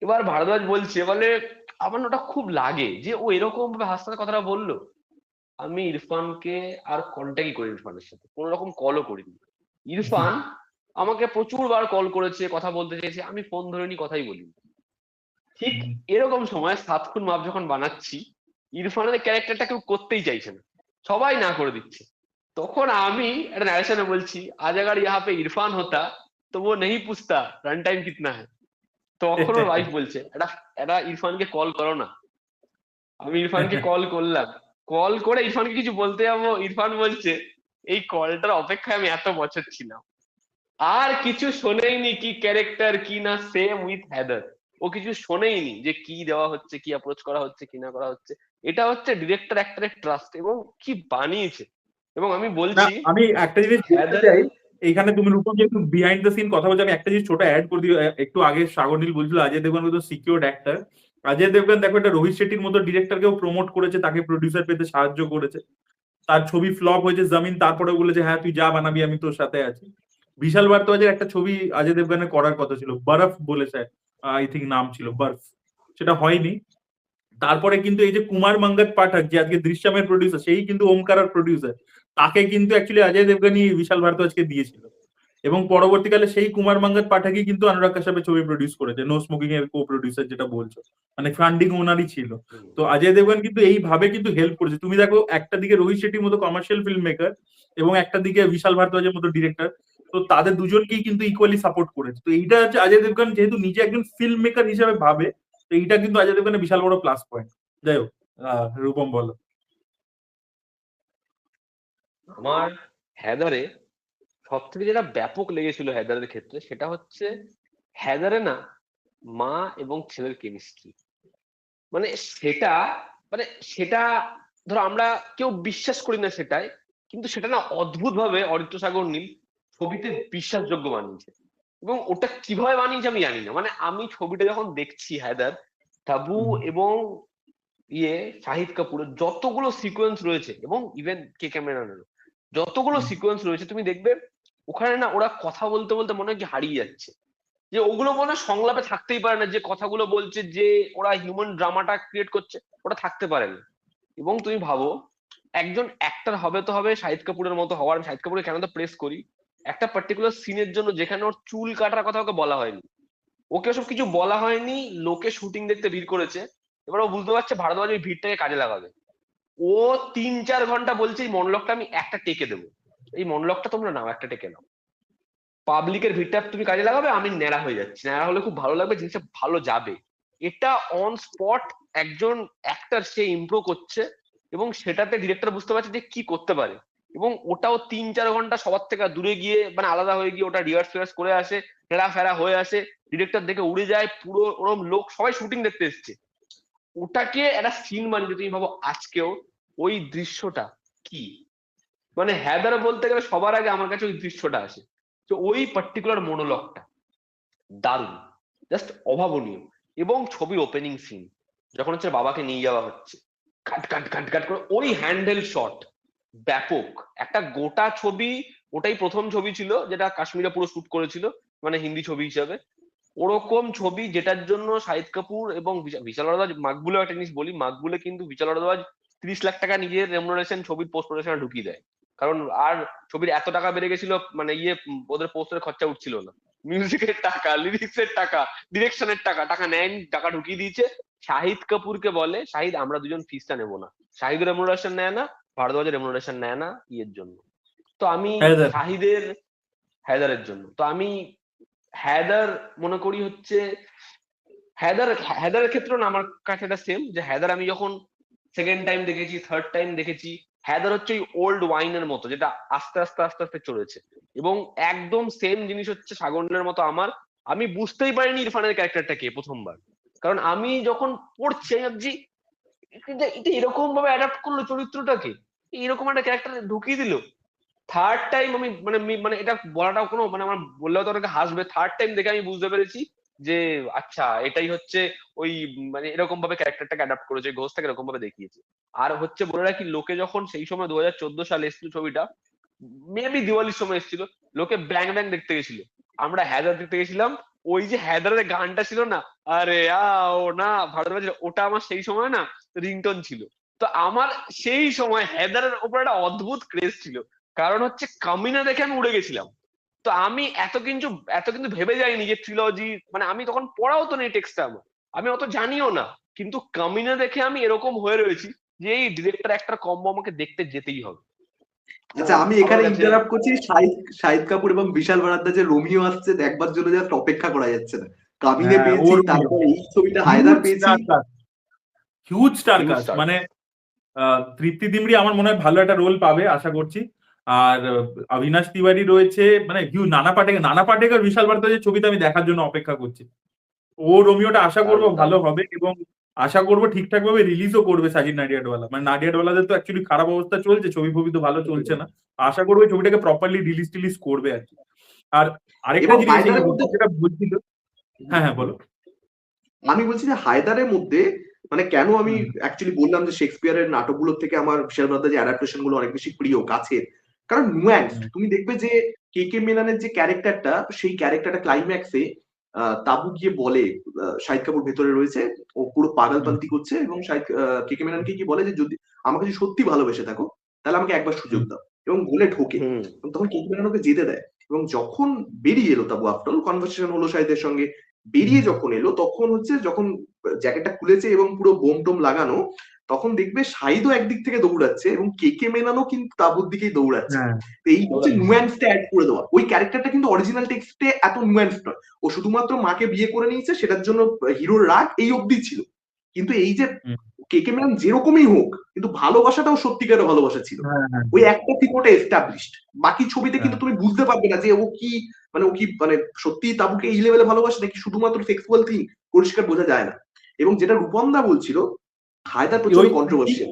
এবার ভারদ্বাজ বলছে, বলে আমার না ওটা খুব লাগে যে ও এরকম ভাবে হাসতে হাসতে কথাটা বললো। আমি ইরফানকে আর কন্ট্যাক্টই করি, ইরফানের সাথে কোনো রকম কলও করিনি। ইরফান আমাকে প্রচুর বার কল করেছে, কথা বলতে চেয়েছে, আমি ফোন ধরিনি, কথাই বলিনি। ঠিক এরকম সময় সাত খুন মাপ যখন বানাচ্ছি, ইরফানের ক্যারেক্টারটা কেউ করতেই চাইছে না, সবাই না করে দিচ্ছে। তখন আমি একটা ন্যারেশনে বলছি, আজ अगर यहाँ पे इरफान होता तो वो नहीं पूछता रन टाइम कितना है। তখন ওর ওয়াইফ বলছে, এটা এটা ইরফানকে কল করো না। আমি ইরফানকে কল করলাম, কল করে ইরফানকে কিছু বলতে যাবো, ইরফান বলছে এই কলটার অপেক্ষায় আমি এত বছর ছিলাম, আর কিছু শোনেইনি কি ক্যারেক্টার কি না, সেম উইথ হ্যাদার। ও কিছু শোনেইনি যে কি দেওয়া হচ্ছে, কি অ্যাপ্রোচ করা হচ্ছে, কি না করা হচ্ছে। এটা হচ্ছে ডিরেক্টর অ্যাক্টরের ট্রাস্ট, এবং কি বানিয়েছে। এবং আমি না বলছি আমি একটা জিনিস বলতে হ্যাদার, চাই, এইখানে তুমি রূপম যে একটু বিহাইন্ড দ্য সিন কথা বলছো, আমি একটা জিনিস ছোট অ্যাড করে দিই। একটু আগে সাগর নীল বলছিল অজয় দেবগন তো সিকিউরড অ্যাক্টর। অজয় দেবগন দেখো একটা রোহিত শেট্টির মতো ডিরেক্টরকেও প্রমোট করেছে, তাকে প্রডিউসার পেতে সাহায্য করেছে। তার ছবি ফ্লপ হয়েছে জমিন, তারপরে বলেছে হ্যাঁ তুই যা বানাবি আমি তোর সাথে আছি। বিশাল ভারদ্বাজের একটা ছবি অজয় দেবগনের করার কথা ছিল, বরফ বলেছে, আই থিঙ্ক নাম ছিল বরফ, সেটা হয়নি। তারপরে কিন্তু এই যে কুমার মঙ্গত পাঠক যে আজকে দৃশ্যমের প্রডিউসার, সেই কিন্তু ওমকারের প্রডিউসার, তাকে কিন্তু অ্যাকচুয়ালি অজয় দেবগনই বিশাল ভারদ্বাজকে দিয়েছিল। এবং পরবর্তীকালে সেই কুমার মঙ্গত পাঠকই কিন্তু অনুরাগ কাশ্যপের ছবি প্রডিউস করেছে, নো স্মোকিং এর কো প্রডিউসার যেটা বলছো, মানে ফান্ডিং ওনারই ছিল। তো অজয় দেবগন কিন্তু এইভাবে কিন্তু হেল্প করেছে। তুমি দেখো একটা দিকে রোহিত শেট্টির মতো কমার্শিয়াল ফিল্ম মেকার এবং একটা দিকে বিশাল ভারদ্বাজের মতো ডিরেক্টর, তো তাদের দুজনকেই কিন্তু ইকুয়ালি সাপোর্ট করেছে। তো এইটা হচ্ছে অজয় দেবগন যেহেতু নিজে একজন ফিল্ম মেকার হিসেবে ভাবে, তো এইটা কিন্তু অজয় দেবগনের বিশাল বড় প্লাস পয়েন্ট। যাই হোক, রূপম বলো। আমার হ্যাদারে সব থেকে যেটা ব্যাপক লেগেছিল হ্যাদারের ক্ষেত্রে, সেটা হচ্ছে হ্যাদারে না মা এবং ছেলের কেমিস্ট্রি। মানে সেটা মানে সেটা ধরো আমরা কেউ বিশ্বাস করি না সেটাই, কিন্তু সেটা না অদ্ভুত ভাবে অরিত্র সাগর নীল ছবিতে বিশ্বাসযোগ্য বানিয়েছে। এবং ওটা কিভাবে বানিয়েছে আমি জানি না, মানে আমি ছবিটা যখন দেখছি হ্যাদার, তাবু এবং শাহিদ কাপুরের যতগুলো সিকোয়েন্স রয়েছে, এবং ইভেন কে ক্যামেরনের যতগুলো সিকোয়েন্স রয়েছে, তুমি দেখবে ওখানে না ওরা কথা বলতে বলতে মনে হয় কি হারিয়ে যাচ্ছে, যে ওগুলো মনে হয় সংলাপে থাকতেই পারে না, যে কথাগুলো বলছে, যে ওরা হিউম্যান ড্রামাটা ক্রিয়েট করছে, ওটা থাকতে পারে না। এবং তুমি ভাবো একজন অ্যাক্টর হবে তো হবে শাহিদ কাপুরের মতো হওয়ার, আমি শাহিদ কাপুরকে কেন তো প্রেস করি, একটা পার্টিকুলার সিনের জন্য যেখানে ওর চুল কাটার কথা ওকে বলা হয়নি, ওকে ওসব কিছু বলা হয়নি, লোকে শুটিং দেখতে ভিড় করেছে। এবার ও বুঝতে পারছে ভারদ্বাজ ওই ভিড়টাকে কাজে লাগাবে। ও 3-4 ঘন্টা বলছে এই মনোলগটা আমি একটা টেকে দেবো, এই মনোলগটা তোমরা নাও, একটা টেকে নাও, পাবলিকের ভিড়টা তুমি কাজে লাগাবে, আমি ন্যাড়া হয়ে যাচ্ছি, ন্যাড়া হলে খুব ভালো লাগবে, জিনিসটা ভালো যাবে। এটা অন স্পট একজন অ্যাক্টর সে ইমপ্রুভ করছে, এবং সেটাতে ডিরেক্টর বুঝতে পারছে যে কি করতে পারে। এবং ওটাও 3-4 ঘন্টা সবার থেকে দূরে গিয়ে, মানে আলাদা হয়ে গিয়ে ওটা রিহার্স ফিহার্স করে আসে, ফেরা ফেরা হয়ে আসে, ডিরেক্টর দেখে উড়ে যায়, পুরো ওরম লোক সবাই শুটিং দেখতে এসছে। ওটাকে একটা সিন বানিয়ে তুমি ভাবো আজকেও ওই দৃশ্যটা কি, মানে হ্যাদার বলতে গেলে সবার আগে আমার কাছে ওই দৃশ্যটা আসে। তো ওই পার্টিকুলার মনোলগটা দারুণ, জাস্ট অভাবনীয়। এবং ছবির ওপেনিং সিন যখন হচ্ছে বাবাকে নিয়ে যাওয়া হচ্ছে, কাট কাট কাট কাট করে ওই হ্যান্ডেল শট, ব্যাপক একটা গোটা ছবি। ওটাই প্রথম ছবি ছিল যেটা কাশ্মীরে পুরো শুট করেছিল, মানে হিন্দি ছবি হিসাবে। ওরকম ছবি যেটার জন্য শাহিদ কাপুর এবং বিশাল ভারদ্বাজ, মাকবুলে একটা জিনিস বলি, মাকবুলে কিন্তু বিশাল ভারদ্বাজ 30 লাখ টাকা নিজের রেমুনারেশন ছবির পোস্ট প্রোডাকশনে ঢুকিয়ে দেয়, কারণ আর ছবির এত টাকা বেড়ে গেছিল, মানে ওদের পোস্টের খরচা উঠছিল না, মিউজিকের টাকা, লিরিক্সের টাকা, ডিরেকশনের টাকা, টাকা নেয়নি, টাকা ঢুকিয়ে দিয়েছে। শাহিদ কাপুরকে বলে, শাহিদ আমরা দুজন ফিসটা নেবো না, শাহিদ রেমুনারেশন নেয় না, ভারদ্বাজের রেমুনারেশন নেয় না জন্য। তো আমি হ্যাদার শাহিদের, হায়দারের জন্য তো আমি হায়দার মনে করি হচ্ছে, হায়দারের ক্ষেত্রে না আমার কাছে এটা সেম, যে হায়দার আমি যখন সেকেন্ড টাইম দেখেছি, থার্ড টাইম দেখেছি, হায়দার হচ্ছে ওই ওল্ড ওয়াইনের মতো, যেটা আস্তে আস্তে আস্তে আস্তে চলেছে। এবং একদম সেম জিনিস হচ্ছে সাগরনের মতো আমার, আমি বুঝতেই পারিনি ইরফানের ক্যারেক্টারটা কে প্রথমবার, কারণ আমি যখন পড়ছি আমি ভাবছি এটা এরকম ভাবে অ্যাডাপ্ট করলো চরিত্রটাকে, এরকম একটা ক্যারেক্টার ঢুকিয়ে দিল। থার্ড টাইম আমি মানে মানে এটা বলাটাও কোনো, মানে আমার বললেও তো অনেকে হাসবে, থার্ড টাইম দেখে আমি বুঝতে পেরেছি যে আচ্ছা এটাই হচ্ছে ওই মানে এরকম ভাবে ক্যারেক্টারটাকে অ্যাডাপ্ট করেছে, ঘোষটাকে এরকম ভাবে দেখিয়েছে। আর হচ্ছে বলে রাখি, লোকে যখন সেই সময় 2014 সালে এসেছিল ছবিটা, মেবি দিওয়ালির সময় এসেছিল, লোকে ব্যাং ব্যাং দেখতে গেছিল, আমরা হ্যাদার দেখতে গেছিলাম। ওই যে হ্যাদারের গানটা ছিল না, আরে ও না ভারত, ওটা আমার সেই সময় না রিংটোন ছিল। তো আমার সেই সময় হ্যাদারের ওপর একটা অদ্ভুত ক্রেজ ছিল, কারণ হচ্ছে কামিনা দেখে আমি উড়ে গেছিলাম। তো আমি এত কিন্তু ভেবে যাইনি যে ট্রিলজি, মানে আমি তখন পড়াও তো নেই টেক্সটটা আমার, আমি অত জানিও না, কিন্তু কামিনা দেখে আমি এরকম হয়ে রয়েছি যে এই ডিরেক্টর একটা কম্বো আমাকে দেখতে যেতেই হবে। তো আচ্ছা, আমি আমার এখানে কাছে ইন্টারাপ্ট করছি। শাহিদ কাপুর এবং বিশাল বারাদ্দার রোমিও আসছে, দেখবার জন্য জাস্ট অপেক্ষা করা যাচ্ছে না। কামিনে হ্যাঁ, পেয়েছি, ওর তারপর এই ছবিটা হায়দার হিউজ পেয়েছি। Star cast, huge star huge cast. Star. মানে তৃপ্তি দিমরি আমার মনে হয় ভালো একটা রোল পাবে আশা করছি। আর অবিনাশ তিওয়ারি রয়েছে, মানে নানা পাটেকর বিশাল ভারদ্বাজের ছবিতে আমি দেখার জন্য অপেক্ষা করছি। ও রোমিওটা আশা করবো দারুণ ভালো দারুণ। হবে, এবং আশা করবো ঠিকঠাক ভাবে রিলিজও করবে সাজিদ নাডিয়াডওয়ালা। মানে নাডিয়াডওয়ালাদের তো অ্যাকচুয়ালি খারাপ অবস্থা চলছে, ছবি ফবি তো ভালো চলছে না। আশা করবো এই ছবিটাকে প্রপারলি রিলিজ করবে আর কি। আর আরেকটা এবং জিনিস, এই হায়দারের মধ্যে যেটা বলছিল, হ্যাঁ হ্যাঁ বলো। আমি বলছি যে হায়দারের মধ্যে মানে কেন আমি হুম, অ্যাকচুয়ালি বললাম যে শেক্সপিয়ারের নাটকগুলোর থেকে আমার বিশাল বারাদ্দার আডাপ্টেশন গুলো অনেক বেশি প্রিয়, কাছের। কারণ নুয়ান্সড। হুম, তুমি দেখবে যে কে কে মেননের যে ক্যারেক্টারটা, সেই ক্যারেক্টারটা ক্লাইম্যাক্সে তাবু গিয়ে বলে শাহিদ কাপুর ভেতরে রয়েছে, ও পুরো হুম, পাগলপান্তি করছে, এবং কে কে মেননকে কি বলে যে যদি আমাকে যদি সত্যি ভালোবেসে থাকো তাহলে আমাকে একবার সুযোগ হুম, দাও, এবং বলে ঢোকে। হুম এবং তখন কে কে মেনন ওকে যেতে দেয়। এবং যখন বেরিয়ে এলো তাবু, আফটার কনভারসেশন হলো শাহিদের সঙ্গে, বেরিয়ে হুম, যখন এলো তখন হচ্ছে যখন জ্যাকেটটা খুলেছে এবং পুরো বোম টোম লাগানো, তখন দেখবে শাহিদও একদিক থেকে দৌড়াচ্ছে এবং কে কে মেননও কিন্তু তাবুর দিকেই দৌড়াচ্ছে। হ্যাঁ, তো এই হচ্ছে নুয়ান্সটা অ্যাড করে দেওয়া। ওই ক্যারেক্টারটা কিন্তু অরিজিনাল টেক্সটে এত নুয়ান্স নয়। ও শুধুমাত্র মাকে বিয়ে করে নিয়েছে, সেটার জন্য হিরোর রাগ এই অবধি ছিল। কিন্তু এই যে হুম, কে কে মেনন যেরকমই হোক, কিন্তু ভালোবাসাটাও সত্যিকারের ভালোবাসা ছিল। হ্যাঁ, হ্যাঁ, ওই একটা থিমোটা এস্টাবলিশড। বাকি ছবিতে হ্যাঁ। কিন্তু তুমি বুঝতে পারবে না যে ও কি মানে সত্যি তাবুকে এই লেভেলে ভালোবাসে নাকি শুধুমাত্র সেক্সুয়াল থিং, পরিষ্কার বোঝা যায় না। এবং যেটা রূপম দা বলছিল, হায়দার প্রচন্ড ওই কন্ট্রোভার্সিয়াল।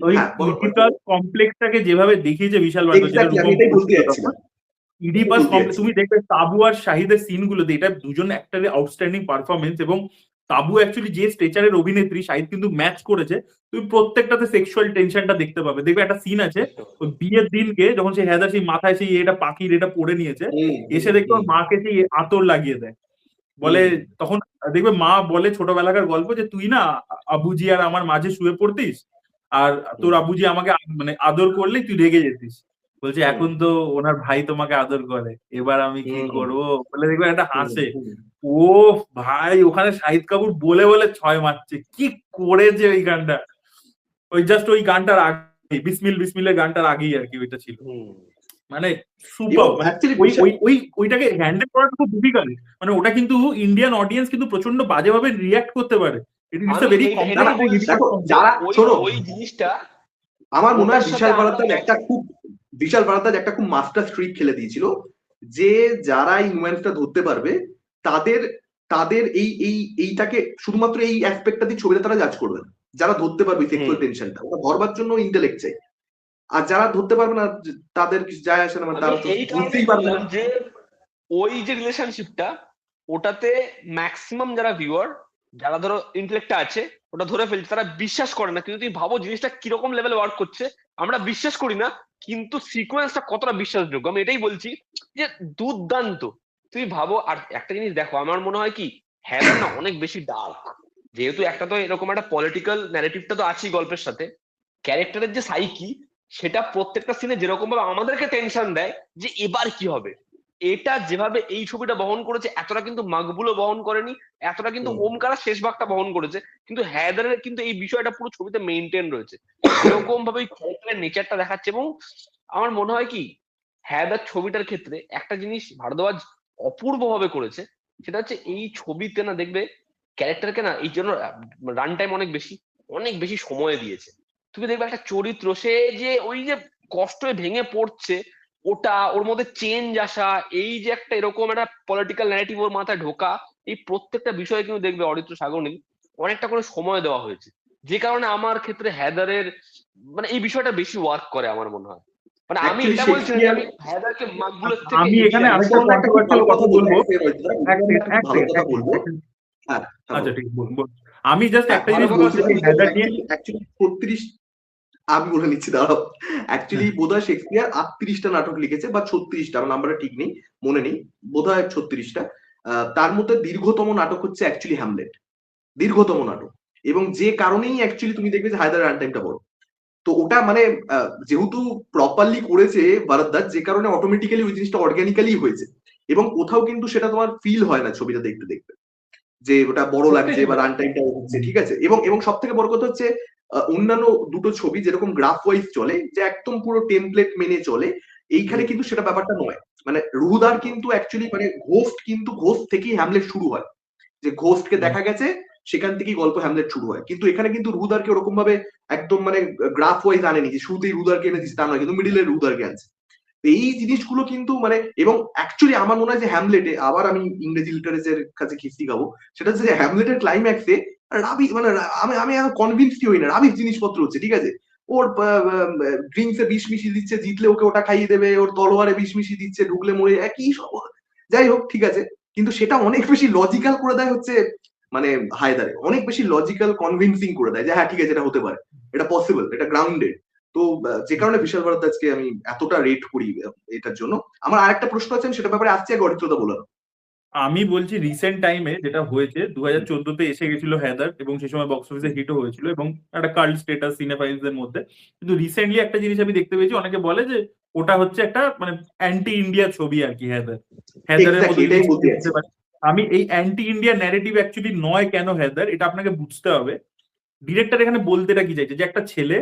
ওই হ্যাঁ বলো। ইডিপাস কমপ্লেক্সটাকে যেভাবে দেখিয়েছে বিশাল ভারদ্বাজ, যেটা এক্স্যাক্টলি, আমি রূপম এটাই বলতে বলছিল তখন, যাচ্ছিলাম। এটাই ইডিপাস বলতে কমপ্লেক্স, তুমি যাচ্ছিলাম। দেখবে তাবু আর শাহিদের সিনগুলোতে এটা দুজন অ্যাক্টরের আউটস্ট্যান্ডিং পারফরমেন্স। এবং তাবু অ্যাকচুয়ালি যে স্ট্রেচারের অভিনেত্রী, শাহিদ কিন্তু ম্যাচ করেছে। তুমি প্রত্যেকটাতে সেক্সুয়াল টেনশনটা দেখতে পাবে। দেখবে একটা সিন আছে ওই বিয়ের দিনকে, যখন সেই হেদার সেই মাথায় সেই এটা পাখির এটা পরে নিয়েছে, হুম হুম এসে দেখবে হুম ওর মাকে সেই আতর লাগিয়ে দেয়। বলে, হুম তখন দেখবে মা বলে ছোটবেলাকার গল্প যে তুই না আবুজি আর আমার মাঝে শুয়ে পড়তিস, আর তোর হুম আবুজি আমাকে মানে আদর করলেই তুই রেগে যেতিস। বলছে হুম এখন তো ওনার ভাই তোমাকে আদর করে, এবার আমি কি হুম করবো বলে, দেখবে একটা হুম হাসে। হুম ও ভাই, ওখানে শাহিদ কাপুর বলে বলে ছয় মারছে, কি করেছে ওই গানটা। ওই জাস্ট ওই গানটার আগে, বিসমিল বিসমিলের গানটার আগেই আর কি ওইটা ছিল। হুম। মানে এবং সুপার, মানে অ্যাকচুয়ালি ওই ওই ওই ওইটাকে হ্যান্ডেল করাটা খুব ডিফিকাল্ট। মানে ওটা কিন্তু ইন্ডিয়ান অডিয়েন্স কিন্তু প্রচন্ড বাজেভাবে রিয়াক্ট করতে পারে। ইটস আ আমি ভেরি এটাই কমপ্লেক্স, বলছি দেখো যে যারা ওই শোনো, ওই জিনিসটা আমার মনে ওটার হয় সাথে আমার বিশাল ভারদ্বাজ একটা খুব মাস্টার স্ট্রিক খেলে দিয়েছিল, যে যারা এই নুয়েন্সটা ধরতে পারবে তাদের তাদের এইটাকে শুধুমাত্র এই অ্যাসপেক্টটা দিয়ে ছবিটা তারা জাজ করবে না। যারা ধরতে পারবে হুম। সেক্সুয়াল টেনশনটা, ওটা ধরবার জন্য ইন্টেলেক্ট চাই। আর যারা ধরতে পারবে না, তাদের কিছু যায় আসে না, মানে আমি তারা তো এই কারণেই বুঝতেই পারবে বললাম না। যে ওই যে রিলেশনশিপটা, ওটাতে ম্যাক্সিমাম যারা ভিউয়ার, যারা ধরো ইন্টেলেক্টটা আছে, ওটা ধরে ফেলছে, তারা বিশ্বাস করে না। কিন্তু তুমি ভাবো জিনিসটা কিরকম লেভেলে ওয়ার্ক করছে। আমরা বিশ্বাস করি না, কিন্তু সিকোয়েন্সটা কতটা বিশ্বাসযোগ্য আমি এটাই বলছি যে দুর্দান্ত। তুমি ভাবো, আর একটা জিনিস দেখো, আমার মনে হয় কি, হ্যাদার না অনেক বেশি ডার্ক, যেহেতু একটা তো এরকম একটা পলিটিক্যাল ন্যারেটিভটা তো আছেই গল্পের সাথে। ক্যারেক্টারের যে সাইকি, সেটা প্রত্যেকটা সিনে যেরকম ভাবে আমাদেরকে টেনশন দেয় যে এবার কি হবে, এটা যেভাবে এই ছবিটা বহন করেছে, এতটা কিন্তু মাকবুলও বহন করেনি, এতটা কিন্তু হুম ওমকারা শেষ ভাগটা বহন করেছে। কিন্তু হ্যাদারের কিন্তু এই বিষয়টা পুরো ছবিতে মেনটেন রয়েছে, যেরকম ভাবে ক্যারেক্টারের নেচারটা দেখাচ্ছে। এবং আমার মনে হয় কি, হ্যাদার ছবিটার ক্ষেত্রে একটা জিনিস ভারদ্বাজ অপূর্ব ভাবে করেছে, সেটা হচ্ছে এই ছবিতে না দেখবে ক্যারেক্টারকে না এই জন্য রান টাইম অনেক বেশি সময় দিয়েছে। তুমি দেখবে একটা চরিত্র, সে যে ওই যে কষ্টে ভেঙে পড়ছে, ওটা ওর মধ্যে চেঞ্জ আসা, এই যে একটা এরকম একটা পলিটিক্যাল ন্যারেটিভ ওর মাথায় ঢোকা, এই প্রত্যেকটা বিষয়ে কিন্তু দেখবে অরিত্র সাগরনীল অনেকটা করে সময় দেওয়া হয়েছে। যে কারণে আমার ক্ষেত্রে হ্যাদারের মানে এই বিষয়টা বেশি ওয়ার্ক করে আমার মনে হয়। মানে আমি অ্যাকচুয়ালি এটা বলছি না যে শেক্সপিয়ার, আমি হায়দারকে মার্কগুলোর থেকে আমি এগিয়ে এখানে আনি। আরেকটা উৎপন্ন একটা খুব কন্ট্রোভার্সিয়াল ভালো কথা কথা বললো, বলবো। এক সেকেন্ড এক সেকেন্ড, একটা খুব ভালো কথা বললো। হ্যাঁ হ্যাঁ আচ্ছা বলো। ঠিক বল। আমি জাস্ট হ্যাঁ একটা ভালো জিনিস কথা বলতে সেটা চাই আমি বলবো। হ্যাদার নিয়ে। অ্যাকচুয়ালি 36, আমি বলে নিচ্ছি দাঁড়াও। অ্যাকচুয়ালি বোধহয় শেক্সপিয়ার 38টা নাটক লিখেছে বা 36টা, আমার নাম্বারটা ঠিক নেই, মনে নেই, বোধহয় 36টা। তার মধ্যে দীর্ঘতম নাটক হচ্ছে অ্যাকচুয়ালি হ্যামলেট, দীর্ঘতম নাটক। এবং যে কারণেই অ্যাকচুয়ালি তুমি দেখবে যে হায়দার রান টাইমটা বড়। তো ওটা মানে যেহেতু প্রপারলি করেছে ভরদ্বাজ, যে কারণে অটোমেটিক্যালি ওই জিনিসটা অর্গানিক্যালি হয়েছে। এবং কোথাও কিন্তু সেটা তোমার ফিল হয় না ছবিটা দেখতে দেখতে যে ওটা বড় সত্যি লাগছে বা সত্যি। রান টাইমটা হচ্ছে, ঠিক আছে। এবং সব থেকে বড় কথা হচ্ছে অন্যান্য দুটো ছবি যেরকম গ্রাফ ওয়াইজ চলে, যে একদম পুরো টেমপ্লেট মেনে চলে, এইখানে কিন্তু সেটা ব্যাপারটা নয়। মানে রুহুদার কিন্তু অ্যাকচুয়ালি মানে ঘোস্ট, কিন্তু ঘোস্ট থেকেই হ্যামলেট শুরু হয়, যে ঘোস্টকে দেখা গেছে সেখান থেকেই গল্প হ্যামলেট শুরু হয়। কিন্তু এখানে কিন্তু রুহুদারকে ওরকম ভাবে একদম মানে গ্রাফ ওয়াইজ আনেনি যে শুরুতেই রুহুদারকে এনে দিচ্ছে তা নয়, কিন্তু মিডিলে রুহুদারকে আনছে। তো এই জিনিসগুলো কিন্তু মানে, এবং অ্যাকচুয়ালি আমার মনে হয় যে হ্যামলেটে, আবার আমি ইংরেজি লিটারেচারের কাছে খিস্তি খাবো, সেটা হচ্ছে যে হ্যামলেটের ক্লাইম্যাক্সে রাবি মানে আমি আমি কনভিন্সই হই না, রাবিশ জিনিসপত্র হচ্ছে, ঠিক আছে। ওর ড্রিঙ্কসে বিষ মিশিয়ে দিচ্ছে, জিতলে ওকে ওটা খাইয়ে দেবে, ওর তলোয়ারে বিষ মিশিয়ে দিচ্ছে, ঢুকলে মরে একই সব। যাই হোক ঠিক আছে, কিন্তু সেটা অনেক বেশি লজিক্যাল করে দেয় হচ্ছে মানে হায়দারে, অনেক বেশি লজিক্যাল কনভিন্সিং করে দেয় যে হ্যাঁ ঠিক আছে এটা হতে পারে, এটা পসিবল, এটা গ্রাউন্ডেড। তো যে কারণে বিশাল ভারদ্বাজকে আমি এতটা রেট করি এটার জন্য। আমার আরেকটা প্রশ্ন আছে, আমি সেটা ব্যাপারে আসছি, আগে অরিত্রতা বলো। আমি বলছি রিসেন্ট টাইমে যেটা হয়েছে 2014-তে এসে গেছিল হ্যাদার, এবং সেই সময় বক্স অফিসে হিটও হয়েছিল এবং একটা কাল্ট স্টেটাস সিনেফাইলসদের মধ্যে। কিন্তু রিসেন্টলি একটা জিনিস আমি দেখতে পেয়েছি, অনেকে বলে যে ওটা হচ্ছে একটা মানে অ্যান্টি ইন্ডিয়া ছবি আর কি হ্যাদার। হ্যাদারের মতো এক্স্যাক্টলি যদি এটাই বলতে ছবি যাচ্ছি। হতে পারে। আমি এই অ্যান্টি ইন্ডিয়া ন্যারেটিভ অ্যাকচুয়ালি নয় কেন হ্যাদার, এটা আপনাকে বুঝতে হবে। ডিরেক্টর এখানে বলতেটা কি চাইছে, যে একটা ছেলে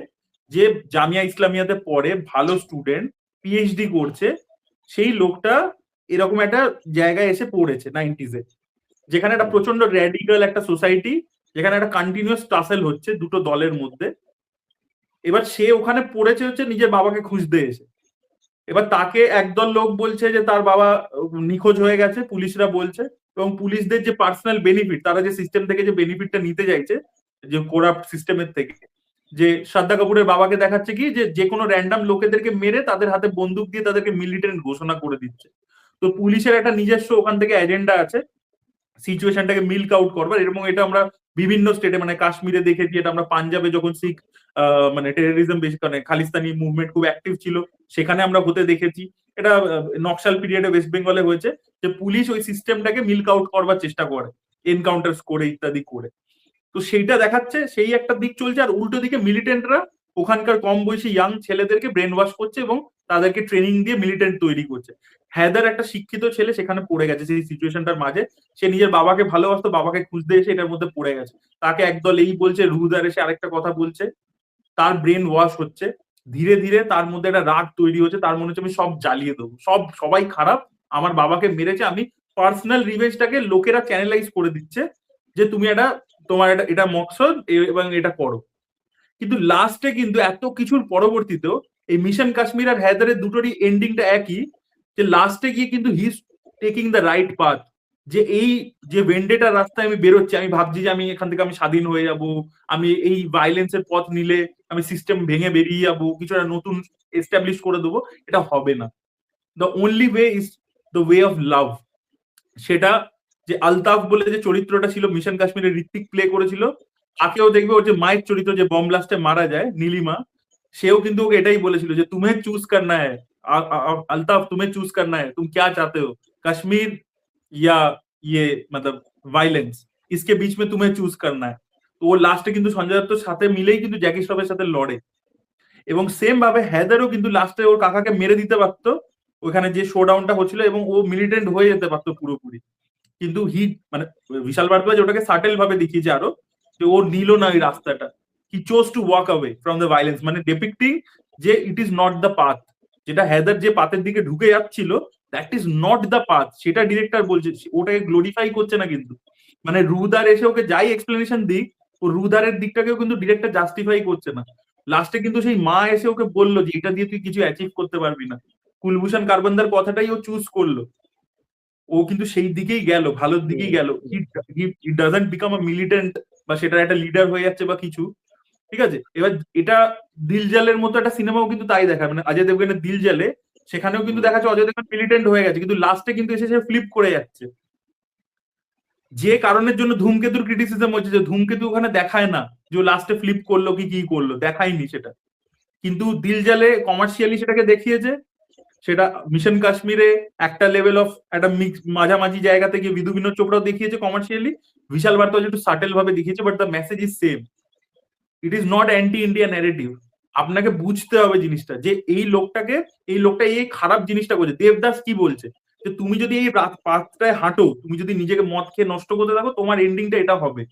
যে জামিয়া ইসলামিয়াতে পড়ে, ভালো স্টুডেন্ট, পিএইচডি করছে, সেই লোকটা এরকম একটা জায়গায় এসে পড়েছে 90s-এ, যেখানে একটা প্রচন্ড র্যাডিক্যাল একটা সোসাইটি, যেখানে একটা কন্টিনিউয়াস টাসেল হচ্ছে দুটো দলের মধ্যে। এবার সে ওখানে পড়েছে হচ্ছে নিজের বাবাকে খুঁজতে এসে। এবার তাকে একদল লোক বলছে যে তার বাবা নিখোঁজ হয়ে গেছে, পুলিশরা বলছে। এবং পুলিশদের যে পার্সোনাল বেনিফিট, তারা যে সিস্টেম থেকে যে বেনিফিটটা নিতে চাইছে, যে করাপ্ট সিস্টেমের থেকে, যে শ্রদ্ধা কাপুরের বাবাকে দেখাচ্ছে কি যে যে কোনো র্যান্ডম লোকেদেরকে মেরে তাদের হাতে বন্দুক দিয়ে তাদেরকে মিলিটেন্ট ঘোষণা করে দিচ্ছে। তো পুলিশের একটা নিজস্ব ওখান থেকে এজেন্ডা আছে সিচুয়েশনটাকে মিল্ক আউট করবার। এবং এটা আমরা বিভিন্ন স্টেটে, মানে কাশ্মীরে দেখেছি, এটা আমরা পাঞ্জাবে যখন শিখ মানে টেরোরিজম বেশি, মানে খালিস্তানি মুভমেন্ট খুব অ্যাক্টিভ ছিল, সেখানে আমরা হতে দেখেছি। এটা নকশাল পিরিয়ডে ওয়েস্ট বেঙ্গলে হয়েছে, যে পুলিশ ওই সিস্টেমটাকে মিল্ক আউট করবার চেষ্টা করে, এনকাউন্টার করে ইত্যাদি করে। তো সেইটা দেখাচ্ছে, সেই একটা দিক চলছে। আর উল্টো দিকে মিলিটেন্টরা ওখানকার কম বয়সী ইয়াং ছেলেদেরকে ব্রেন ওয়াশ করছে এবং তাদেরকে ট্রেনিং দিয়ে মিলিটেন্ট তৈরি করছে। হ্যাদার একটা শিক্ষিত ছেলে সেখানে পড়ে গেছে সেই সিচুয়েশনটার মাঝে। সে নিজের বাবাকে ভালোবাসতো, বাবাকে খুঁজতে এসে এটার মধ্যে পড়ে গেছে। তাকে একদল এই বলছে, রুহুদার এসে আরেকটা কথা বলছে, তার ব্রেন ওয়াশ হচ্ছে। ধীরে ধীরে তার মধ্যে একটা রাগ তৈরি হচ্ছে, তার মনে হচ্ছে আমি সব জ্বালিয়ে দেবো, সবাই খারাপ, আমার বাবাকে মেরেছে। আমি পার্সোনাল রিভেঞ্জটাকে লোকেরা চ্যানেলাইজ করে দিচ্ছে, যে তুমি একটা, তোমার এটা মকসদ এবং এটা করো। কিন্তু লাস্টে কিন্তু এত কিছুর পরবর্তীতেও এই মিশন কাশ্মীর আর হায়দারের দুটোরই এন্ডিংটা একই, যে লাস্টে গিয়ে কিন্তু he is taking the right path. যে এই যে ভেন্ডেটার রাস্তায় আমি বেরোচ্ছি, আমি ভাবছি যে আমি এখান থেকে আমি স্বাধীন হয়ে যাব, আমি এই ভাইলেন্সের পথ নিলে আমি সিস্টেম ভেঙে বেরিয়ে যাবো, কিছু একটা নতুন এস্টাবলিশ করে দেবো, এটা হবে না। The only way is the way of love. সেটা যে আলতাফ বলে যে চরিত্রটা ছিল মিশন কাশ্মীরে, ঋত্বিক প্লে করেছিল, তাকেও দেখবে ওর যে মায়ের চরিত্র যে বম ব্লাস্টে মারা যায়, নীলিমা, সেও কিন্তু ওকে এটাই বলেছিল যে তুমি চুজ করনা হ্যায় अल्ताफ, तुम्हें चूज करना है, तुम क्या चाहते हो, कश्मीर या ये मतलब वायलेंस, इसके बीच में तुम्हें चूज करना है। তো ও লাস্টে কিন্তু সঞ্জয় দত্তর সাথে মিলেই কিন্তু জ্যাকি শ্রফের সাথে লড়ে। এবং সেম ভাবে হ্যাদারও কিন্তু লাস্টে ওর কাকাকে মেরে দিতে পারতো ওখানে যে শোডাউনটা হচ্ছিল, এবং ও মিলিটেন্ট হয়ে যেতে পারতো পুরোপুরি। কিন্তু মানে বিশাল ভারদ্বাজ ওটাকে সাটেল ভাবে দেখিয়েছে আরো, যে ও নিল না ওই রাস্তাটা। হি choose to walk away from the violence, মানে ডেপিক্টিং যে it is not the path. যেটা হেদার যে পাথের দিকে ঢুকে যাচ্ছিল, that is not the path, সেটা ডিরেক্টর বলছে, ওটাকে গ্লোরিফাই করছে না কিন্তু। মানে রুদার এসে ওকে যাই এক্সপ্লেনেশন দিক, ও রুদারের দিকটাকেও কিন্তু ডিরেক্টর জাস্টিফাই করছে না। লাস্টে কিন্তু সেই মা এসে ওকে বললো যে এটা দিয়ে তুই কিছু অ্যাচিভ করতে পারবি না। কুলভূষণ কার্বন্দার কথাটাই ও চুজ করলো। ও কিন্তু সেই দিকেই গেল, ভালোর দিকেই গেল। He doesn't become a militant বা সেটার একটা লিডার হয়ে যাচ্ছে বা কিছু। ঠিক আছে? এবার এটা দিল জালের মতো একটা সিনেমাও কিন্তু তাই দেখায়, মানে অজয় দেবগনের দিল জালে সেখানেও কিন্তু দেখাচ্ছে অজয় দেবগন মিলিটেন্ট হয়ে গেছে, কিন্তু লাস্টে কিন্তু এসে সে ফ্লিপ করে যাচ্ছে। যে কারণের জন্য ধূমকেতুর ক্রিটিসিজম হচ্ছে, যে ধূমকেতু ওখানে দেখায় না যে লাস্টে ফ্লিপ করলো কি করলো, দেখায়নি সেটা, কিন্তু দিল জালে কমার্শিয়ালি সেটাকে দেখিয়েছে। সেটা মিশন কাশ্মীরে একটা লেভেল অফ একটা মিক্স মাঝামাঝি জায়গা থেকে বিধু বিনোদ চোপড়াও দেখিয়েছে কমার্শিয়ালি, বিশাল ভারদ্বাজ একটু সাটেল ভাবে দেখিয়েছে, but the message is same. It is not anti India narrative. আপনাকে বুঝতে হবে জিনিসটা, যে এই লোকটা এই খারাপ জিনিসটা করছে। দেবদাস কি বলছে, যে তুমি যদি এই পাত্রায় হাঁটো, তুমি যদি নিজেকে মদ খেয়ে নষ্ট করতে থাকো, তোমার এন্ডিংটা এটা হবে।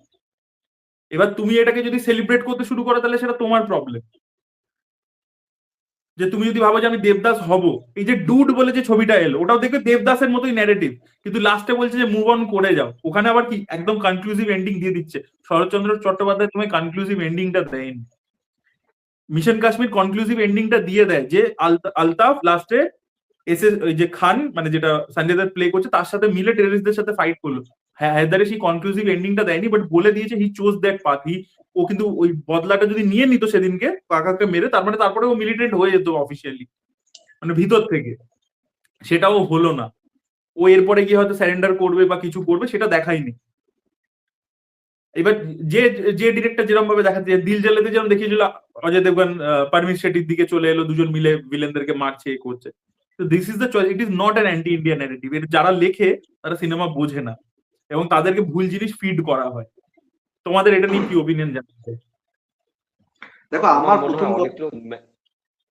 এবার তুমি এটাকে যদি সেলিব্রেট করতে শুরু করো, তাহলে সেটা তোমার প্রবলেম। যে তুমি যদি ভাবো যে আমি দেবদাস হব, এই যে ডুড বলে যে ছবিটা এলো, ওটাও দেখবে দেবদাসের মতোই ন্যারেটিভ, কিন্তু লাস্টে বলছে যে মুভ অন করে যাও। ওখানে আবার কি একদম কনক্লুসিভ এন্ডিং দিয়ে দিচ্ছে। শরৎচন্দ্র চট্টোপাধ্যায় তুমি কনক্লুসিভ এন্ডিংটা দেয়নি। মিশন কাশ্মীর কনক্লুসিভ এন্ডিংটা দিয়ে দেয়, যে আলতাফ লাস্টে এসে ওই যে খান, মানে যেটা সঞ্জয় দত্ত প্লে করছে, তার সাথে মিলে টেররিস্টদের সাথে ফাইট করলো। হ্যাঁ, হায়দারে সেই কনক্লুসিভ এন্ডিংটা দেয়নি, বাট বলে দিয়েছে হি চোজ দ্যাট পাথ। ও কিন্তু ওই বদলাটা যদি নিয়ে নিত সেদিনকে কাকাকে মেরে, তার মানে তারপরে ও মিলিটেন্ট হয়ে যেত অফিসিয়ালি, মানে ভিতর থেকে। সেটাও হলো না। ও এরপরে গিয়ে হয়তো স্যারেন্ডার করবে বা কিছু করবে, সেটা দেখায়নি। এবার যে যে ডিরেক্টর যেরকম ভাবে দেখাচ্ছে, দিল জ্বালাতে যেরকম দেখিয়েছিল অজয় দেবগন পারমিন শেট্টির দিকে চলে এলো, দুজন মিলে ভিলেনদেরকে মারছে, এ করছে। তো this is the choice, it is not an anti Indian narrative. এর যারা লেখে তারা সিনেমা বোঝে না, এবং তাদেরকে ভুল জিনিস ফিড করা হয়। তোমাদের এটা নিয়ে কি ওপিনিয়ন জানতে চাই? দেখো, আমার আমার মনে প্রথম হয়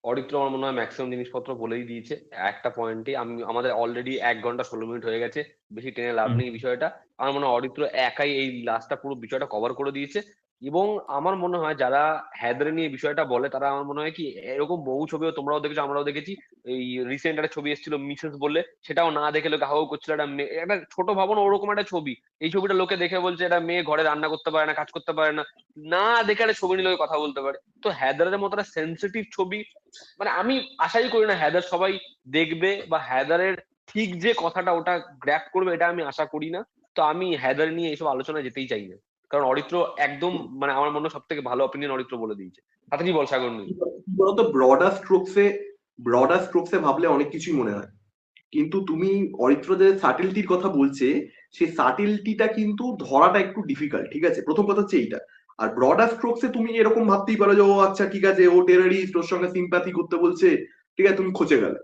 অরিত্র আমার মনে হয় ম্যাক্সিমাম জিনিসপত্র বলেই দিয়েছে। একটা পয়েন্টে আমাদের অলরেডি 1 ঘন্টা 16 মিনিট হয়ে গেছে, বেশি টেনে লাভ নেই বিষয়টা। আমার মনে হয় অরিত্র একাই এই লাস্টটা পুরো বিষয়টা কভার করে দিয়েছে। এবং আমার মনে হয় যারা হ্যাদরে নিয়ে বিষয়টা বলে, তারা আমার মনে হয় কি, এরকম বহু ছবিও তোমরাও দেখেছো, আমরাও দেখেছি। এই রিসেন্ট একটা ছবি এসেছিল মিসেস বলে, সেটাও না দেখে লোকে হাউ করছিল। একটা ছোট ভাবন ওরকম একটা ছবি, এই ছবিটা লোকে দেখে বলছে এটা মেয়ে ঘরে রান্না করতে পারে না, কাজ করতে পারে না, না দেখে একটা ছবি নিয়ে লোকে কথা বলতে পারে। তো হ্যাদারের মতো একটা সেন্সিটিভ ছবি, মানে আমি আশাই করি না হ্যাদার সবাই দেখবে, বা হ্যাদারের ঠিক যে কথাটা ওটা গ্র্যাপ করবে, এটা আমি আশা করি না। তো আমি হ্যাদার নিয়ে এইসব আলোচনায় যেতেই চাই না, কারণ অরিত্র একদম, মানে আমার মনে হয় সব থেকে ভালো অপিনিয়ন অরিত্র বলে দিয়েছে। তাড়াতাড়ি বল সাগর নীল। বলতো, ব্রডার স্ট্রোকসে ভাবলে অনেক কিছুই মনে হয়, কিন্তু তুমি অরিত্র যে সাটিলটির কথা বলছে, সেই সাটিলটিটা কিন্তু ধরাটা একটু ডিফিকাল্ট। ঠিক আছে, প্রথম কথা হচ্ছে এইটা। আর ব্রডার স্ট্রোকসে তুমি এরকম ভাবতেই পারো যে ও আচ্ছা ঠিক আছে, ও টেররিস্ট, ওর সঙ্গে সিম্প্যাথি করতে বলছে, ঠিক আছে, তুমি খচে গেলে।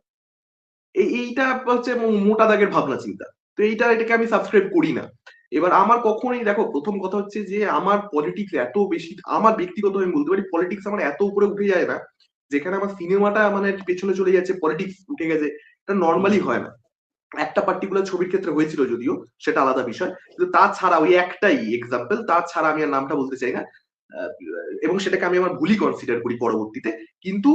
এইটা হচ্ছে মোটা দাগের ভাবনা চিন্তা। তো এটাকে আমি সাবস্ক্রাইব করি না। এবার আমার কখনোই, দেখো, প্রথম কথা হচ্ছে যে আমার পলিটিক্স এত বেশি, আমার ব্যক্তিগত আমি বলতে পারি পলিটিক্স আমার এত উপরে উঠে যায় না, যেখানে আমার সিনেমাটা মানে পেছনে চলে যাচ্ছে, পলিটিক্স উঠে গেছে। এটা নর্মালি হয় না। একটা পার্টিকুলার ছবির ক্ষেত্রে হয়েছিল যদিও, সেটা আলাদা বিষয়, কিন্তু তাছাড়া ওই একটাই এক্সাম্পল, তাছাড়া আমি আর নামটা বলতে চাই না। আহ, এবং সেটাকে আমি আমার ভুলই কনসিডার করি পরবর্তীতে। কিন্তু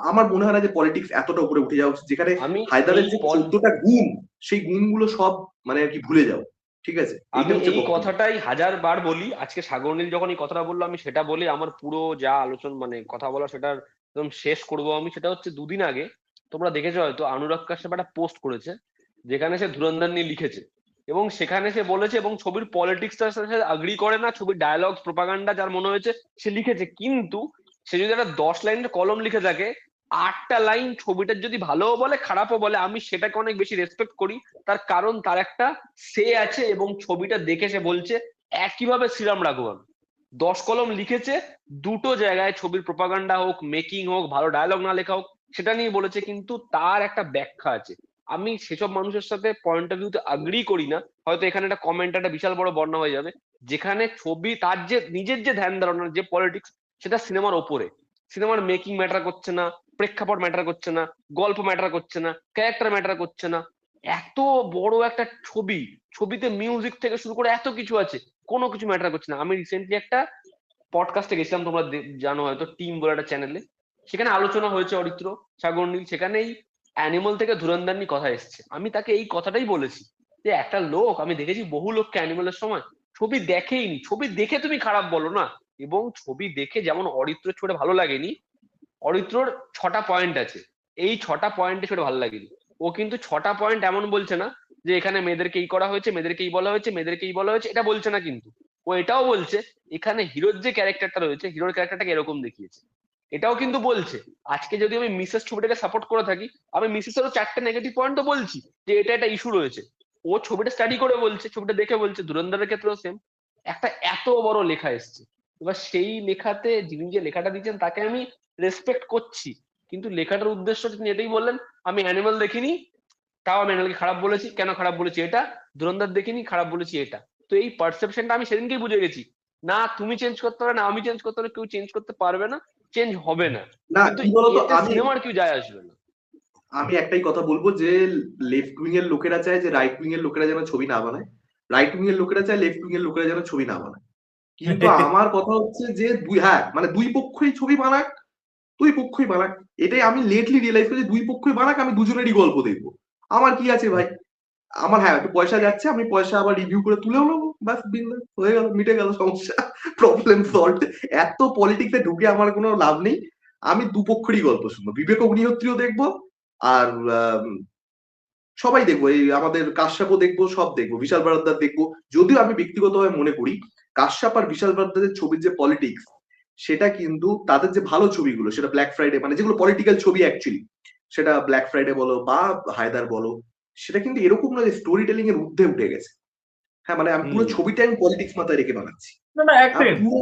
আমার মনে হয় না যে পলিটিক্স এতটা উপরে উঠে যাওয়া উচিত, যেখানে আমি হায়দারের এই যে 14টা গুণ, সেই গুণগুলো সব মানে আর কি ভুলে যাও। ঠিক আছে, এইটা আমি হচ্ছে এই বক্তব্য। কথাটাই 1000 বার বলি। আজকে সাগর নীল যখন এই কথাটা বললো, আমি সেটা বলি আমার পুরো যা আলোচনা, মানে কথা বলা, সেটার একদম শেষ করব আমি। সেটা হচ্ছে, দুদিন আগে তোমরা দেখেছো হয়তো, অনুরাগ কাশ্যপ একটা পোস্ট করেছে, যেখানে সে ধুরন্ধর নিয়ে লিখেছে, এবং সেখানে সে বলেছে, এবং ছবির পলিটিক্সটার সাথে আগ্রি করে না, ছবির ডায়ালগ প্রোপাগান্ডা যার মনে হয়েছে সে লিখেছে, কিন্তু সে যদি একটা 10 লাইনের কলম লিখে থাকে, 8টা লাইন ছবিটার যদি ভালোও বলে খারাপও বলে, আমি সেটাকে অনেক বেশি রেসপেক্ট করি। তার কারণ তার একটা সে আছে, এবং ছবিটা দেখে সে বলছে। একইভাবে শ্রীরাম রাঘবন 10 কলম লিখেছে, দুটো জায়গায় ছবির প্রোপাগান্ডা হোক, মেকিং হোক, ভালো ডায়লগ না লেখা হোক, সেটা নিয়ে বলেছে, কিন্তু তার একটা ব্যাখ্যা আছে। আমি সেসব মানুষের সাথে পয়েন্ট অফ ভিউতে আগ্রি করি না। হয়তো এখানে একটা কমেন্ট, একটা বিশাল বড় বর্ণনা হয়ে যাবে, যেখানে ছবি তার যে নিজের যে ধ্যান ধারণা, যে পলিটিক্স, সেটা সিনেমার ওপরে। সিনেমার মেকিং ম্যাটার করছে না, প্রেক্ষাপট ম্যাটার করছে না, গল্প ম্যাটার করছে না, ক্যারেক্টার ম্যাটার করছে না। এত বড় একটা ছবি, ছবিতে মিউজিক থেকে শুরু করে এত কিছু আছে, কোনো কিছু ম্যাটার করছে না। আমি রিসেন্টলি একটা পডকাস্টে গেছিলাম, তোমরা জানো হয়তো, টিম বলে একটা চ্যানেলে। সেখানে আলোচনা হয়েছে অরিত্র, সাগর নীল, সেখানে এই অ্যানিমাল থেকে ধুরন্ধর নিয়ে কথা এসছে। আমি তাকে এই কথাটাই বলেছি, যে একটা লোক, আমি দেখেছি বহু লোককে অ্যানিমালের সময় ছবি দেখেইনি, ছবি দেখে তুমি খারাপ বলো না। এবং ছবি দেখে যেমন অরিত্র ছোটে ভালো লাগেনি, অরিত্রর 6টা পয়েন্ট আছে, এই 6টা পয়েন্টে ছোট ভালো লাগেনি। ও কিন্তু 6টা পয়েন্ট এমন বলছে না যে এখানে মেয়েদেরকে এই করা হয়েছে, মেয়েদেরকে এই বলা হয়েছে, মেয়েদেরকে এই বলা হয়েছে, এটা বলছে না কিন্তু। ও এটাও বলছে এখানে হিরোর যে ক্যারেক্টারটা রয়েছে, হিরোর ক্যারেক্টারটাকে এরকম দেখিয়েছে। এটাও কিন্তু বলছে আজকে যদি আমি মিসেস ছবিটাকে সাপোর্ট করে থাকি, আমি মিসেসেরও 4টে নেগেটিভ পয়েন্ট তো বলছি যে এটা একটা ইস্যু রয়েছে। ও ছবিটা স্টাডি করে বলছে, ছবিটা দেখে বলছে। ধুরন্ধরের ক্ষেত্রেও সেম, একটা এত বড় লেখা এসছে। এবার সেই লেখাতে যিনি যে লেখাটা দিচ্ছেন তাকে আমি রেসপেক্ট করছি, কিন্তু লেখাটার উদ্দেশ্য তিনি এটাই বললেন আমি অ্যানিমাল দেখিনি, তাও আমি অ্যানিমালকে খারাপ বলেছি। কেন খারাপ বলেছি? এটা। ধুরন্ধর দেখিনি, খারাপ বলেছি এটা। তো এই পারসেপশনটা আমি সেদিনকেই বুঝে গেছি। না তুমি চেঞ্জ করতে পারবে, না আমি চেঞ্জ করতে পারবে, কেউ চেঞ্জ করতে পারবে না, চেঞ্জ হবে না। না কিন্তু কি বলতো, এতে আমি সিনেমার কেউ যায় আসবে না। আমি একটাই কথা বলবো যে লেফট উইং এর লোকেরা চায় যে রাইট উইং এর লোকেরা যেন ছবি না বানায়, রাইট উইং এর লোকেরা চায় লেফট উইং এর লোকেরা যেন ছবি না বানায়। কিন্তু আমার কথা হচ্ছে যে মানে দুই পক্ষই ছবি বানাক, দুই পক্ষই বানাক। এটাই আমি লেটলি রিয়েলাইজ করেছি, দুই পক্ষই বানাক, আমি দুজনেরই গল্প দেখবো। আমার কি আছে ভাই, আমার হ্যাঁ একটু পয়সা যাচ্ছে, আমি পয়সা আবার রিভিউ করে তুলেও নেবো, ব্যাস বিন্দাস হয়ে গেল, মিটে গেল সমস্যা, প্রবলেম সলভ। এত পলিটিক্সে ঢুকে আমার কোনো লাভ নেই। আমি দুপক্ষেরই গল্প শুনবো, বিবেক অগ্নিহোত্রীও দেখবো, আর সবাই দেখবো, এই আমাদের কাশ্যপও দেখবো, সব দেখবো, বিশাল বারাদ্দার দেখবো। যদিও আমি ব্যক্তিগতভাবে মনে করি কাশ্যপ আর বিশাল বারাদ্দারের ছবির যে পলিটিক্স, সেটা কিন্তু তাদের যে ভালো ছবিগুলো, সেটা ব্ল্যাক ফ্রাইডে, মানে যেগুলো পলিটিক্যাল ছবি অ্যাকচুয়ালি, সেটা ব্ল্যাক ফ্রাইডে বলো বা হায়দার বলো, সেটা কিন্তু এরকম না যে স্টোরি টেলিং এর ঊর্ধ্বে উঠে গেছে। হ্যাঁ মানে আমি পুরো ছবিটা আমি পলিটিক্স মাথায় রেখে বানাচ্ছি। না না, এক সেকেন্ড, পুরো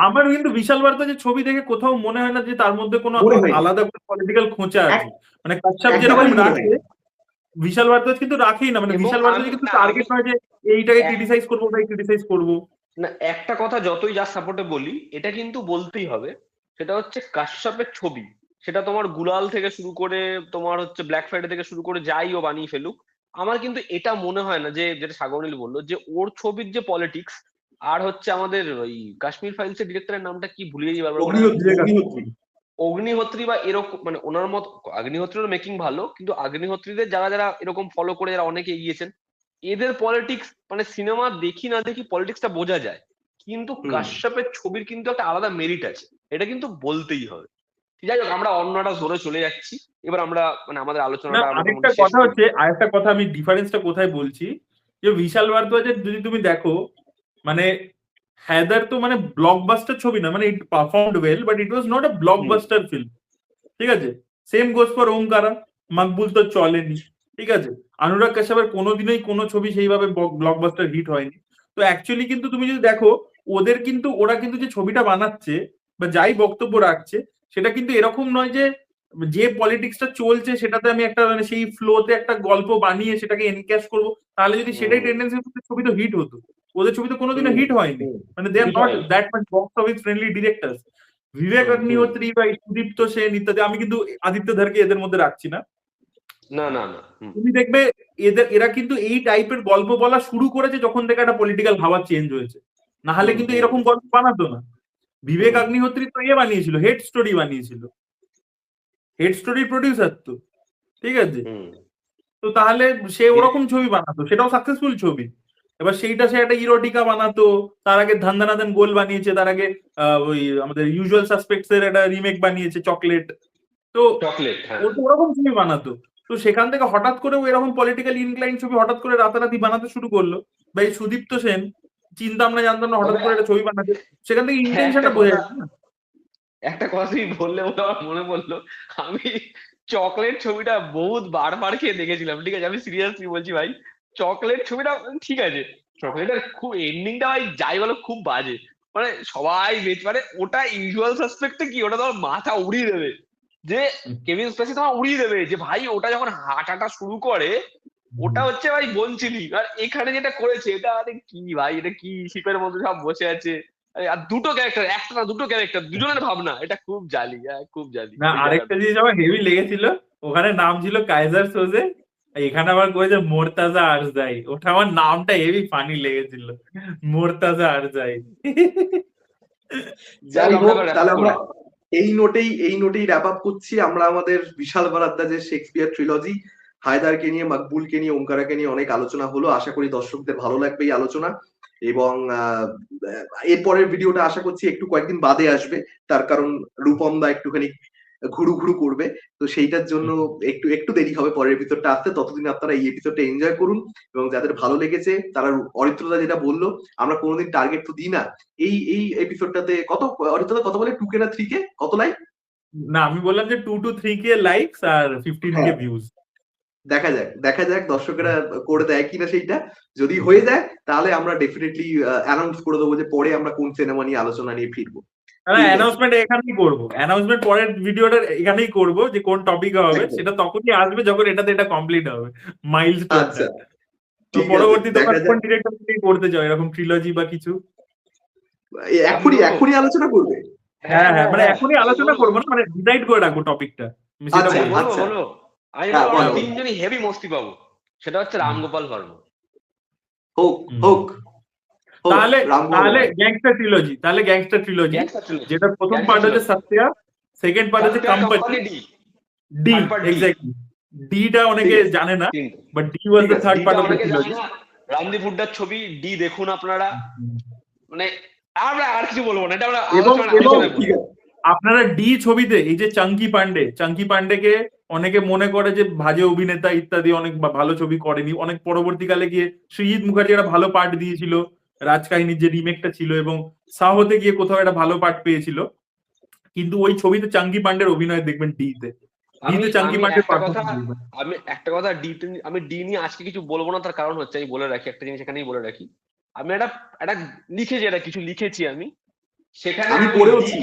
আমার কিন্তু বিশাল বার্তা যে ছবি দেখে কোথাও মনে হয় না যে তার মধ্যে কোনো মনে হয় আলাদা পলিটিক্যাল খোঁচা আছে। মানে কাশ্যপ যেরকম একেবারেই মনে হয় রাখে, বিশাল বার্তা কিন্তু রাখেই না। মানে এবং বিশাল বার্তা আমি কিন্তু না টার্গেট নয় যে এইটাকে এক- ক্রিটিসাইজ করবো, ওটাকে ক্রিটিসাইজ করবো। না, একটা কথা যতই যার সাপোর্টে বলি, এটা কিন্তু বলতেই হবে। সেটা হচ্ছে কাশ্যপের ছবি, সেটা তোমার গুলাল থেকে শুরু করে তোমার হচ্ছে ব্ল্যাক ফ্রাইডে থেকে শুরু করে যাই ও বানিয়ে ফেলুক, আমার কিন্তু এটা মনে হয় না যে, যেটা সাগরনীল বললো যে ওর ছবির যে পলিটিক্স আর হচ্ছে আমাদের ওই কাশ্মীর ফাইলস এর ডিরেক্টরের নামটা কি ভুলে যাই বারবার করে আমি। অগ্নিহোত্রী। অগ্নিহোত্রী বা এরকম, মানে ওনার মত অগ্নিহোত্রীর মেকিং ভালো, কিন্তু অগ্নিহোত্রীদের যারা যারা এরকম ফলো করে যারা অনেকে এগিয়েছেন, এদের পলিটিক্স মানে সিনেমা দেখি না দেখি পলিটিক্সটা বোঝা যায়। কিন্তু কাশ্যপের ছবির কিন্তু একটা আলাদা মেরিট আছে, এটা কিন্তু বলতেই হবে। যাই হোক, আমরা অন্য একটা জোরে চলে যাচ্ছি। এবার আমরা মানে আমাদের না, আলোচনাটা আরেকটা মোটামুটি শেষ কথা করি। হচ্ছে, আরেকটা কথা আমি ডিফারেন্সটা কোথায় বলছি, যে বিশাল ভারদ্বাজের যদি তুমি দেখো, মানে হ্যাদার তো মানে ব্লকবাস্টার ছবি না, মানে it performed well but it was not a blockbuster film. ঠিক আছে, same goes for Omkara. Maqbool তো চলেনি। ঠিক আছে, অনুরাগ কাশ্যপের কোনোদিনই কোনো ছবি সেইভাবে ব্লকবাস্টার হিট হয়নি। তো অ্যাকচুয়ালি কিন্তু তুমি যদি দেখো, ওদের কিন্তু ওরা কিন্তু যে ছবিটা বানাচ্ছে বা যাই বক্তব্য রাখছে, সেটা কিন্তু এরকম নয় যে যে পলিটিক্সটা চলছে সেটাতে আমি একটা মানে সেই ফ্লোতে একটা গল্প বানিয়ে সেটাকে এনক্যাশ করবো। তাহলে যদি সেটাই টেন্ডেন্সি হতো, ছবি তো হিট হতো। ওদের ছবি তো কোনোদিনও হিট হয়নি। মানে they are not that much box office friendly directors. Vivek Agnihotri বা সুদীপ্ত সেন ইত্যাদি, আমি কিন্তু আদিত্য ধারকে এদের মধ্যে রাখছি না। না না না, তুমি দেখবে এরা কিন্তু এই টাইপের গল্প বলা শুরু করেছে যখন থেকে একটা পলিটিক্যাল হাওয়া চেঞ্জ হয়েছে। না হলে কিন্তু এরকম গল্প বানাতো না। বিবেক অগ্নিহোত্রী তো বানিয়েছিল, হেড স্টোরি বানিয়েছিল, হেড স্টোরির প্রডিউসার তো। ঠিক আছে, তো তাহলে সে ওরকম ছবি বানাতো, সেটাও সাকসেসফুল ছবি। এবার সেইটা সে একটা ইরোটিকা বানাতো, তার আগে ধান্দানাদান গোল বানিয়েছে, তার আগে ওই আমাদের ইউজুয়াল সাসপেক্টস এর একটা রিমেক বানিয়েছে চকলেট। তো চকলেট, ও তো ওরকম ছবি বানাতো। তো সেখান থেকে হঠাৎ করে ও এরকম পলিটিক্যাল ইনক্লাইন ছবি হঠাৎ করে রাতারাতি বানাতে শুরু করলো। বা এই সুদীপ্ত সেন, চিন্তা আমরা জানতাম না, হঠাৎ তবে করে একটা ছবি বানাতে। সেখান থেকে একটা ইন্টেনশনটা বোঝা কথা, যাচ্ছে না। একটা কথা তুমি বললে বলে আমার মনে পড়লো, আমি চকলেট ছবিটা বহুত বারবার খেয়ে দেখেছিলাম। ঠিক আছে, আমি সিরিয়াসলি বলছি ভাই, চকলেট ছবিটা ঠিক আছে, চকলেটের খুব এন্ডিংটা ভাই যাই বলো খুব বাজে। মানে সবাই মানে ওটা ইউজুয়াল সাসপেক্টে কি, ওটা তোমার মাথা উড়িয়ে দেবে, যে কেভিন স্পেসি তোমার উড়িয়ে দেবে যে ভাই ওটা যখন হাঁটাটা শুরু করে, ওটা হচ্ছে ভাই বঞ্চিনি। আর এখানে যেটা করেছে এটা আরে কি ভাই, এটা কি শিপের মধ্যে সব বসে আছে, আর দুটো ক্যারেক্টার, একটা না দুটো ক্যারেক্টার, দুজনের ভাবনা, এটা খুব জালি, খুব জালি না, এই আরেকটা জায়গাটা। জিনিস আমার হেভি লেগেছিল, ওখানে নাম ছিল কাইজার সোজে, এখানে আবার করেছে মোর্তাজা আরজাই। ওটা আমার নামটা হেভি ফানি লেগেছিল, মোর্তাজা আরজাই। যাই যাই হোক, আমরা হোক, এবার wrap up তাহলে আমরা করি। এই নোটেই র্যাপ আপ করছি। আমরা আমাদের বিশাল বারাদ্দাজের শেক্সপিয়ার ট্রিলজি, হায়দারকে নিয়ে, মকবুলকে নিয়ে, ওমকারাকে নিয়ে অনেক আলোচনা হলো। আশা করি দর্শকদের ভালো লাগবে এই আলোচনা। এবং এরপরের ভিডিওটা আশা করছি একটু কয়েকদিন বাদে আসবে, তার কারণ রূপম দা একটুখানি ঘুরু ঘুরু করবে। তো সেইটার জন্য একটু একটু দেরি হবে পরের এপিসোডটা আসতে। ততদিন আপনারা এই এপিসোডটা এনজয় করুন এবং যাদের ভালো লেগেছে তারা, অরিত্রদা যেটা বললো, আমরা কোনোদিন টার্গেট তো দিই না। এই এপিসোডটাতে কত, অরিত্রদা কত বলে, 2K না 3K, কত লাইক? না, আমি বললাম যে 2 to 3K likes R 15K হ্যাঁ, ভিউজ। দেখা যাক দর্শকেরা করে দেয় কিনা সেইটা। যদি হয়ে যায় তাহলে আমরা ডেফিনেটলি অ্যানাউন্স করে দেবো যে পরে আমরা কোন সিনেমা নিয়ে আলোচনা নিয়ে ফিরবো। ঠিক আছে, অ্যানাউন্সমেন্ট এখানেই করবো, অ্যানাউন্সমেন্ট পরের ভিডিওটা এখানেই করবো যে কোন টপিক হবে, একদম। সেটা তখনই আসবে যখন এটাতে এটা কমপ্লিট হবে মাইলস্টোনটা। আচ্ছা, তো ঠিক আছে, পরবর্তী দেখা তোমরা কোন যাক। ডিরেক্টর করতে চাও এরকম ট্রিলজি বা কিছু? এখনই বলবো? এখনই আলোচনা করবে? হ্যাঁ হ্যাঁ, মানে এখনই আমি আলোচনা বলবো করবো না, মানে ডিসাইড করে রাখবো টপিকটা, আমি সেটা আচ্ছা, বলবো। আচ্ছা। বলবো আমি হ্যাঁ, বলবো, বলো, আমরা বলো। তিনজনই হেভি মস্তি পাবো। সেটা হচ্ছে রামগোপাল ভার্মা। হোক হুম। হোক হোক, তাহলে রামগোপাল তাহলে Varma. Gangster trilogy, gangster trilogy, যেটা প্রথম গ্যাংস্টার পার্ট হচ্ছে ট্রিলজি, সত্যা, সেকেন্ড পার্ট হচ্ছে Company, Company D, D, third part D, exactly. ডিটা অনেকে ঠিক আছে, জানে না, তিনটে। বাট ডি ওয়াজ ঠিক দ্য আছে, থার্ড ডিটা পার্ট অফ দ্য অনেকে জানে ট্রিলজি। না। রামদীপ হুড্ডার ছবি ডি দেখুন আপনারা। মানে আমরা আর কিছু বলবো না, এটা আমরা এবং আলোচনায় ঠিক বলবো। আছে। আপনারা ডি ছবিতে এই যে চাঙ্কি পান্ডেকে অনেকে মনে করে যে বাজে অভিনেতা ইত্যাদি, অনেক ভালো ছবি করেনি, অনেক পরবর্তীকালে গিয়ে সৃজিত মুখার্জি একটা ভালো পার্ট দিয়েছিল রাজকাহিনীর যে রিমেকটা ছিল, এবং সাহতে গিয়ে কোথাও একটা ভালো পার্ট পেয়েছিল, কিন্তু ওই ছবিতে চাঙ্কি পান্ডের অভিনয় দেখবেন ডিতে, আমি চাঙ্কি আমি পান্ডের একটা কথা পারফরমেন্স দেখবেন। আমি ডি নিয়ে আজকে কিছু বলবো না, তার কারণ হচ্ছে, আমি বলে রাখি একটা জিনিস, এখানেই বলে রাখি, আমি একটা লিখেছি, কিছু লিখেছি আমি সেখানে। আমি আমি পড়েওছি।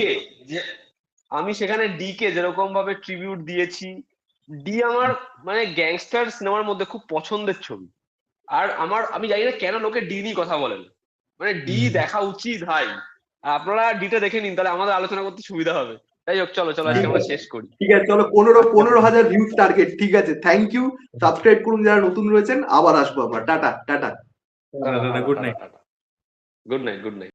আমি সেখানে ডি কে যেরকম ভাবে ট্রিবিউট দিয়েছি, ডি আমার মানে গ্যাংস্টার সিনেমার মধ্যে খুব পছন্দের ছবি। আর আমি জানি না কেন লোকে ডি নিয়ে কথা বলেন, মানে ডি দেখা উচিত ভাই। আর আপনারা ডিটা দেখে নিন, তাহলে আমাদের আলোচনা করতে সুবিধা হবে। যাই হোক, চলো আজকে ঠিক আমরা আছে, শেষ করি। ঠিক আছে, চলো 15,000 ভিউজ টার্গেট। ঠিক আছে, থ্যাংক ইউ। সাবস্ক্রাইব করুন যারা নতুন রয়েছেন। আবার আসবো আমরা। Tata tata. Good night. Good night, good night.